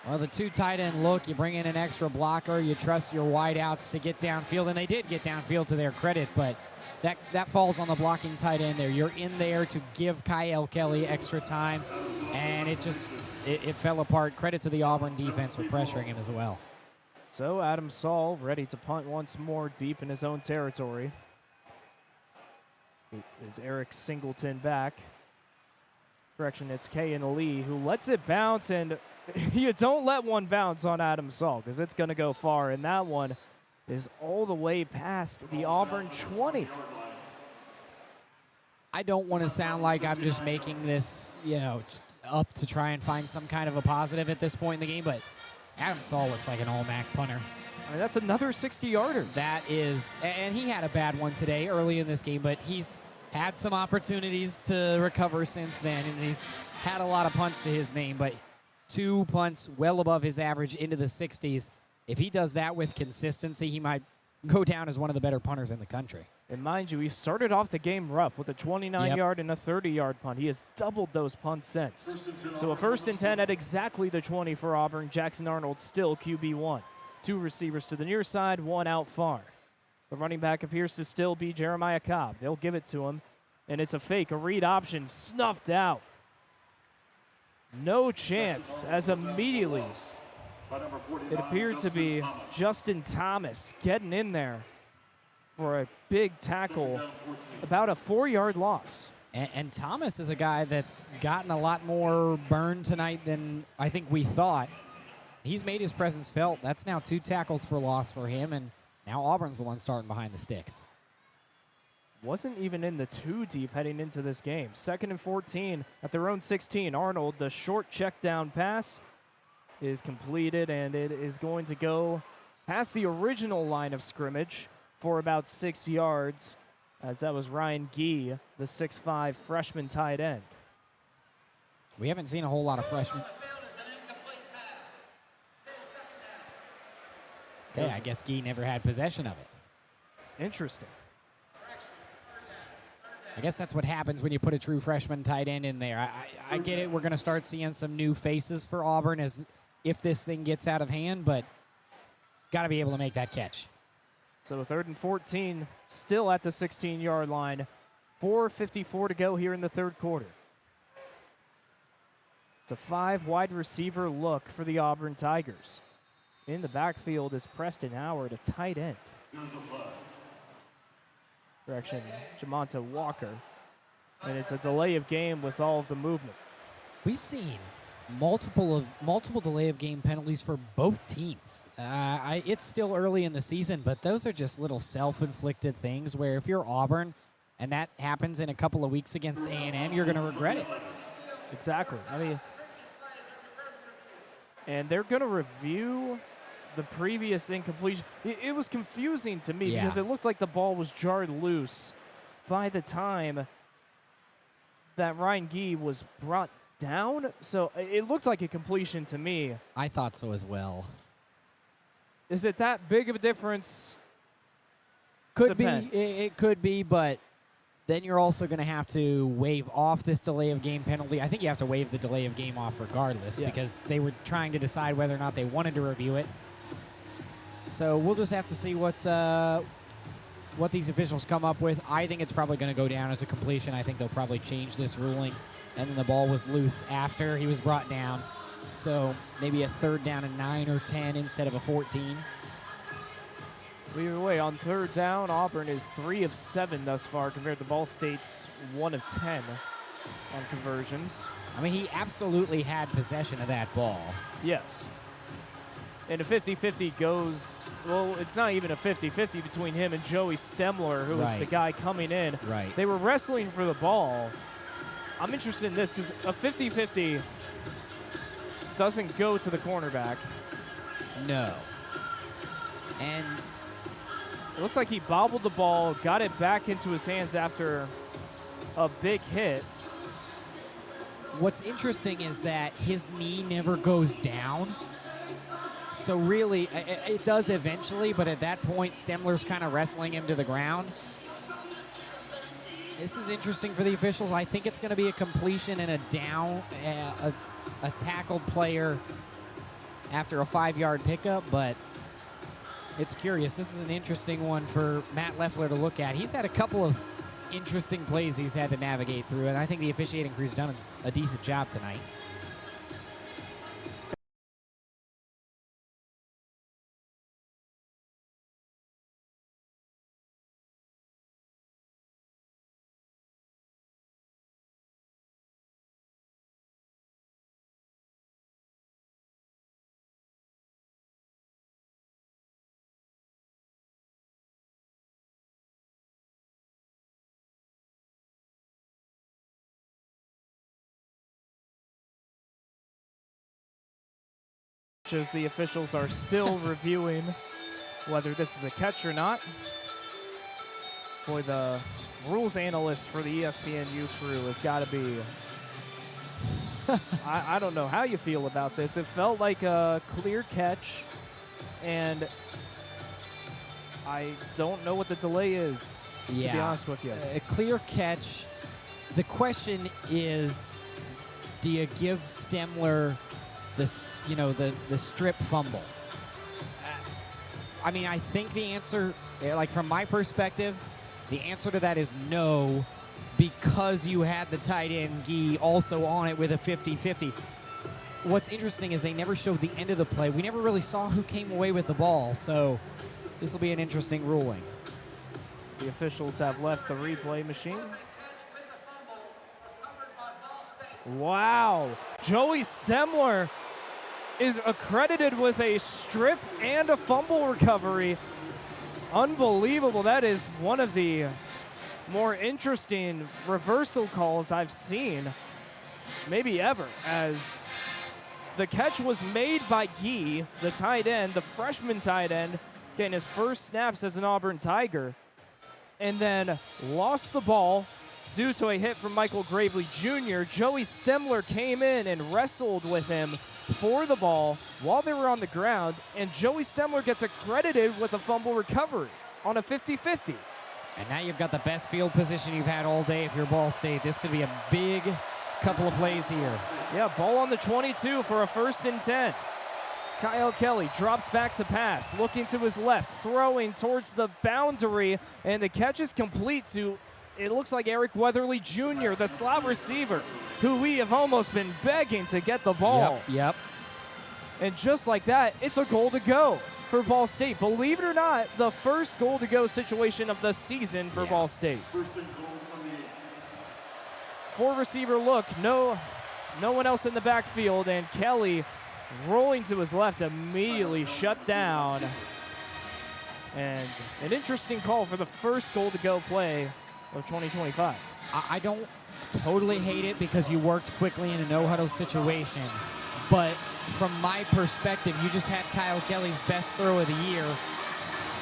Well, the two tight end look, you bring in an extra blocker, you trust your wideouts to get downfield, and they did get downfield to their credit, but that falls on the blocking tight end there. You're in there to give Kyle Kelly extra time, and it fell apart. Credit to the Auburn defense for pressuring him as well. So Adam Saul ready to punt once more deep in his own territory. Is Eric Singleton back? Correction, it's Kayan Lee who lets it bounce, and you don't let one bounce on Adam Saul because it's going to go far, and that one is all the way past the Auburn 20. I don't want to sound like I'm just making this, just up to try and find some kind of a positive at this point in the game, but Adam Saul looks like an all-MAC punter. I mean, that's another 60-yarder. That is, and he had a bad one today early in this game, but he's had some opportunities to recover since then, and he's had a lot of punts to his name, but 2 punts well above his average into the 60s. If he does that with consistency, he might go down as one of the better punters in the country. And mind you, he started off the game rough with a 29-yard and a 30-yard punt. He has doubled those punts since. So a 1st and 10 at exactly the 20 for Auburn. Jackson Arnold still QB1. 2 receivers to the near side, 1 out far. The running back appears to still be Jeremiah Cobb. They'll give it to him, and it's a fake, a read option, snuffed out. No chance, as immediately it appeared to be Justin Thomas getting in there for a big tackle, about a 4-yard loss. And Thomas is a guy that's gotten a lot more burn tonight than I think we thought. He's made his presence felt. That's now 2 tackles for loss for him, and now Auburn's the one starting behind the sticks. Wasn't even in the 2 deep heading into this game. 2nd and 14 at their own 16. Arnold, the short check down pass is completed, and it is going to go past the original line of scrimmage for about 6 yards, as that was Ryan Gee, the 6'5 freshman tight end. We haven't seen a whole lot of freshmen. Okay, I guess Gee never had possession of it. Interesting. I guess that's what happens when you put a true freshman tight end in there. I get it. We're going to start seeing some new faces for Auburn as if this thing gets out of hand, but got to be able to make that catch. So 3rd and 14, still at the 16-yard line. 4:54 to go here in the 3rd quarter. It's a 5 wide receiver look for the Auburn Tigers. In the backfield is Preston Howard, a tight end. Correction, Jamonta Walker. And it's a delay of game with all of the movement. We've seen multiple delay of game penalties for both teams. It's still early in the season, but those are just little self-inflicted things where if you're Auburn and that happens in a couple of weeks against A&M, you're going to regret it. Exactly. I mean, and they're going to review the previous incompletion. It was confusing to me because it looked like the ball was jarred loose by the time that Ryan Gee was brought down. So it looked like a completion to me. I thought so as well. Is it that big of a difference? Could be. It could be, but then you're also going to have to waive off this delay of game penalty. I think you have to waive the delay of game off regardless because they were trying to decide whether or not they wanted to review it. So we'll just have to see what these officials come up with. I think it's probably going to go down as a completion. I think they'll probably change this ruling. And then the ball was loose after he was brought down. So maybe a 3rd down and 9 or 10 instead of a 14. Either way, on 3rd down, Auburn is 3 of 7 thus far compared to Ball State's 1 of 10 on conversions. I mean, he absolutely had possession of that ball. Yes. And a 50-50 goes, well, it's not even a 50-50 between him and Joey Stemler, who was the guy coming in. Right. They were wrestling for the ball. I'm interested in this because a 50-50 doesn't go to the cornerback. No. And it looks like he bobbled the ball, got it back into his hands after a big hit. What's interesting is that his knee never goes down. So really, it does eventually, but at that point, Stemler's kind of wrestling him to the ground. This is interesting for the officials. I think it's going to be a completion and a down, a tackled player after a 5-yard pickup, but it's curious. This is an interesting one for Matt Leffler to look at. He's had a couple of interesting plays he's had to navigate through, and I think the officiating crew's done a decent job tonight. As the officials are still reviewing whether this is a catch or not. Boy, the rules analyst for the ESPNU crew has got to be... I don't know how you feel about this. It felt like a clear catch, and I don't know what the delay is, to be honest with you. A clear catch. The question is, do you give Stemler this, the strip fumble? I mean, I think the answer, like from my perspective, the answer to that is no, because you had the tight end Gee also on it with a 50-50. What's interesting is they never showed the end of the play. We never really saw who came away with the ball, so this will be an interesting ruling. The officials have left the replay machine. Wow, Joey Stemler is accredited with a strip and a fumble recovery. Unbelievable. That is one of the more interesting reversal calls I've seen, maybe ever, as the catch was made by Gee, the tight end, the freshman tight end, getting his first snaps as an Auburn Tiger, and then lost the ball due to a hit from Michael Gravely Jr. Joey Stemler came in and wrestled with him for the ball while they were on the ground, and Joey Stemler gets accredited with a fumble recovery on a 50-50. And now you've got the best field position you've had all day if you're Ball State. This could be a big couple of plays here. Yeah, ball on the 22 for a 1st and 10. Kyle Kelly drops back to pass, looking to his left, throwing towards the boundary, and the catch is complete to, it looks like Eric Weatherly Jr., the slot receiver, who we have almost been begging to get the ball. Yep. And just like that, it's a goal to go for Ball State. Believe it or not, the first goal to go situation of the season for Ball State. 4-receiver look, no one else in the backfield, and Kelly rolling to his left, immediately shut down. And an interesting call for the first goal to go play of 2025. I don't totally hate it because you worked quickly in a no-huddle situation, but from my perspective, you just had Kyle Kelly's best throw of the year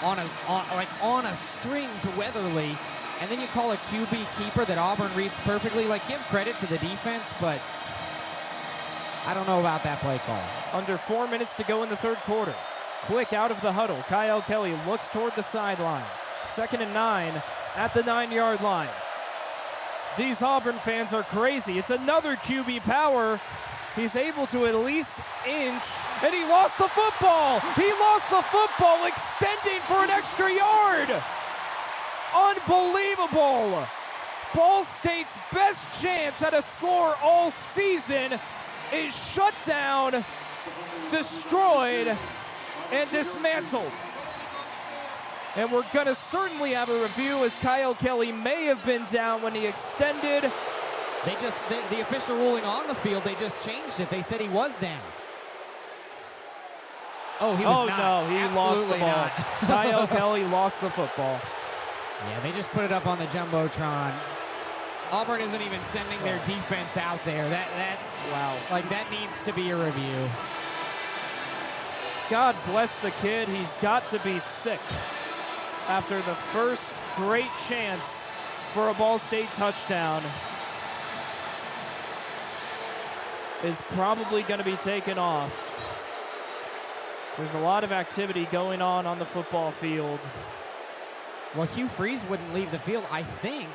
on a string to Weatherly, and then you call a QB keeper that Auburn reads perfectly. Like, give credit to the defense, but I don't know about that play call. Under 4 minutes to go in the third quarter. Quick out of the huddle. Kyle Kelly looks toward the sideline. 2nd and 9 at the 9-yard line. These Auburn fans are crazy. It's another QB power. He's able to at least inch, and he lost the football. He lost the football, extending for an extra yard. Unbelievable. Ball State's best chance at a score all season is shut down, destroyed, and dismantled. And we're going to certainly have a review, as Kyle Kelly may have been down when he extended. The official ruling on the field, they just changed it. They said he was down. Oh, he was not. No, he Absolutely lost the ball. not. Kyle Kelly lost the football. Yeah, they just put it up on the Jumbotron. Auburn isn't even sending their defense out there. Wow. Like, that needs to be a review. God bless the kid. He's got to be sick after the first great chance for a Ball State touchdown is probably going to be taken off. There's a lot of activity going on the football field. Well, Hugh Freeze wouldn't leave the field. I think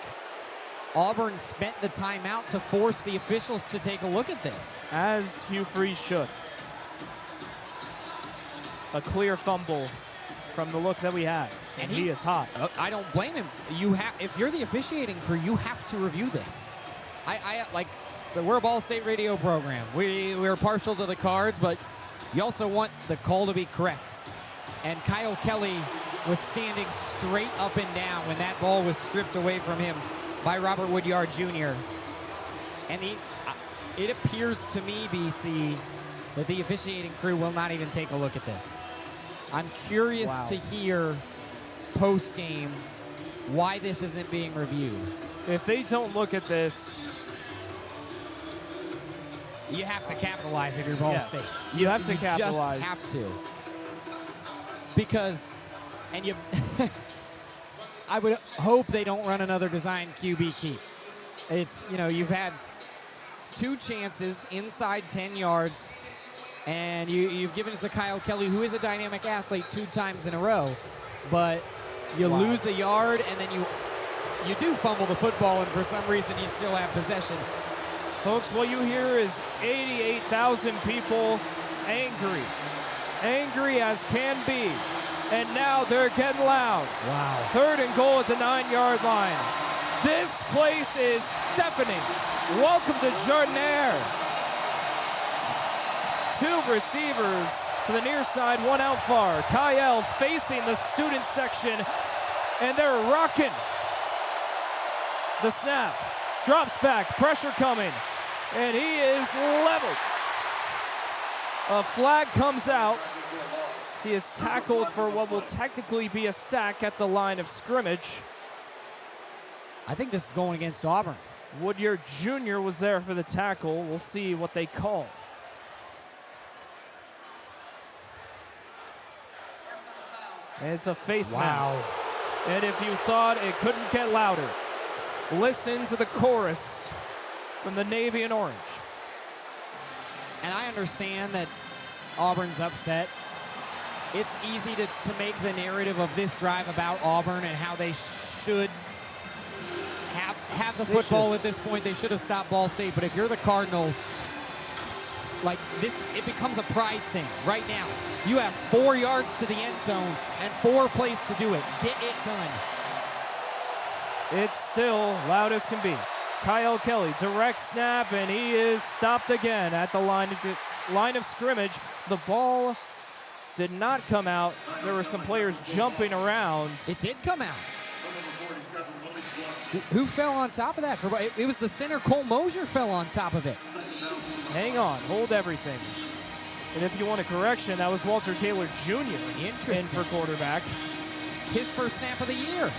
Auburn spent the timeout to force the officials to take a look at this. As Hugh Freeze should. a clear fumble from the look that we had. And he is hot. I don't blame him. If you're the officiating crew, you have to review this. We're a Ball State radio program. We're partial to the Cards, but you also want the call to be correct. And Kyle Kelly was standing straight up and down when that ball was stripped away from him by Robert Woodyard Jr. And it appears to me, BC, that the officiating crew will not even take a look at this. I'm curious to hear post-game why this isn't being reviewed. If they don't look at this, you have to capitalize if you're Ball State. You have to capitalize. You just have to. Because, I would hope they don't run another design QB keep. It's, you've had 2 chances inside 10 yards, and you've given it to Kyle Kelly, who is a dynamic athlete 2 times in a row, but you lose a yard, and then you do fumble the football, and for some reason you still have possession. Folks, what you hear is 88,000 people angry. Angry as can be. And now they're getting loud. Wow. 3rd and goal at the 9-yard line. This place is deafening. Welcome to Jordan-Hare. 2 receivers to the near side, 1 out far. Kyle facing the student section, and they're rocking. The snap, drops back, pressure coming, and he is leveled. A flag comes out. He is tackled for what will technically be a sack at the line of scrimmage. I think this is going against Auburn. Woodyard Jr. was there for the tackle. We'll see what they call. And it's a face mask. And if you thought it couldn't get louder, listen to the chorus from the Navy and Orange. And I understand that Auburn's upset. It's easy to make the narrative of this drive about Auburn and how they should have the football at this point. They should have stopped Ball State. But if you're the Cardinals, like this, it becomes a pride thing right now. You have 4 yards to the end zone and 4 plays to do it. Get it done. It's still loud as can be. Kyle Kelly, direct snap, and he is stopped again at the line of scrimmage. The ball did not come out. There were some players jumping around. It did come out. Who fell on top of that? It was the center. Cole Mosier fell on top of it. Hang on. Hold everything. And if you want a correction, that was Walter Taylor Jr. in for quarterback. His first snap of the year.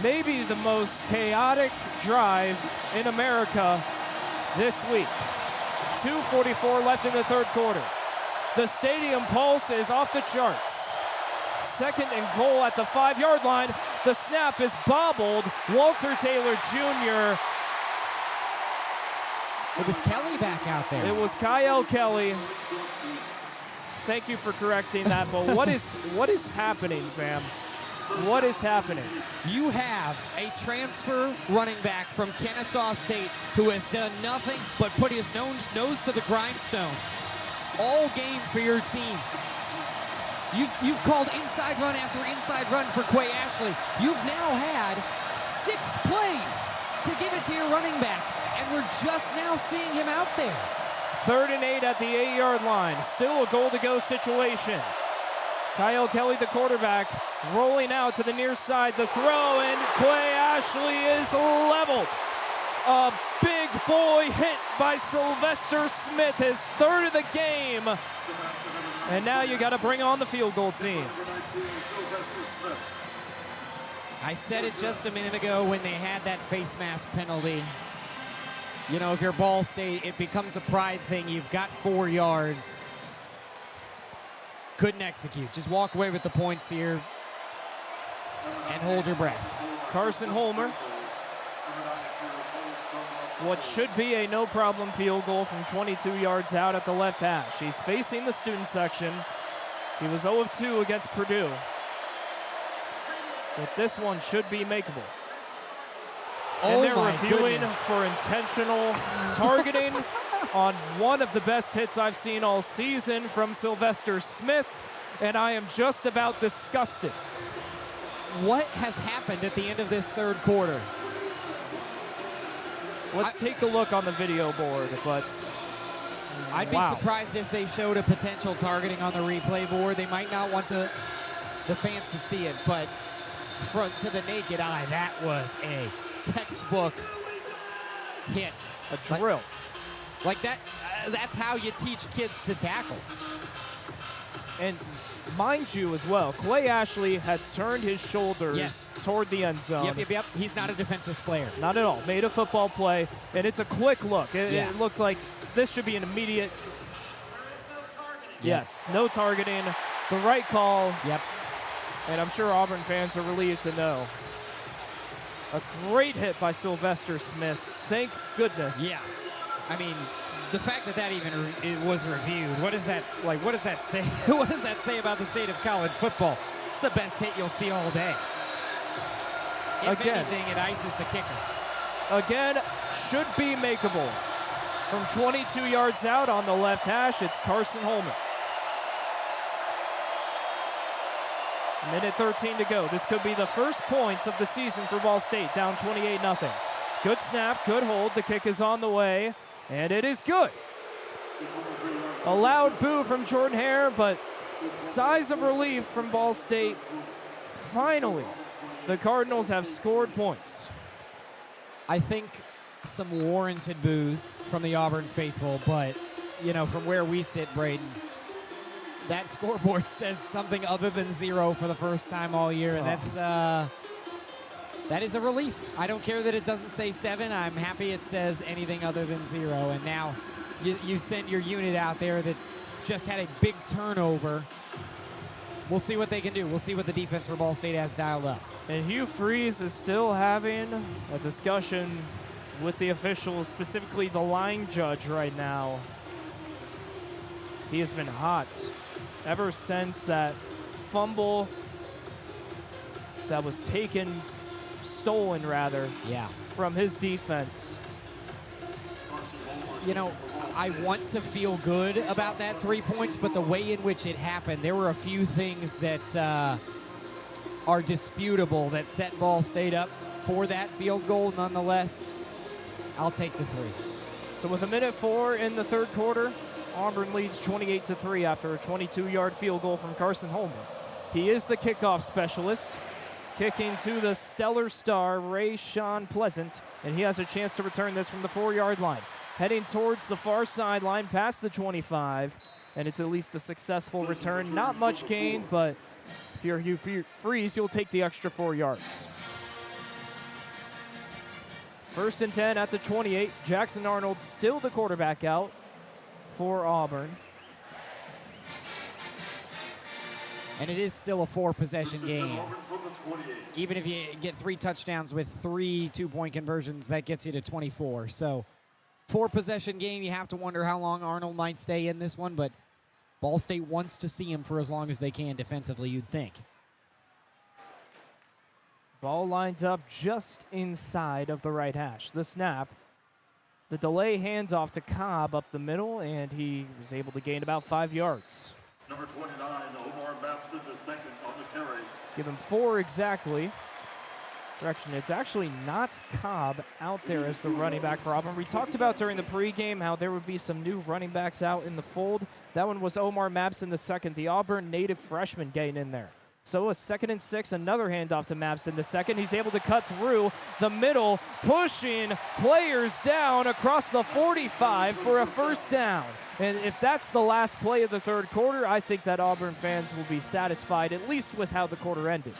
Maybe the most chaotic drive in America this week. 2:44 left in the 3rd quarter. The stadium pulse is off the charts. 2nd and goal at the 5-yard line. The snap is bobbled. Walter Taylor Jr. It was Kelly back out there. It was Kyle Kelly. Thank you for correcting that. But what is happening, Sam? What is happening? You have a transfer running back from Kennesaw State who has done nothing but put his nose to the grindstone all game for your team. You've called inside run after inside run for Quay Ashley. You've now had 6 plays to give it to your running back, and we're just now seeing him out there. 3rd and 8 at the 8-yard line. Still a goal-to-go situation. Kyle Kelly, the quarterback, rolling out to the near side. The throw, and Quay Ashley is leveled. A big boy hit by Sylvester Smith, his 3rd of the game. And now you got to bring on the field goal team. I said it just a minute ago when they had that face mask penalty. You know, if you're Ball State, it becomes a pride thing. You've got 4 yards. Couldn't execute. Just walk away with the points here and hold your breath. Carson Holmer. What should be a no-problem field goal from 22 yards out at the left hash. He's facing the student section. He was 0 of 2 against Purdue. But this one should be makeable. And they're reviewing for intentional targeting on one of the best hits I've seen all season from Sylvester Smith, and I am just about disgusted. What has happened at the end of this third quarter? Let's take a look on the video board, but I'd be surprised if they showed a potential targeting on the replay board. They might not want the fans to see it, but to the naked eye, that was a textbook hit. A drill. Like that, that's how you teach kids to tackle. And mind you as well, Clay Ashley had turned his shoulders toward the end zone. Yep. He's not a defensive player. Not at all. Made a football play, and it's a quick look. It looked like this should be an immediate. Yes, no targeting. The right call. Yep. And I'm sure Auburn fans are relieved to know. A great hit by Sylvester Smith. Thank goodness. Yeah. I mean, the fact that even was reviewed, what does that say? What does that say about the state of college football? It's the best hit you'll see all day. If anything, it ices the kicker. Again, should be makeable. From 22 yards out on the left hash, it's Carson Holman. Minute 13 to go. This could be the first points of the season for Ball State, down 28-0. Good snap, good hold. The kick is on the way, and it is good. A loud boo from Jordan-Hare, but sighs of relief from Ball State. Finally, the Cardinals have scored points. I think some warranted boos from the Auburn faithful, but, from where we sit, Brayden, that scoreboard says something other than 0 for the first time all year, and that is a relief. I don't care that it doesn't say 7. I'm happy it says anything other than 0, and now you sent your unit out there that just had a big turnover. We'll see what they can do. We'll see what the defense for Ball State has dialed up. And Hugh Freeze is still having a discussion with the officials, specifically the line judge right now. He has been hot ever since that fumble that was stolen from his defense. I want to feel good about that 3 points, but the way in which it happened, there were a few things that are disputable that set Ball State up for that field goal. Nonetheless, I'll take the 3. So with 1:04 in the third quarter, Auburn leads 28-3 after a 22-yard field goal from Carson Holman. He is the kickoff specialist, kicking to the stellar star, Ray Sean Pleasant, and he has a chance to return this from the 4-yard line. Heading towards the far sideline, past the 25, and it's at least a successful return. Not much gain, but if you're Hugh Freeze, you'll take the extra 4 yards. 1st and 10 at the 28. Jackson Arnold still the quarterback out for Auburn. And it is still a 4-possession game. Even if you get 3 touchdowns with 3 2-point conversions, that gets you to 24. So 4-possession game, you have to wonder how long Arnold might stay in this one, but Ball State wants to see him for as long as they can defensively, you'd think. Ball lined up just inside of the right hash. The snap. The delay handoff to Cobb up the middle, and he was able to gain about 5 yards. Number 29, Omar Mapson, the second on the carry. Give him 4 exactly. Correction, it's actually not Cobb out there as the running back for Auburn. We talked about during the pregame how there would be some new running backs out in the fold. That one was Omar Mapson the second, the Auburn native freshman getting in there. So a 2nd and 6, another handoff to Mapson the second. He's able to cut through the middle, pushing players down across the 45 for a first down. And if that's the last play of the third quarter, I think that Auburn fans will be satisfied, at least with how the quarter ended.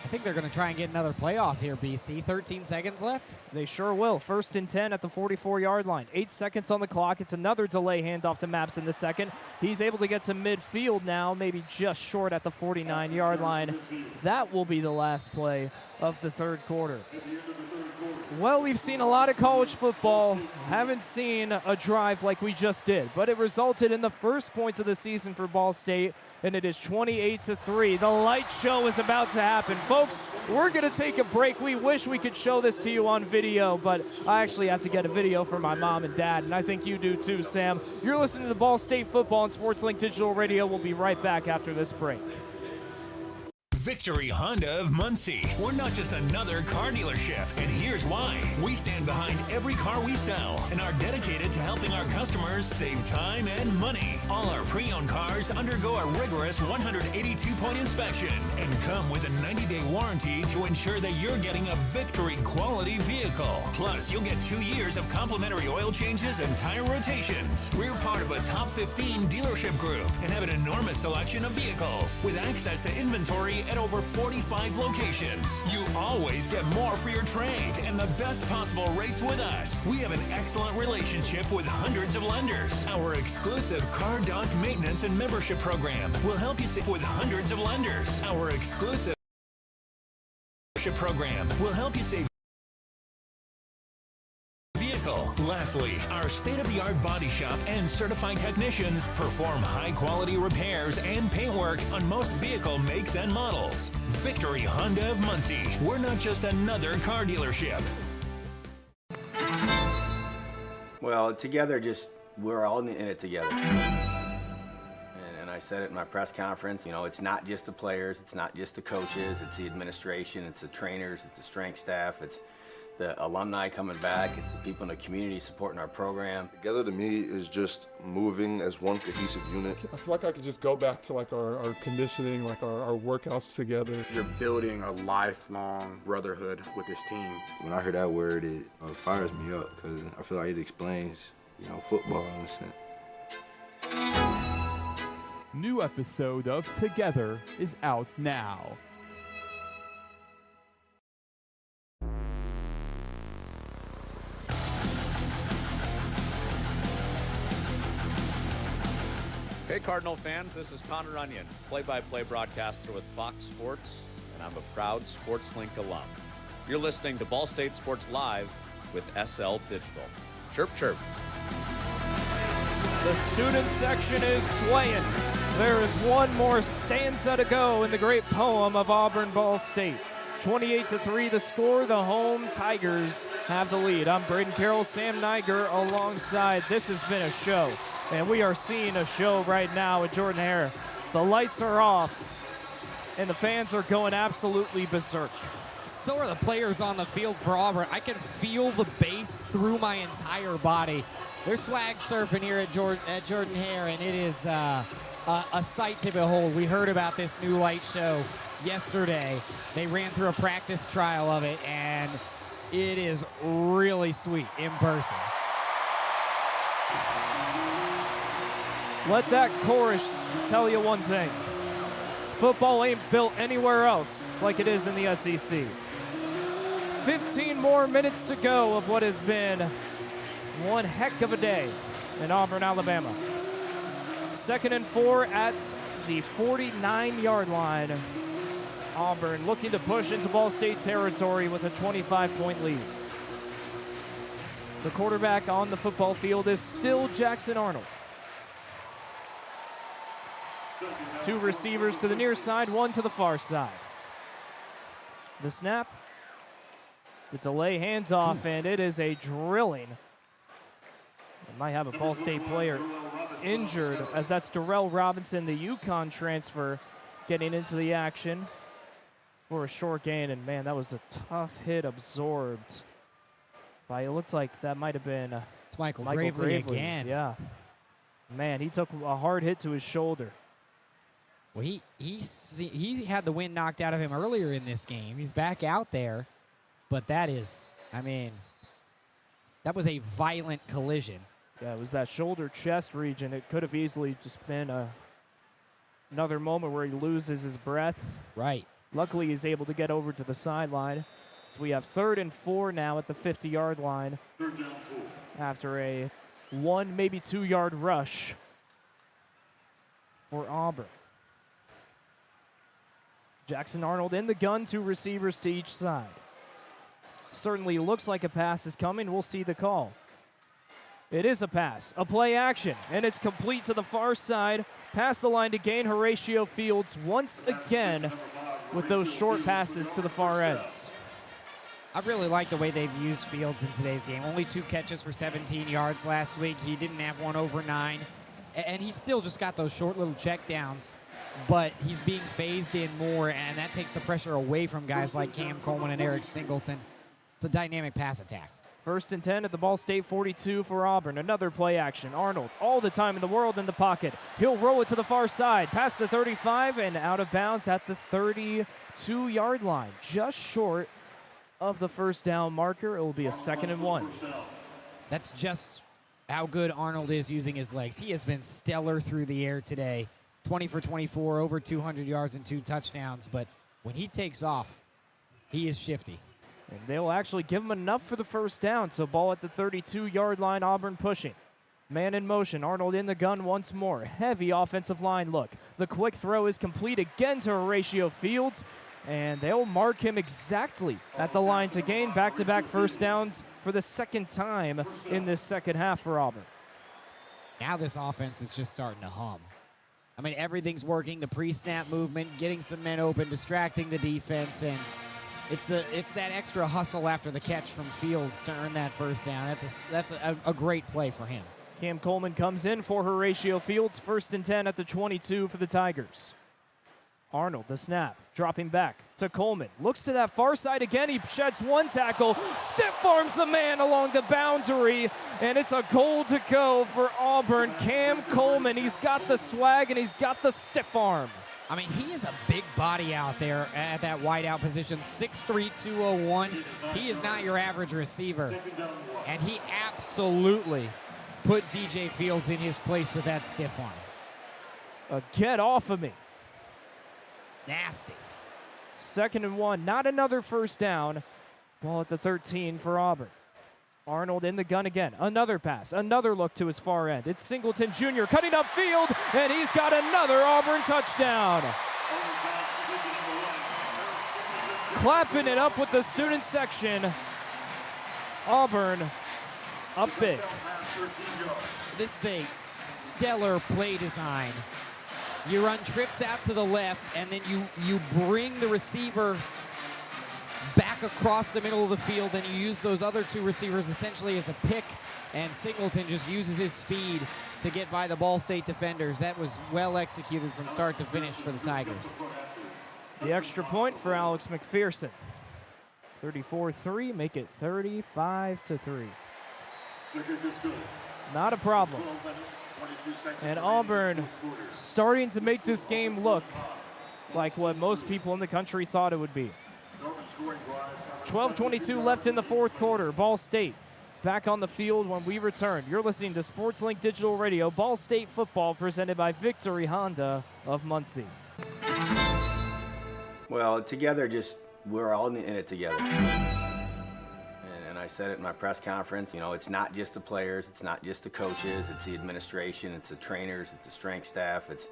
I think they're going to try and get another playoff here, BC. 13 seconds left. They sure will. 1st and 10 at the 44-yard line. 8 seconds on the clock. It's another delay handoff to Mapson the second. He's able to get to midfield now, maybe just short at the 49-yard line. That will be the last play of the third quarter. Well, we've seen a lot of college football. Haven't seen a drive like we just did, but it resulted in the first points of the season for Ball State, and it is 28-3. The light show is about to happen. Folks, we're going to take a break. We wish we could show this to you on video, but I actually have to get a video for my mom and dad, and I think you do too, Sam. You're listening to Ball State Football on SportsLink Digital Radio. We'll be right back after this break. Victory Honda of Muncie. We're not just another car dealership, and here's why. We stand behind every car we sell and are dedicated to helping our customers save time and money. All our pre-owned cars undergo a rigorous 182-point inspection and come with a 90-day warranty to ensure that you're getting a Victory quality vehicle. Plus, you'll get 2 years of complimentary oil changes and tire rotations. We're part of a top 15 dealership group and have an enormous selection of vehicles with access to inventory at over 45 locations. You always get more for your trade and the best possible rates with us. We have an excellent relationship with hundreds of lenders. Our exclusive Car Doc maintenance and membership program will help you save with hundreds of lenders. Our exclusive program will help you save. Lastly, our state-of-the-art body shop and certified technicians perform high-quality repairs and paintwork on most vehicle makes and models. Victory Honda of Muncie. We're not just another car dealership. Well, together, we're all in it together. And I said it in my press conference, it's not just the players, it's not just the coaches, it's the administration, it's the trainers, it's the strength staff, it's the alumni coming back, it's the people in the community supporting our program. Together to me is just moving as one cohesive unit. I feel like I could just go back to like our conditioning, like our workouts together. You're building a lifelong brotherhood with this team. When I hear that word, it fires me up because I feel like it explains, football in a sense. New episode of Together is out now. Hey Cardinal fans, this is Connor Onion, play-by-play broadcaster with Fox Sports, and I'm a proud SportsLink alum. You're listening to Ball State Sports Live with SL Digital. Chirp, chirp. The student section is swaying. There is one more stanza to go in the great poem of Auburn Ball State. 28-3 the score. The home Tigers have the lead. I'm Brayden Carroll, Sam Neiger alongside. This has been a show. And we are seeing a show right now with Jordan-Hare. The lights are off, and the fans are going absolutely berserk. So are the players on the field for Auburn. I can feel the bass through my entire body. They're swag surfing here at Jordan-Hare, and it is a sight to behold. We heard about this new light show yesterday. They ran through a practice trial of it, and it is really sweet in person. Let that chorus tell you one thing. Football ain't built anywhere else like it is in the SEC. 15 more minutes to go of what has been one heck of a day in Auburn, Alabama. 2nd and 4 at the 49-yard line. Auburn looking to push into Ball State territory with a 25-point lead. The quarterback on the football field is still Jackson Arnold. 2 receivers to the near side, 1 to the far side. The snap, the delay handoff, and it is a drilling. It might have a Ball State player injured, as that's Darrell Robinson, the UConn transfer, getting into the action for a short gain. And man, that was a tough hit absorbed by, it looked like that might have been it's Michael Gravely again. Yeah. Man, he took a hard hit to his shoulder. Well, he had the wind knocked out of him earlier in this game. He's back out there, but that is, that was a violent collision. Yeah, it was that shoulder-chest region. It could have easily just been another moment where he loses his breath. Right. Luckily, he's able to get over to the sideline. So we have 3rd and 4 now at the 50-yard line after a 1, maybe 2-yard rush for Auburn. Jackson Arnold in the gun, 2 receivers to each side. certainly looks like a pass is coming. We'll see the call. It is a pass, a play action, and it's complete to the far side, past the line to gain Horatio Fields once again with those short passes to the far ends. I really like the way they've used Fields in today's game. Only 2 catches for 17 yards last week. He didn't have one over 9. And he's still just got those short little checkdowns. But he's being phased in more, and that takes the pressure away from guys like Cam Coleman and Eric Singleton. It's a dynamic pass attack. 1st and 10 at the Ball State 42 for Auburn. Another play action. Arnold, all the time in the world in the pocket. He'll roll it to the far side, past the 35 and out of bounds at the 32-yard line. Just short of the first down marker. It will be a 2nd and 1. That's just how good Arnold is using his legs. He has been stellar through the air today. 20 for 24, over 200 yards and 2 touchdowns. But when he takes off, he is shifty. And they'll actually give him enough for the first down. So ball at the 32-yard line, Auburn pushing. Man in motion, Arnold in the gun once more. Heavy offensive line look. The quick throw is complete again to Horatio Fields. And they'll mark him exactly at the line to gain back-to-back first downs for the 2nd time in this second half for Auburn. Now this offense is just starting to hum. I mean, everything's working. The pre-snap movement, getting some men open, distracting the defense, and it's that extra hustle after the catch from Fields to earn that first down. That's a great play for him. Cam Coleman comes in for Horatio Fields. 1st and 10 at the 22 for the Tigers. Arnold, the snap, dropping back to Coleman. Looks to that far side again. He sheds 1 tackle, stiff arms the man along the boundary, and it's a goal to go for Auburn. Cam Coleman, he's got the swag and he's got the stiff arm. I mean, he is a big body out there at that wideout position, 6'3", 201. He is not your average receiver, and he absolutely put DJ Fields in his place with that stiff arm. Get off of me. Nasty. 2nd and 1, not another first down. Ball at the 13 for Auburn. Arnold in the gun again. Another pass, another look to his far end. It's Singleton Jr. cutting up field, and he's got another Auburn touchdown. Clapping it up with the student section. Auburn up big. This is a stellar play design. You run trips out to the left, and then you bring the receiver back across the middle of the field, and you use those other 2 receivers essentially as a pick, and Singleton just uses his speed to get by the Ball State defenders. That was well executed from start to finish for the Tigers. The extra point for Alex McPherson. 34-3, make it 35-3. Not a problem. And Auburn starting to make this game look like what most people in the country thought it would be. 12:22 left in the 4th quarter. Ball State back on the field when we return. You're listening to SportsLink Digital Radio, Ball State football presented by Victory Honda of Muncie. Well, together, we're all in it together. And I said it in my press conference, it's not just the players, it's not just the coaches, it's the administration, it's the trainers, it's the strength staff, it's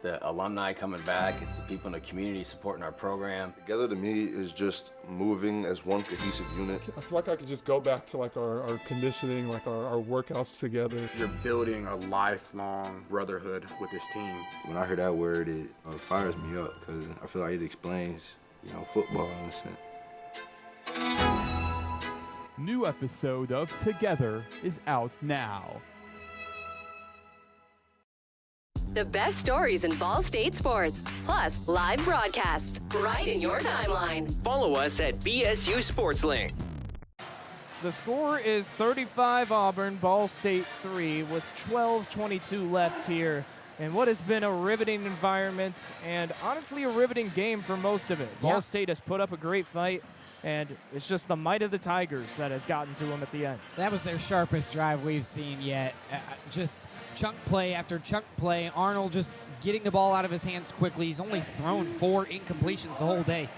the alumni coming back, it's the people in the community supporting our program. Together to me is just moving as one cohesive unit. I feel like I could just go back to like our conditioning, like our workouts together. You're building a lifelong brotherhood with this team. When I hear that word, it fires me up because I feel like it explains, football in a sense. New episode of Together is out now. The best stories in Ball State sports, plus live broadcasts right in your timeline. Follow us at BSU SportsLink. The score is 35 Auburn, Ball State 3 with 12:22 left here. And what has been a riveting environment and honestly a riveting game for most of it. Yeah. Ball State has put up a great fight, and it's just the might of the Tigers that has gotten to them at the end. That was their sharpest drive we've seen yet. Just chunk play after chunk play. Arnold just getting the ball out of his hands quickly. He's only thrown 4 incompletions the whole day.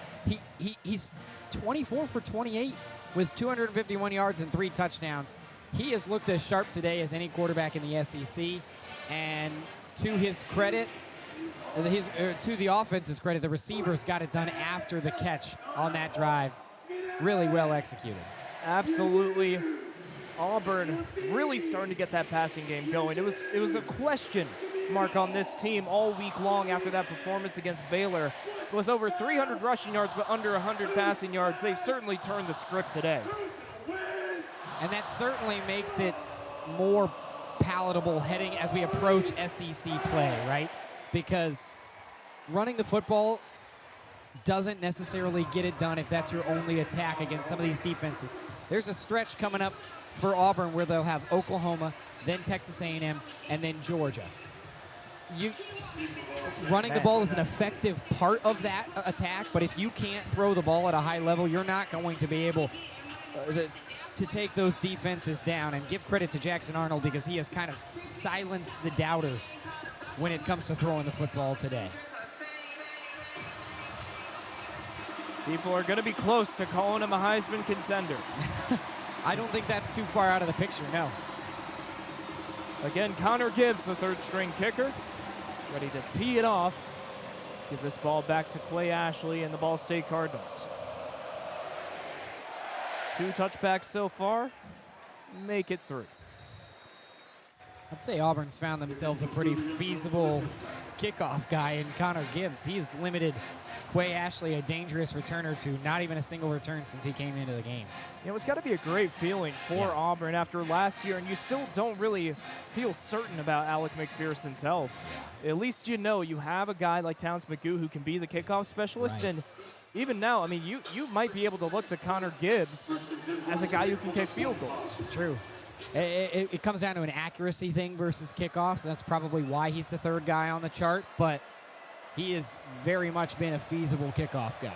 He's 24 for 28 with 251 yards and 3 touchdowns. He has looked as sharp today as any quarterback in the SEC. And to his credit, to the offense's credit, the receivers got it done after the catch on that drive. really well executed. Absolutely. Auburn really starting to get that passing game going. It was a question mark on this team all week long after that performance against Baylor. With over 300 rushing yards but under 100 passing yards, they've certainly turned the script today. And that certainly makes it more palatable heading as we approach SEC play, right? Because running the football doesn't necessarily get it done if that's your only attack against some of these defenses. There's a stretch coming up for Auburn where they'll have Oklahoma, then Texas A&M, and then Georgia. Running the ball is an effective part of that attack, but if you can't throw the ball at a high level, you're not going to be able to take those defenses down. And give credit to Jackson Arnold because he has kind of silenced the doubters when it comes to throwing the football today. People are going to be close to calling him a Heisman contender. I don't think that's too far out of the picture, no. Again, Connor Gibbs, the third-string kicker, ready to tee it off. Give this ball back to Clay Ashley and the Ball State Cardinals. 2 touchbacks so far. Make it 3. I'd say Auburn's found themselves a pretty feasible kickoff guy in Connor Gibbs. He's limited Quay Ashley, a dangerous returner, to not even a single return since he came into the game. You know, it's got to be a great feeling for Auburn after last year, and you still don't really feel certain about Alec McPherson's health. At least you know you have a guy like Towns McGoo who can be the kickoff specialist, and even now, I mean, you might be able to look to Connor Gibbs as a guy who can kick field goals. It's true. It comes down to an accuracy thing versus kickoffs. That's probably why he's the third guy on the chart, but he has very much been a feasible kickoff guy.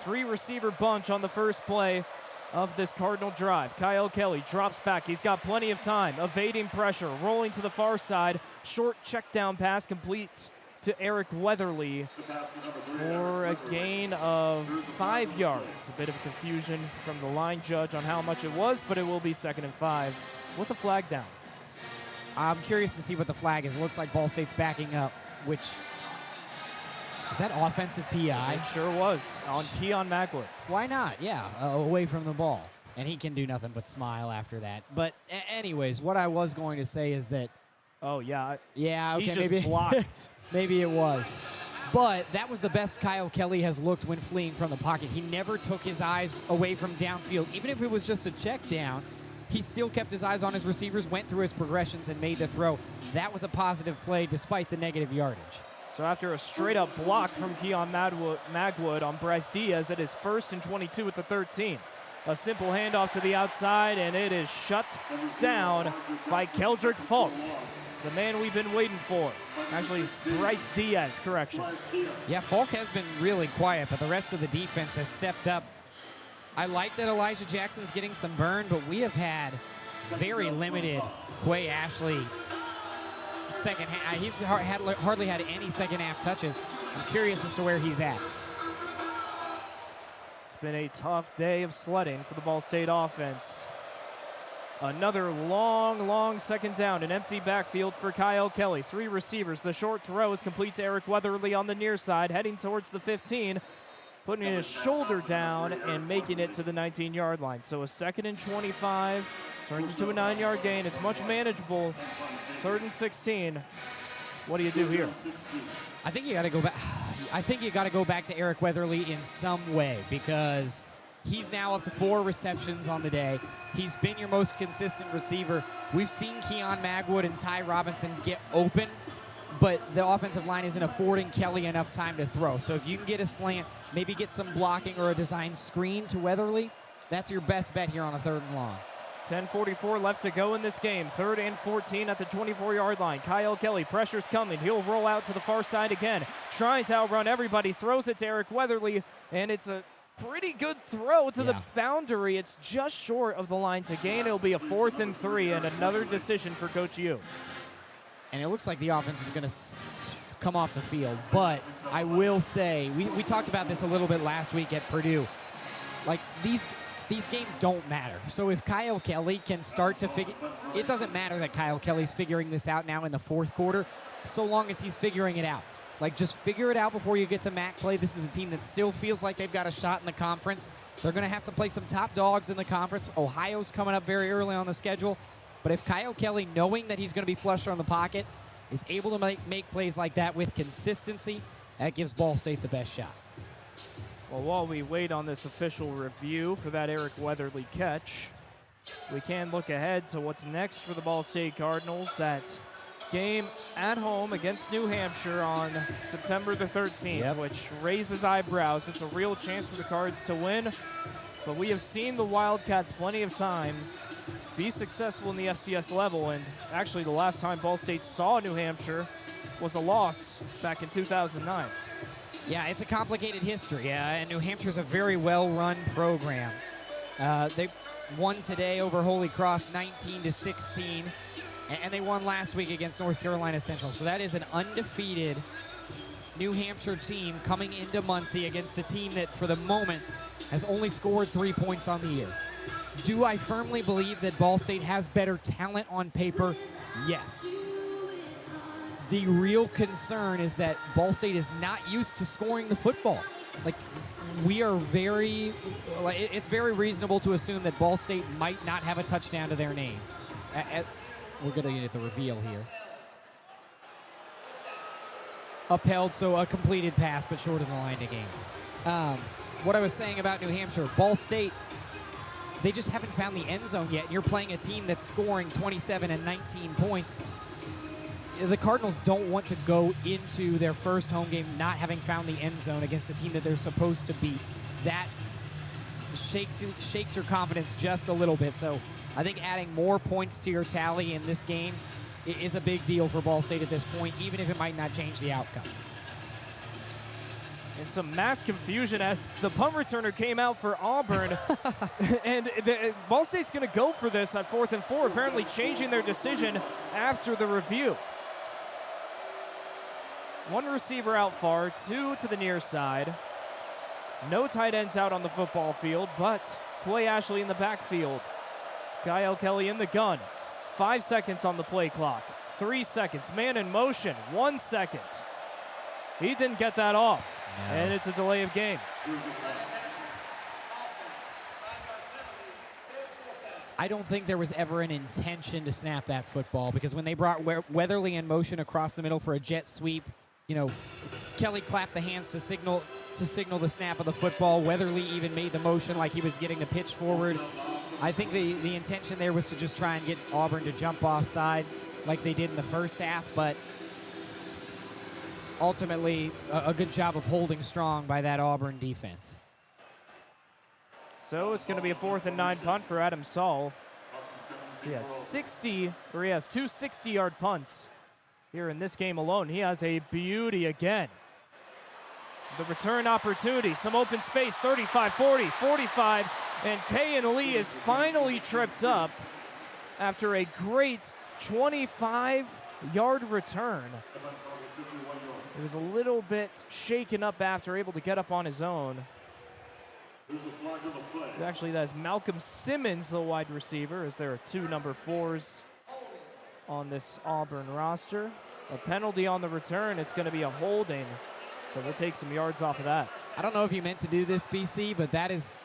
3-receiver bunch on the first play of this Cardinal drive. Kyle Kelly drops back. He's got plenty of time, evading pressure, rolling to the far side. Short check down pass complete to Eric Weatherly for a gain of 5 yards. A bit of confusion from the line judge on how much it was, but it will be 2nd and 5 with the flag down. I'm curious to see what the flag is. It looks like Ball State's backing up, which is that offensive PI? It sure was on Keon Magwood. Why not? Yeah, away from the ball. And he can do nothing but smile after that. But anyways, what I was going to say is that... Oh, yeah. Yeah, okay, he just maybe blocked. Maybe it was. But that was the best Kyle Kelly has looked when fleeing from the pocket. He never took his eyes away from downfield. Even if it was just a check down, he still kept his eyes on his receivers, went through his progressions, and made the throw. That was a positive play despite the negative yardage. So after a straight-up block from Keon Magwood on Bryce Diaz, it is 1st and 22 at the 13. A simple handoff to the outside, and it is shut down by Keldrick Falk, the man we've been waiting for. Actually, Bryce Diaz, correction. Yeah, Falk has been really quiet, but the rest of the defense has stepped up. I like that Elijah Jackson's getting some burn, but we have had very limited Quay Ashley second half. He's hardly had any second half touches. I'm curious as to where he's at. It's been a tough day of sledding for the Ball State offense. Another long 2nd down, an empty backfield for Kyle Kelly. 3 receivers. The short throw is complete to Eric Weatherly on the near side, heading towards the 15, putting his shoulder down and making it to the 19-yard line. So a 2nd and 25 turns into a 9-yard gain. It's much manageable. 3rd and 16. What do you do here? I think you got to go back. I think you got to go back to Eric Weatherly in some way because he's now up to 4 receptions on the day. He's been your most consistent receiver. We've seen Keon Magwood and Ty Robinson get open, but the offensive line isn't affording Kelly enough time to throw. So if you can get a slant, maybe get some blocking or a design screen to Weatherly, that's your best bet here on a 3rd and long. 10:44 left to go in this game. 3rd and 14 at the 24-yard line. Kyle Kelly, pressure's coming. He'll roll out to the far side again, trying to outrun everybody. Throws it to Eric Weatherly, and it's a pretty good throw to the boundary. It's just short of the line to gain. It'll be a 4th and 3 and another decision for Coach Yu. And it looks like the offense is going to come off the field. But I will say, we talked about this a little bit last week at Purdue. Like, these games don't matter. So if Kyle Kelly can start to figure, it doesn't matter that Kyle Kelly's figuring this out now in the 4th quarter, so long as he's figuring it out. Like, just figure it out before you get to MAC play. This is a team that still feels like they've got a shot in the conference. They're going to have to play some top dogs in the conference. Ohio's coming up very early on the schedule. But if Kyle Kelly, knowing that he's going to be flush on the pocket, is able to make plays like that with consistency, that gives Ball State the best shot. Well, while we wait on this official review for that Eric Weatherly catch, we can look ahead to what's next for the Ball State Cardinals. That game at home against New Hampshire on September the 13th, which raises eyebrows. It's a real chance for the Cards to win, but we have seen the Wildcats plenty of times be successful in the FCS level, and actually the last time Ball State saw New Hampshire was a loss back in 2009. Yeah, it's a complicated history, and New Hampshire's a very well-run program. They won today over Holy Cross 19-16. And they won last week against North Carolina Central. So that is an undefeated New Hampshire team coming into Muncie against a team that, for the moment, has only scored 3 points on the year. Do I firmly believe that Ball State has better talent on paper? Yes. The real concern is that Ball State is not used to scoring the football. Like, it's very reasonable to assume that Ball State might not have a touchdown to their name. We're going to get the reveal here. Upheld, so a completed pass, but short of the line to gain. What I was saying about New Hampshire, Ball State, they just haven't found the end zone yet. You're playing a team that's scoring 27 and 19 points. The Cardinals don't want to go into their first home game not having found the end zone against a team that they're supposed to beat. That shakes your confidence just a little bit. So I think adding more points to your tally in this game is a big deal for Ball State at this point, even if it might not change the outcome. And some mass confusion as the punt returner came out for Auburn. And Ball State's going to go for this on 4th and 4, apparently changing their decision after the review. One receiver out far, two to the near side. No tight ends out on the football field, but Clay Ashley in the backfield. Kyle Kelly in the gun. 5 seconds on the play clock. 3 seconds. Man in motion. 1 second. He didn't get that off. No. And it's a delay of game. I don't think there was ever an intention to snap that football, because when they brought Weatherly in motion across the middle for a jet sweep, Kelly clapped the hands to signal the snap of the football. Weatherly even made the motion like he was getting the pitch forward. I think the intention there was to just try and get Auburn to jump offside like they did in the first half, but ultimately a good job of holding strong by that Auburn defense. So it's going to be a 4th and 9 punt for Adam Saul. He has two 60-yard punts here in this game alone. He has a beauty again. The return opportunity, some open space, 35, 40, 45, and Kayan Lee is finally tripped up after a great 25-yard return. He was a little bit shaken up after, able to get up on his own. Actually, that is Malcolm Simmons, the wide receiver, as there are 2 number 4s on this Auburn roster. A penalty on the return. It's going to be a holding, so we'll take some yards off of that. I don't know if you meant to do this, BC, but that is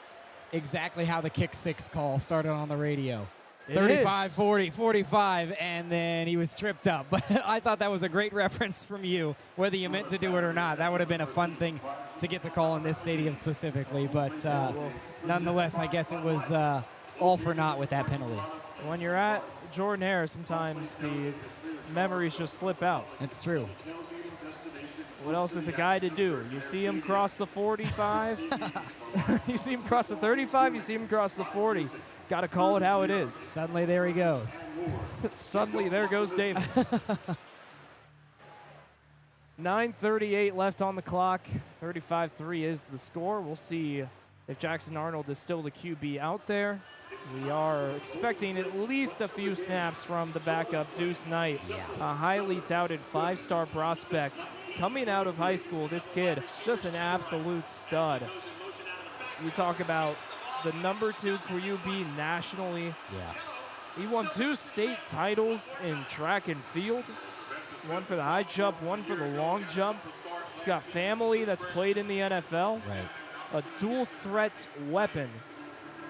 exactly how the kick 6 call started on the radio. 35, 40, 45, and then he was tripped up. But I thought that was a great reference from you, whether you meant to do it or not. That would have been a fun thing to get to call in this stadium specifically. But nonetheless, I guess it was all for naught with that penalty. When you're at Jordan-Hare, sometimes the memories just slip out. It's true. What else is a guy to do? You see him cross the 45. You see him cross the 35. You see him cross the 40. Got to call it how it is. Suddenly, there he goes. Suddenly, there goes Davis. 9:38 left on the clock. 35-3 is the score. We'll see if Jackson Arnold is still the QB out there. We are expecting at least a few snaps from the backup, Deuce Knight, a highly touted 5-star prospect coming out of high school. This kid, just an absolute stud. You talk about the number 2 QB nationally. Yeah. He won 2 state titles in track and field. one for the high jump, one for the long jump. He's got family that's played in the NFL. Right. A dual threat weapon.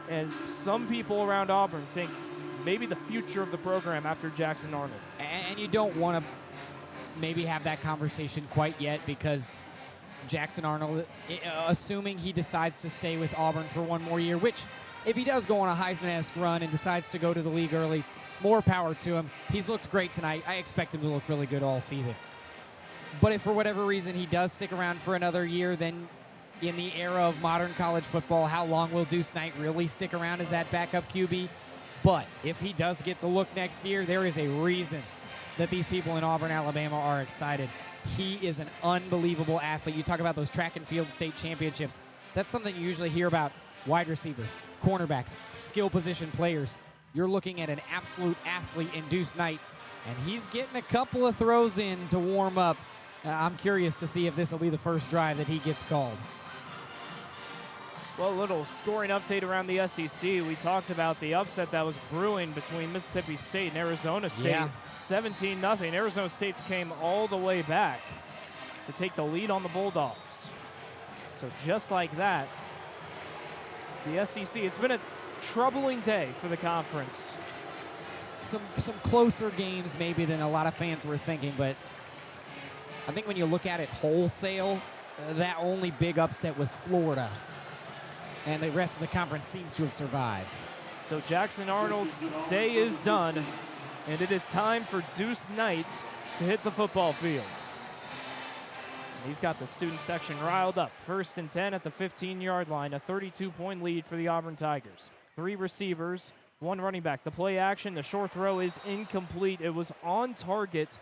And some people around Auburn think maybe the future of the program after Jackson Arnold. And you don't want to maybe have that conversation quite yet because Jackson Arnold, assuming he decides to stay with Auburn for one more year, which if he does go on a Heisman-esque run and decides to go to the league early, more power to him. He's looked great tonight. I expect him to look really good all season. But if for whatever reason he does stick around for another year, then in the era of modern college football, how long will Deuce Knight really stick around as that backup QB? But if he does get the look next year, there is a reason that these people in Auburn, Alabama are excited. He is an unbelievable athlete. You talk about those track and field state championships. That's something you usually hear about wide receivers, cornerbacks, skill position players. You're looking at an absolute athlete in Deuce Knight, and he's getting a couple of throws in to warm up. I'm curious to see if this will be the first drive that he gets called. Well, a little scoring update around the SEC. We talked about the upset that was brewing between Mississippi State and Arizona State. Yeah. 17-0. Arizona State came all the way back to take the lead on the Bulldogs. So just like that, the SEC, it's been a troubling day for the conference. Some closer games maybe than a lot of fans were thinking, but I think when you look at it wholesale, that only big upset was Florida. And the rest of the conference seems to have survived. So Jackson Arnold's day is done, and it is time for Deuce Knight to hit the football field. He's got the student section riled up. 1st and 10 at the 15-yard line, a 32-point lead for the Auburn Tigers. 3 receivers, 1 running back. The play action, the short throw is incomplete. It was on target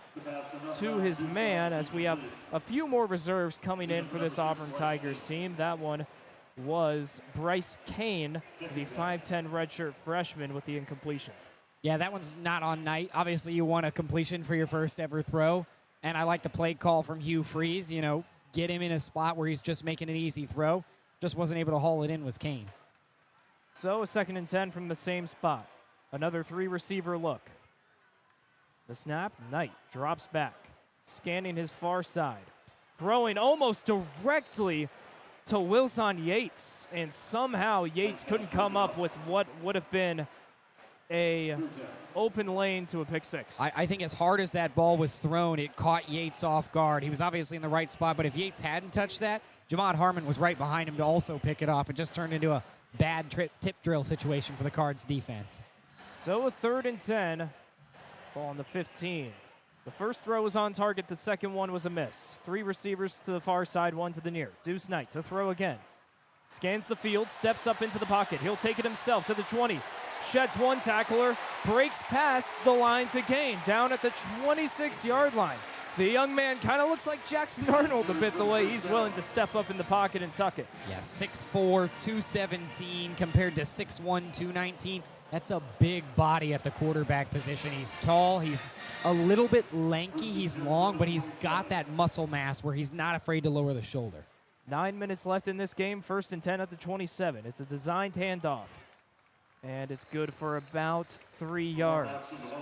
to his man as we have a few more reserves coming in for this Auburn Tigers team. That one was Bryce Kane, the 5'10 redshirt freshman with the incompletion. Yeah, that one's not on Knight. Obviously, you want a completion for your first ever throw. And I like the play call from Hugh Freeze. You know, get him in a spot where he's just making an easy throw. Just wasn't able to haul it in with Kane. So a 2nd and 10 from the same spot. Another 3-receiver look. The snap, Knight drops back, scanning his far side. Throwing almost directly to Wilson Yates, and somehow Yates couldn't come up with what would have been a open lane to a pick six. I think as hard as that ball was thrown, it caught Yates off guard. He was obviously in the right spot, but if Yates hadn't touched that, Jamad Harmon was right behind him to also pick it off. It just turned into a bad tip drill situation for the Cards defense. So a 3rd and 10, ball on the 15. The first throw was on target. The second one was a miss. 3 receivers to the far side, 1 to the near. Deuce Knight to throw again. Scans the field, steps up into the pocket. He'll take it himself to the 20. Sheds 1 tackler, breaks past the line to gain, down at the 26-yard line. The young man kind of looks like Jackson Arnold a bit the way he's willing to step up in the pocket and tuck it. Yeah, 6'4", 217 compared to 6'1", 219. That's a big body at the quarterback position. He's tall, he's a little bit lanky, he's long, but he's got that muscle mass where he's not afraid to lower the shoulder. 9 minutes left in this game, 1st and 10 at the 27. It's a designed handoff, and it's good for about 3 yards.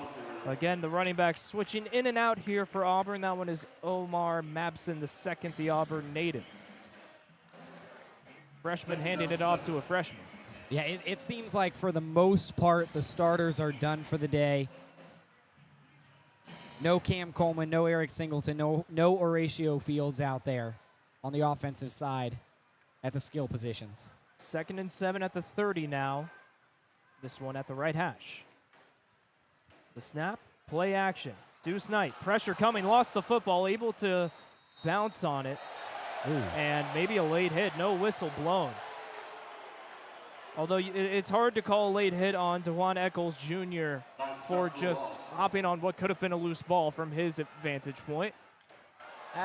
Again, the running back switching in and out here for Auburn. That one is Omar Mabson II, the Auburn native. Freshman handing it off to a freshman. Yeah, it seems like for the most part, the starters are done for the day. No Cam Coleman, no Eric Singleton, no Horatio Fields out there on the offensive side at the skill positions. 2nd and 7 at the 30 now. This one at the right hash. The snap, play action. Deuce Knight, pressure coming, lost the football, able to bounce on it. Ooh. And maybe a late hit, no whistle blown. Although it's hard to call a late hit on DeJuan Eccles Jr. for just hopping on what could have been a loose ball from his vantage point.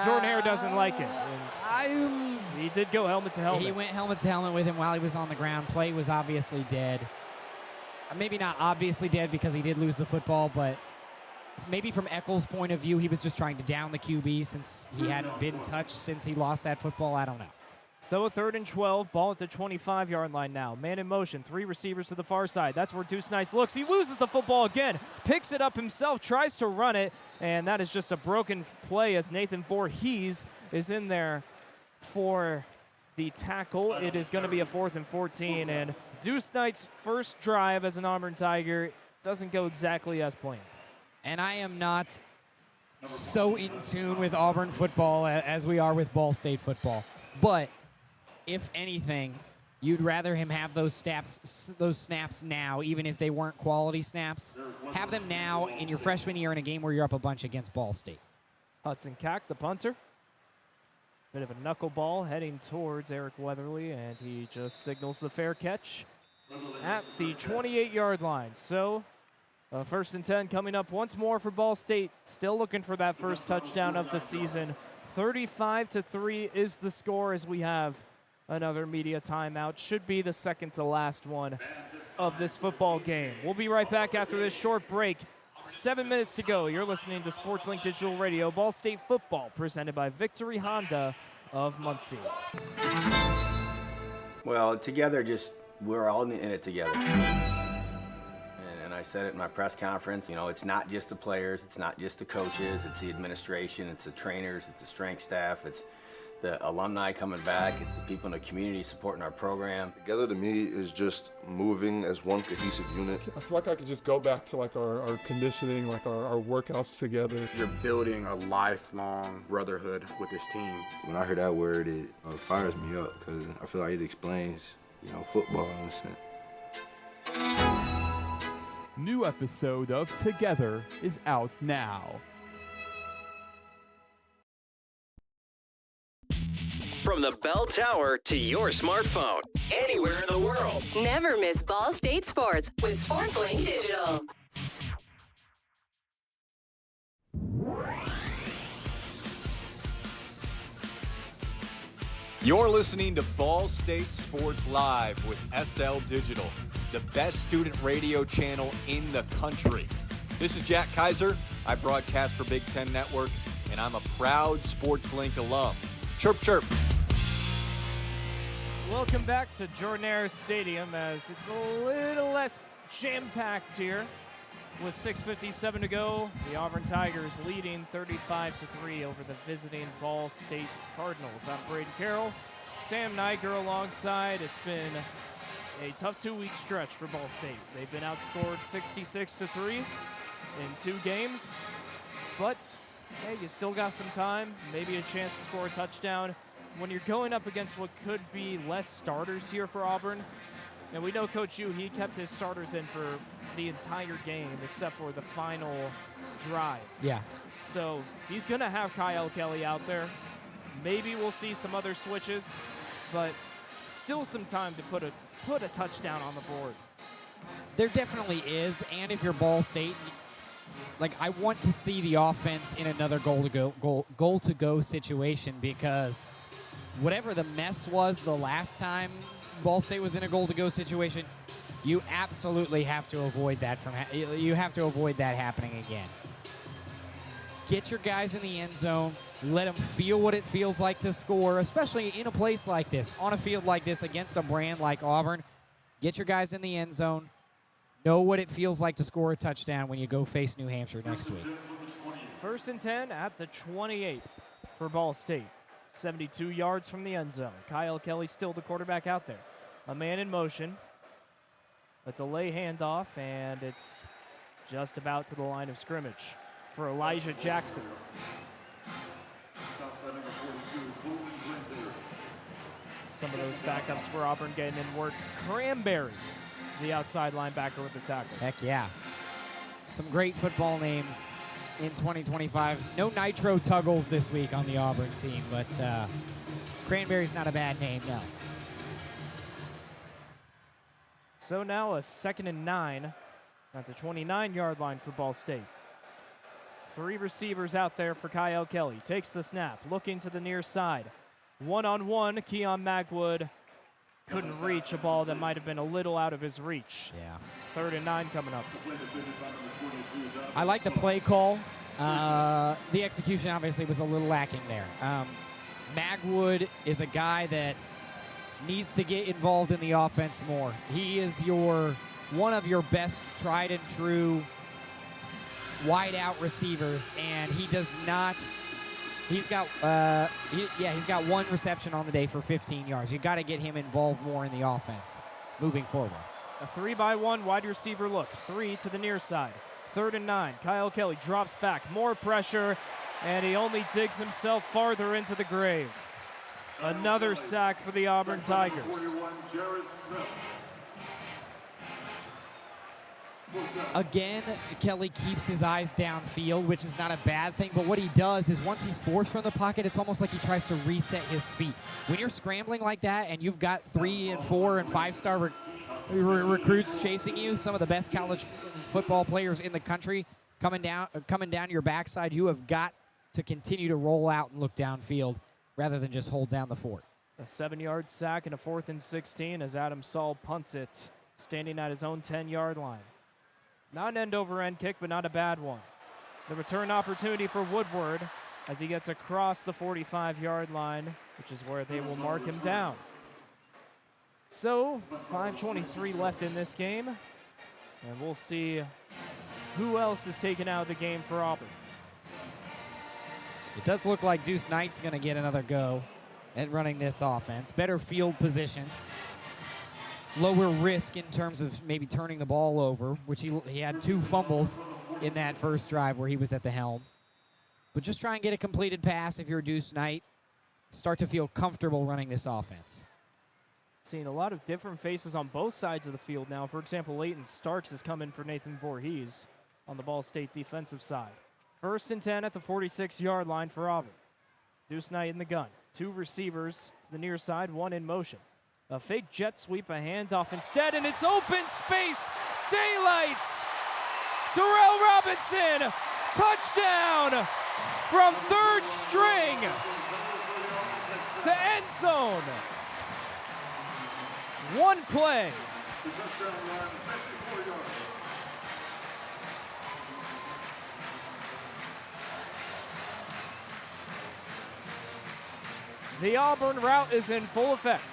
Jordan-Hare doesn't like it. He did go helmet to helmet. He went helmet to helmet with him while he was on the ground. Play was obviously dead. Maybe not obviously dead because he did lose the football, but maybe from Eccles' point of view, he was just trying to down the QB since he hadn't been touched since he lost that football. I don't know. So a 3rd and 12, ball at the 25-yard line now. Man in motion, 3 receivers to the far side. That's where Deuce Nice looks. He loses the football again, picks it up himself, tries to run it, and that is just a broken play as Nathan Voorhees is in there for the tackle. It is going to be a 4th and 14, and Deuce Knight's first drive as an Auburn Tiger doesn't go exactly as planned. And I am not so in tune with Auburn football as we are with Ball State football, but if anything, you'd rather him have those snaps now, even if they weren't quality snaps. Have them now in your freshman year in a game where you're up a bunch against Ball State. Hudson Cack, the punter. Bit of a knuckleball heading towards Eric Weatherly, and he just signals the fair catch at the 28-yard line. So, 1st and 10 coming up once more for Ball State. Still looking for that first touchdown of the season. 35-3 is the score as we have another media timeout. Should be the second to last one of this football game. We'll be right back after this short break. 7 minutes to go. You're listening to SportsLink Digital Radio, Ball State football, presented by Victory Honda of Muncie. Well, together, we're all in it together. And I said it in my press conference, it's not just the players, it's not just the coaches, it's the administration, it's the trainers, it's the strength staff, it's the alumni coming back, it's the people in the community supporting our program. Together to me is just moving as one cohesive unit. I feel like I could just go back to like our conditioning, like our workouts together. You're building a lifelong brotherhood with this team. When I hear that word, it fires me up because I feel like it explains, football in a sense. New episode of Together is out now. From the bell tower to your smartphone, anywhere in the world. Never miss Ball State Sports with SportsLink Digital. You're listening to Ball State Sports Live with SL Digital, the best student radio channel in the country. This is Jack Kaiser. I broadcast for Big Ten Network, and I'm a proud SportsLink alum. Chirp, chirp. Welcome back to Jordan-Hare Stadium as it's a little less jam-packed here. With 6:57 to go, the Auburn Tigers leading 35-3 over the visiting Ball State Cardinals. I'm Brayden Carroll, Sam Neiger alongside. It's been a tough 2-week stretch for Ball State. They've been outscored 66-3 in 2 games, but hey, you still got some time, maybe a chance to score a touchdown. When you're going up against what could be less starters here for Auburn, and we know Coach U, he kept his starters in for the entire game except for the final drive. Yeah. So he's going to have Kyle Kelly out there. Maybe we'll see some other switches, but still some time to put a touchdown on the board. There definitely is, and if you're Ball State, I want to see the offense in another goal-to-go situation because whatever the mess was the last time Ball State was in a goal-to-go situation, you absolutely have to avoid that happening again. Get your guys in the end zone. Let them feel what it feels like to score, especially in a place like this, on a field like this, against a brand like Auburn. Get your guys in the end zone. Know what it feels like to score a touchdown when you go face New Hampshire next week. 1st and 10 at the 28 for Ball State. 72 yards from the end zone. Kyle Kelly still the quarterback out there. A man in motion. A delay handoff, and it's just about to the line of scrimmage for Elijah Jackson. Some of those backups for Auburn getting in work. Cranberry, the outside linebacker with the tackle. Heck yeah. Some great football names in 2025. No Nitro Tuggles this week on the Auburn team, but Cranberry's not a bad name, no. So now a 2nd and 9 at the 29-yard line for Ball State. 3 receivers out there for Kyle Kelly. Takes the snap, looking to the near side. One-on-one, Keon Magwood couldn't reach a ball that might have been a little out of his reach. Yeah. 3rd and 9 coming up. I like the play call. The execution obviously was a little lacking there. Magwood is a guy that needs to get involved in the offense more. He is one of your best tried and true wide out receivers, and he does not. He's got he's got 1 reception on the day for 15 yards. You got to get him involved more in the offense moving forward. A 3-by-1 wide receiver look. 3 to the near side. 3rd and 9. Kyle Kelly drops back. More pressure, and he only digs himself farther into the grave. Another sack for the Auburn Tigers. Again, Kelly keeps his eyes downfield, which is not a bad thing, but what he does is once he's forced from the pocket, it's almost like he tries to reset his feet. When you're scrambling like that and you've got 3 and 4 and 5-star recruits chasing you, some of the best college football players in the country coming down your backside, you have got to continue to roll out and look downfield rather than just hold down the fort. A 7-yard sack and a 4th and 16 as Adam Saul punts it, standing at his own 10-yard line. Not an end-over-end kick, but not a bad one. The return opportunity for Woodward as he gets across the 45-yard line, which is where they will mark him down. So, 5:23 left in this game, and we'll see who else is taken out of the game for Auburn. It does look like Deuce Knight's going to get another go at running this offense. Better field position. Lower risk in terms of maybe turning the ball over, which he had 2 fumbles in that first drive where he was at the helm. But just try and get a completed pass if you're Deuce Knight. Start to feel comfortable running this offense. Seeing a lot of different faces on both sides of the field now. For example, Leighton Starks has come in for Nathan Voorhees on the Ball State defensive side. 1st and 10 at the 46-yard line for Auburn. Deuce Knight in the gun. 2 receivers to the near side, 1 in motion. A fake jet sweep, a handoff instead, and it's open space. Daylight. Terrell Robinson, touchdown from 3rd string to end zone. 1 play. The Auburn route is in full effect.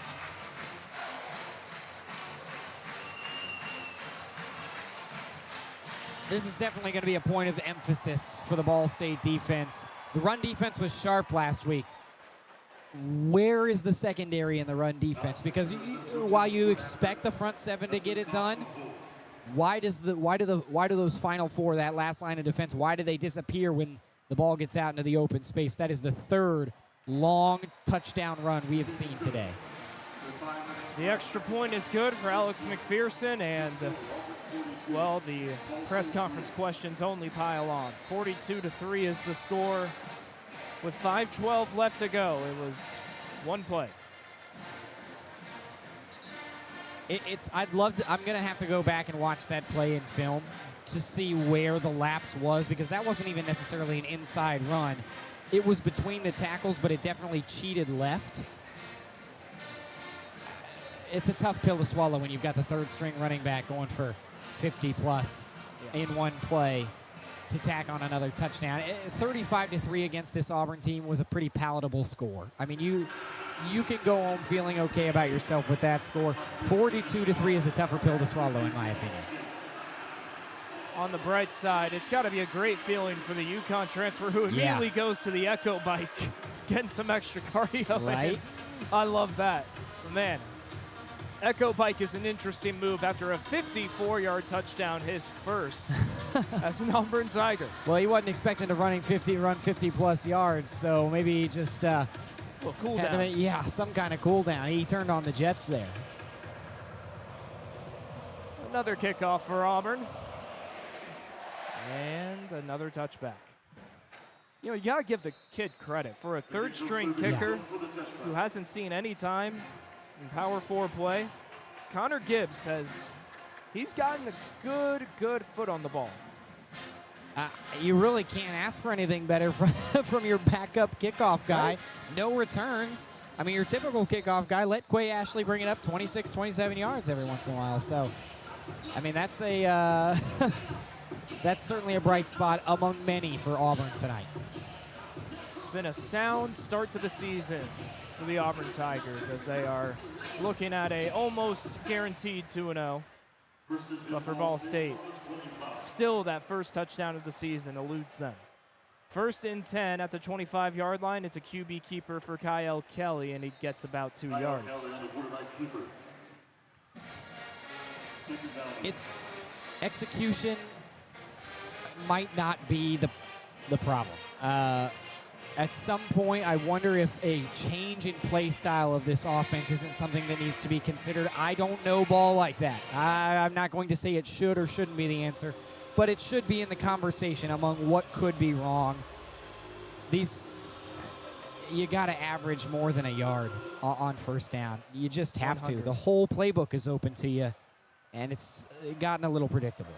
This is definitely going to be a point of emphasis for the Ball State defense. The run defense was sharp last week. Where is the secondary in the run defense? Because while you expect the front 7 to get it done, why do those final 4, that last line of defense, why do they disappear when the ball gets out into the open space? That is the 3rd long touchdown run we have seen today. The extra point is good for Alex McPherson, and well, the press conference questions only pile on. 42-3 is the score with 5:12 left to go. It was 1 play. I'm going to have to go back and watch that play in film to see where the lapse was, because that wasn't even necessarily an inside run. It was between the tackles, but it definitely cheated left. It's a tough pill to swallow when you've got the 3rd string running back going for 50+ in 1 play to tack on another touchdown. 35-3 against this Auburn team was a pretty palatable score. I mean, you can go home feeling okay about yourself with that score. 42-3 is a tougher pill to swallow, in my opinion. On the bright side, it's got to be a great feeling for the UConn transfer who immediately goes to the Echo bike, getting some extra cardio. Right? I love that. Man, Echo bike is an interesting move after a 54-yard touchdown, his first as an Auburn Tiger. Well, he wasn't expecting to run 50+ yards, so maybe he just cool down. Some kind of cool down. He turned on the jets there. Another kickoff for Auburn. And another touchback. You know, you got to give the kid credit for a 3rd string kicker who hasn't seen any time in Power 4 play. Connor Gibbs he's gotten a good foot on the ball. You really can't ask for anything better from your backup kickoff guy. Right. No returns. I mean, your typical kickoff guy, let Quay Ashley bring it up 26, 27 yards every once in a while. So, I mean, that's that's certainly a bright spot among many for Auburn tonight. It's been a sound start to the season for the Auburn Tigers as they are looking at a almost guaranteed 2-0. But for Ball State, still that first touchdown of the season eludes them. 1st and 10 at the 25-yard line. It's a QB keeper for Kyle Kelly, and he gets about 2 yards. Its execution might not be the problem. At some point, I wonder if a change in play style of this offense isn't something that needs to be considered. I don't know ball like that. I'm not going to say it should or shouldn't be the answer, but it should be in the conversation among what could be wrong. You got to average more than a yard on first down. You just have 100. to. The whole playbook is open to you, and it's gotten a little predictable.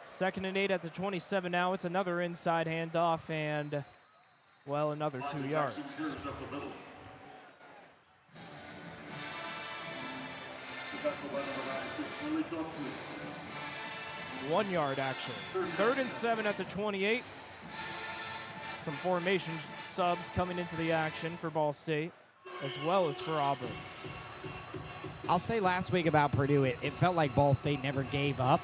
2nd and 8 at the 27 now. It's another inside handoff and, well, another 2 yards. 1 yard, actually. 3rd and 7 at the 28. Some formation subs coming into the action for Ball State, as well as for Auburn. I'll say last week about Purdue, it felt like Ball State never gave up.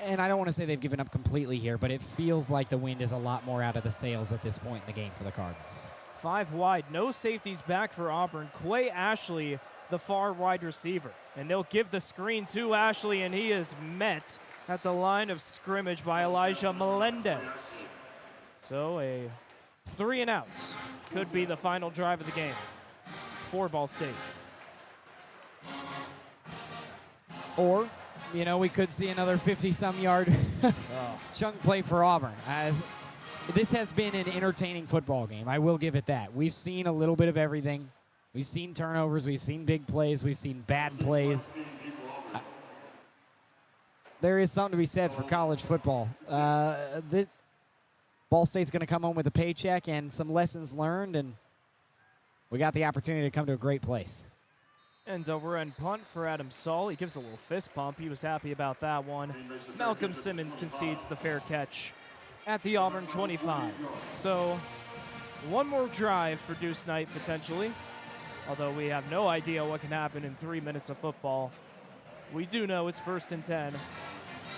And I don't want to say they've given up completely here, but it feels like the wind is a lot more out of the sails at this point in the game for the Cardinals. 5 wide, no safeties back for Auburn. Quay Ashley, the far wide receiver. And they'll give the screen to Ashley, and he is met at the line of scrimmage by Elijah Melendez. So a 3 and out could be the final drive of the game for Ball State. Or, we could see another 50-some yard chunk play for Auburn. As this has been an entertaining football game, I will give it that. We've seen a little bit of everything. We've seen turnovers, we've seen big plays, we've seen bad plays. There is something to be said for college football. Ball State's going to come home with a paycheck and some lessons learned, and we got the opportunity to come to a great place. And over-end punt for Adam Saul. He gives a little fist pump. He was happy about that one. Malcolm Simmons concedes the fair catch at the Auburn 25. So one more drive for Deuce Knight potentially, although we have no idea what can happen in 3 minutes of football. We do know it's 1st and 10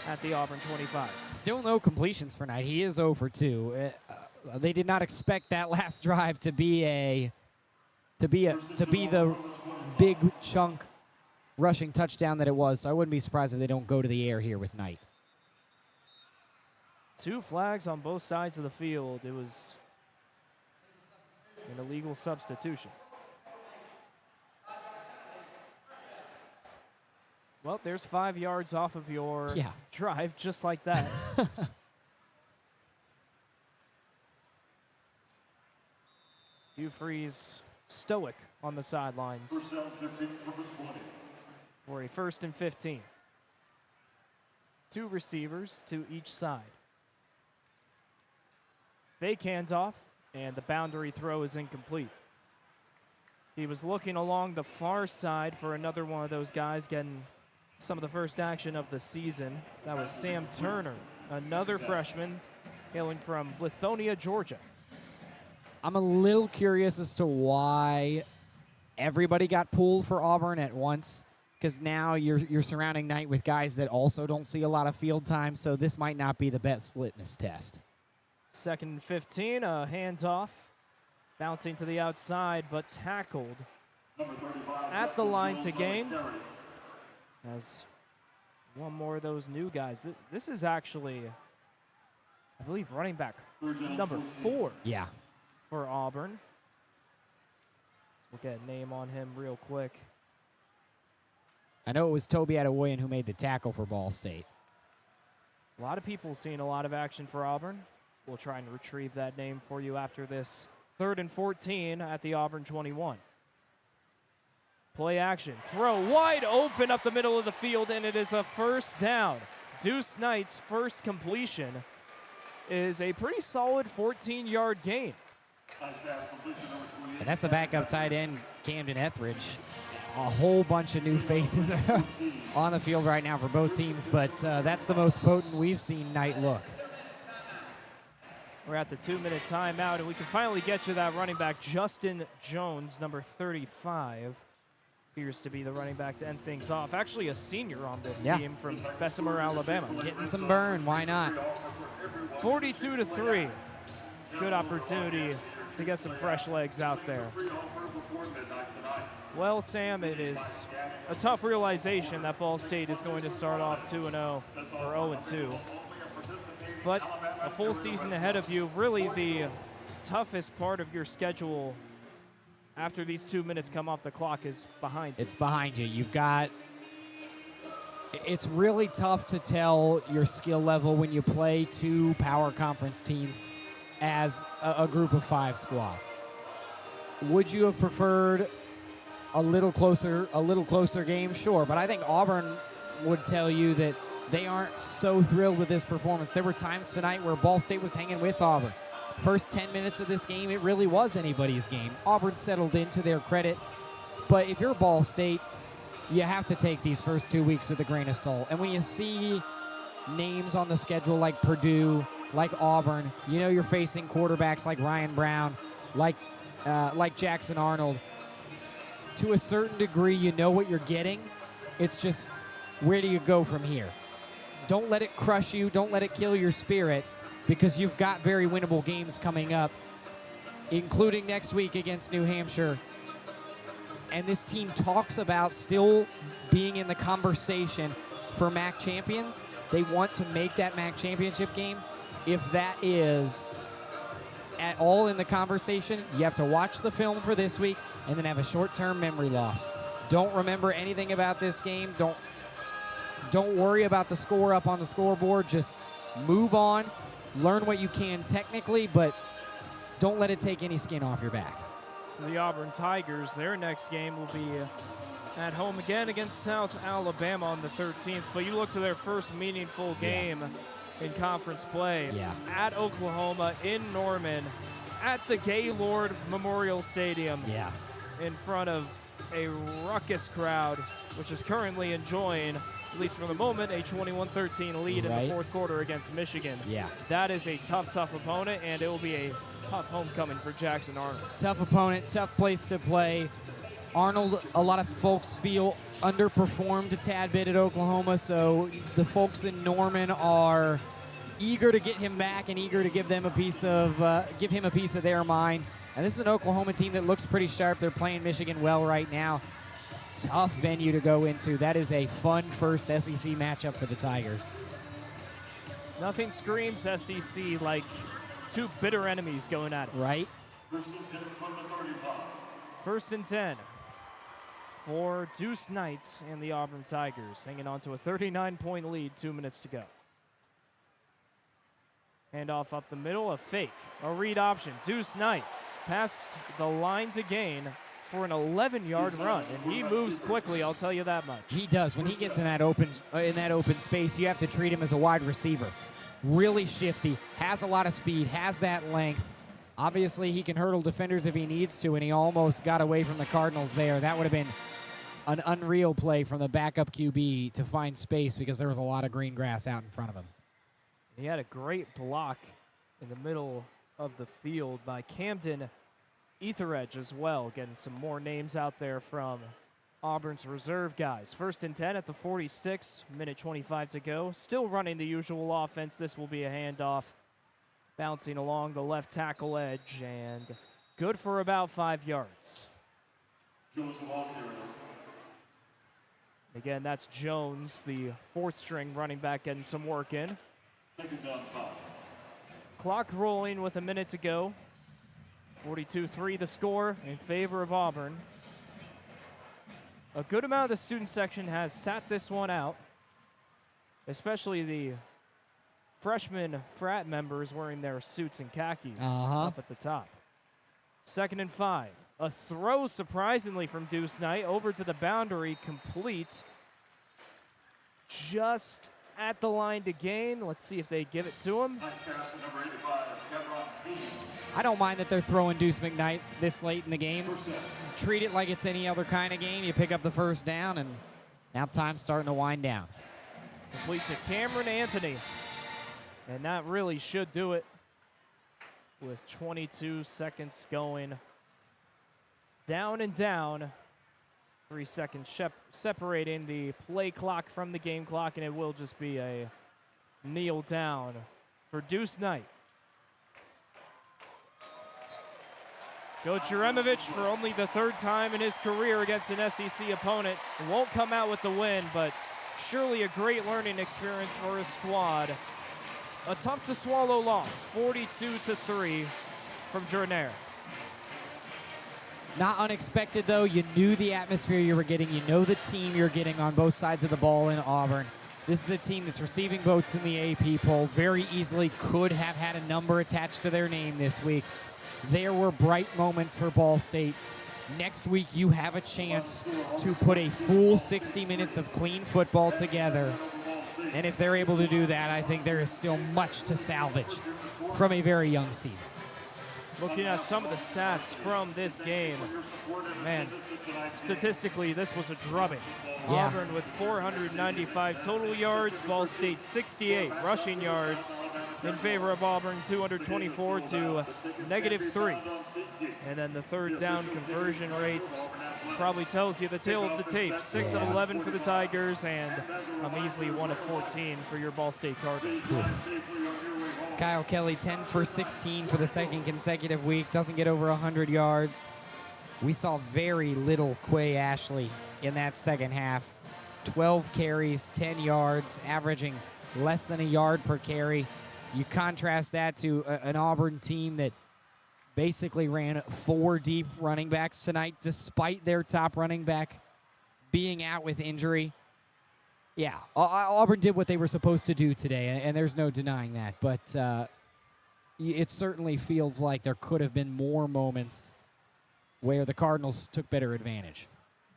at the Auburn 25. Still no completions for Knight. He is 0 for 2. They did not expect that last drive to be the big chunk rushing touchdown that it was. So I wouldn't be surprised if they don't go to the air here with Knight. 2 flags on both sides of the field. It was an illegal substitution. Well, there's 5 yards off of your drive, just like that. Hugh Freeze stoic on the sidelines. 1st down 15 from the 20. For a 1st and 15. 2 receivers to each side. Fake handoff, and the boundary throw is incomplete. He was looking along the far side for another one of those guys getting some of the first action of the season. That was Sam Turner, another freshman hailing from Lithonia, Georgia. I'm a little curious as to why everybody got pulled for Auburn at once, because now you're surrounding Knight with guys that also don't see a lot of field time, so this might not be the best litmus test. 2nd and 15, a handoff, bouncing to the outside, but tackled at the line to gain. As one more of those new guys. This is actually, I believe, running back number 4 for Auburn. We'll get a name on him real quick. I know it was Toby Adewoyan who made the tackle for Ball State. A lot of people seeing a lot of action for Auburn. We'll try and retrieve that name for you after this 3rd and 14 at the Auburn 21. Play action, throw wide open up the middle of the field, and it is a 1st down. Deuce Knight's first completion is a pretty solid 14-yard gain. And that's the backup tight end, Camden Etheridge. A whole bunch of new faces on the field right now for both teams, but that's the most potent we've seen Knight look. We're at the 2-minute timeout, and we can finally get you that running back, Justin Jones, number 35. Appears to be the running back to end things off. Actually a senior on this team from Bessemer, Alabama. Getting some burn, why not? 42-3. Good opportunity to get some fresh legs out there. Well, Sam, it is a tough realization that Ball State is going to start off 2-0 or 0-2. But a full season ahead of you, really the toughest part of your schedule after these 2 minutes come off the clock is behind you. It's behind you. You've got, it's really tough to tell your skill level when you play two power conference teams as a group of 5 squad. Would you have preferred a little closer game? Sure, but I think Auburn would tell you that they aren't so thrilled with this performance. There were times tonight where Ball State was hanging with Auburn. First 10 minutes of this game, it really was anybody's game. Auburn settled in, to their credit. But if you're Ball State, you have to take these first 2 weeks with a grain of salt. And when you see names on the schedule like Purdue, like Auburn, you know you're facing quarterbacks like Ryan Brown, like Jackson Arnold. To a certain degree, you know what you're getting. It's just, where do you go from here? Don't let it crush you. Don't let it kill your spirit, because you've got very winnable games coming up, including next week against New Hampshire. And this team talks about still being in the conversation for MAC champions. They want to make that MAC championship game. If that is at all in the conversation, you have to watch the film for this week and then have a short-term memory loss. Don't remember anything about this game. Don't worry about the score up on the scoreboard. Just move on. Learn what you can technically, but don't let it take any skin off your back. For the Auburn Tigers, their next game will be at home again against South Alabama on the 13th. But you look to their first meaningful game in conference play at Oklahoma in Norman at the Gaylord Memorial Stadium in front of a ruckus crowd, which is currently enjoying, at least for the moment, a 21-13 lead in the fourth quarter against Michigan. That is a tough opponent, and it will be a tough homecoming for Jackson Arnold. Tough opponent, tough place to play. Arnold, a lot of folks feel underperformed a tad bit at Oklahoma, so the folks in Norman are eager to get him back and eager to give him a piece of their mind. And this is an Oklahoma team that looks pretty sharp. They're playing Michigan well right now. Tough venue to go into. That is a fun first SEC matchup for the Tigers. Nothing screams SEC like two bitter enemies going at it. Right. First and 10 from the 35. First and 10 for Deuce Knight and the Auburn Tigers, hanging on to a 39-point lead, 2 minutes to go. Handoff up the middle, a fake, a read option. Deuce Knight past the line to gain for an 11-yard run, and he moves quickly, I'll tell you that much. He does. When he gets in that open space, you have to treat him as a wide receiver. Really shifty, has a lot of speed, has that length. Obviously, he can hurdle defenders if he needs to, and he almost got away from the Cardinals there. That would have been an unreal play from the backup QB to find space because there was a lot of green grass out in front of him. He had a great block in the middle of the field by Camden Etheredge as well, getting some more names out there from Auburn's reserve guys. First and 10 at the 46, minute 25 to go. Still running the usual offense. This will be a handoff, bouncing along the left tackle edge, and good for about 5 yards. Again, that's Jones, the fourth string running back, getting some work in. Clock rolling with a minute to go. 42-3 the score in favor of Auburn. A good amount of the student section has sat this one out, especially the freshman frat members wearing their suits and khakis up at the top. Second and 5. A throw, surprisingly, from Deuce Knight over to the boundary, complete. Just at the line to gain. Let's see if they give it to him. I don't mind that they're throwing Deuce McKnight this late in the game. Treat it like it's any other kind of game. You pick up the first down, and now time's starting to wind down. Complete to Cameron Anthony. And that really should do it with 22 seconds going. Down and down. 3 seconds separating the play clock from the game clock, and it will just be a kneel down for Deuce Knight. Coach Jeremovich, for only the 3rd time in his career against an SEC opponent, won't come out with the win, but surely a great learning experience for his squad. A tough-to-swallow loss, 42-3 from Jordan-Hare. Not unexpected, though. You knew the atmosphere you were getting. You know the team you're getting on both sides of the ball in Auburn. This is a team that's receiving votes in the AP poll. Very easily could have had a number attached to their name this week. There were bright moments for Ball State. Next week, you have a chance to put a full 60 minutes of clean football together. And if they're able to do that, I think there is still much to salvage from a very young season. Looking at some of the stats from this game, man, statistically, this was a drubbing. Yeah. Auburn with 495 total yards, Ball State 68 rushing yards in favor of Auburn, 224 to -3. And then the 3rd down conversion rates probably tells you the tale of the tape. 6 of 11 for the Tigers and a measly 1 of 14 for your Ball State Cardinals. Kyle Kelly, 10 for 16 for the 2nd consecutive week. Doesn't get over 100 yards. We saw very little Quay Ashley in that second half. 12 carries, 10 yards, averaging less than a yard per carry. You contrast that to an Auburn team that basically ran 4 deep running backs tonight, despite their top running back being out with injury. Yeah, Auburn did what they were supposed to do today, and there's no denying that. But it certainly feels like there could have been more moments where the Cardinals took better advantage.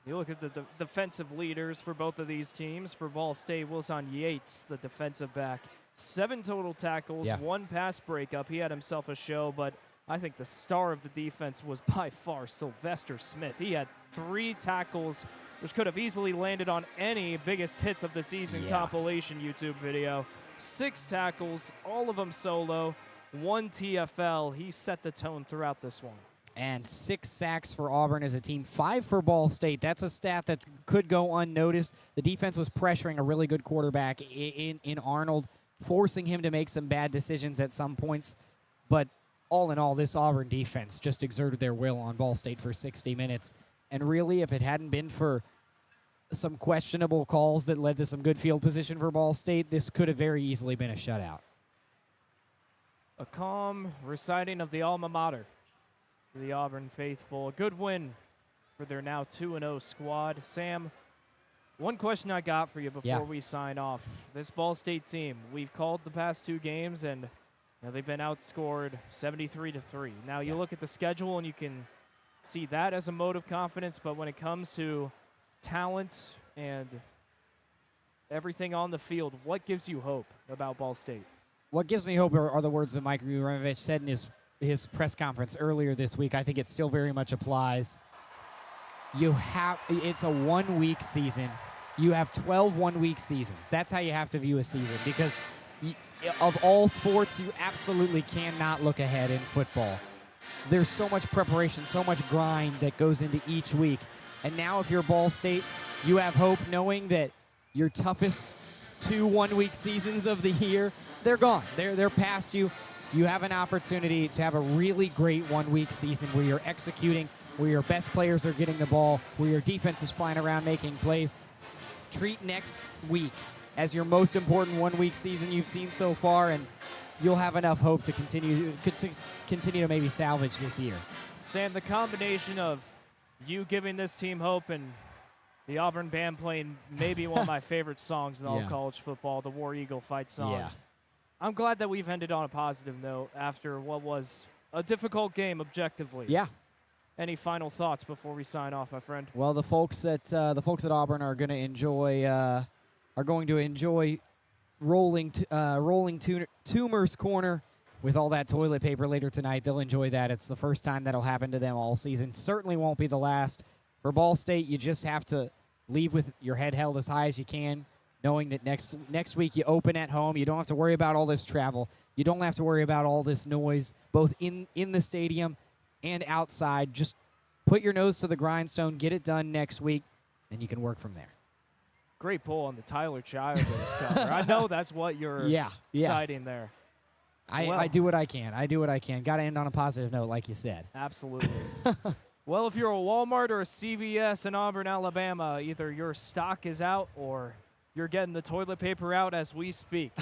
You look at the defensive leaders for both of these teams. For Ball State, Wilson Yates, the defensive back, 7 total tackles, 1 pass breakup. He had himself a show, but I think the star of the defense was by far Sylvester Smith. He had 3 tackles, which could have easily landed on any biggest hits of the season compilation YouTube video. 6 tackles, all of them solo, 1 TFL. He set the tone throughout this one. And 6 sacks for Auburn as a team, 5 for Ball State. That's a stat that could go unnoticed. The defense was pressuring a really good quarterback in Arnold, forcing him to make some bad decisions at some points. But all in all, this Auburn defense just exerted their will on Ball State for 60 minutes. And really, if it hadn't been for some questionable calls that led to some good field position for Ball State, this could have very easily been a shutout. A calm reciting of the alma mater for the Auburn faithful. A good win for their now 2-0 squad. Sam, one question I got for you before we sign off. This Ball State team, we've called the past 2 games, and they've been outscored 73-3. Now you look at the schedule, and you can see that as a mote of confidence, but when it comes to talent and everything on the field, what gives you hope about Ball State? What gives me hope are the words that Mike Jeremovich said in his press conference earlier this week. I think it still very much applies. It's a 1-week season. You have 12 one-week seasons. That's how you have to view a season, because of all sports, you absolutely cannot look ahead in football. There's so much preparation, so much grind that goes into each week. And now if you're Ball State, you have hope knowing that your toughest 2 one-week seasons of the year, they're gone. They're past you. You have an opportunity to have a really great 1-week season where you're executing, where your best players are getting the ball, where your defense is flying around making plays. Treat next week as your most important 1-week season you've seen so far, and you'll have enough hope to continue to maybe salvage this year. Sam, the combination of you giving this team hope and the Auburn band playing maybe one of my favorite songs in all college football, the War Eagle fight song. Yeah. I'm glad that we've ended on a positive note after what was a difficult game objectively. Yeah. Any final thoughts before we sign off, my friend? Well, the folks at Auburn are going to enjoy rolling Toomer's Corner with all that toilet paper later tonight. They'll enjoy that. It's the first time that'll happen to them all season. Certainly won't be the last. For Ball State, you just have to leave with your head held as high as you can. knowing that next week you open at home. You don't have to worry about all this travel. You don't have to worry about all this noise, both in the stadium and outside. Just put your nose to the grindstone, get it done next week, and you can work from there. Great pull on the Tyler Childers cover. I know that's what you're citing there. I do what I can. Got to end on a positive note, like you said. Absolutely. Well, if you're a Walmart or a CVS in Auburn, Alabama, either your stock is out or you're getting the toilet paper out as we speak.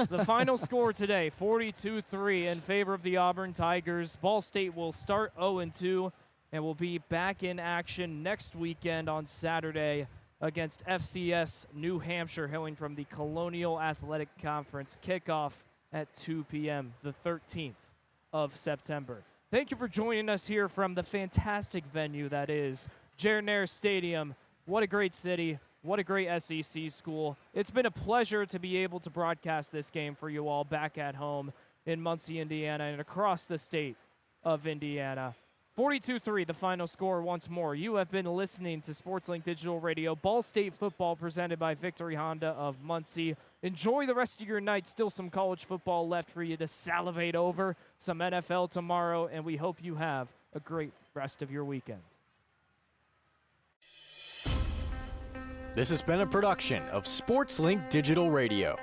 The final score today, 42-3 in favor of the Auburn Tigers. Ball State will start 0-2 and will be back in action next weekend on Saturday against FCS New Hampshire, hailing from the Colonial Athletic Conference. Kickoff at 2 p.m., the 13th of September. Thank you for joining us here from the fantastic venue that is Jordan-Hare Stadium. What a great city. What a great SEC school. It's been a pleasure to be able to broadcast this game for you all back at home in Muncie, Indiana, and across the state of Indiana. 42-3, the final score once more. You have been listening to SportsLink Digital Radio, Ball State football presented by Victory Honda of Muncie. Enjoy the rest of your night. Still some college football left for you to salivate over, some NFL tomorrow, and we hope you have a great rest of your weekend. This has been a production of SportsLink Digital Radio.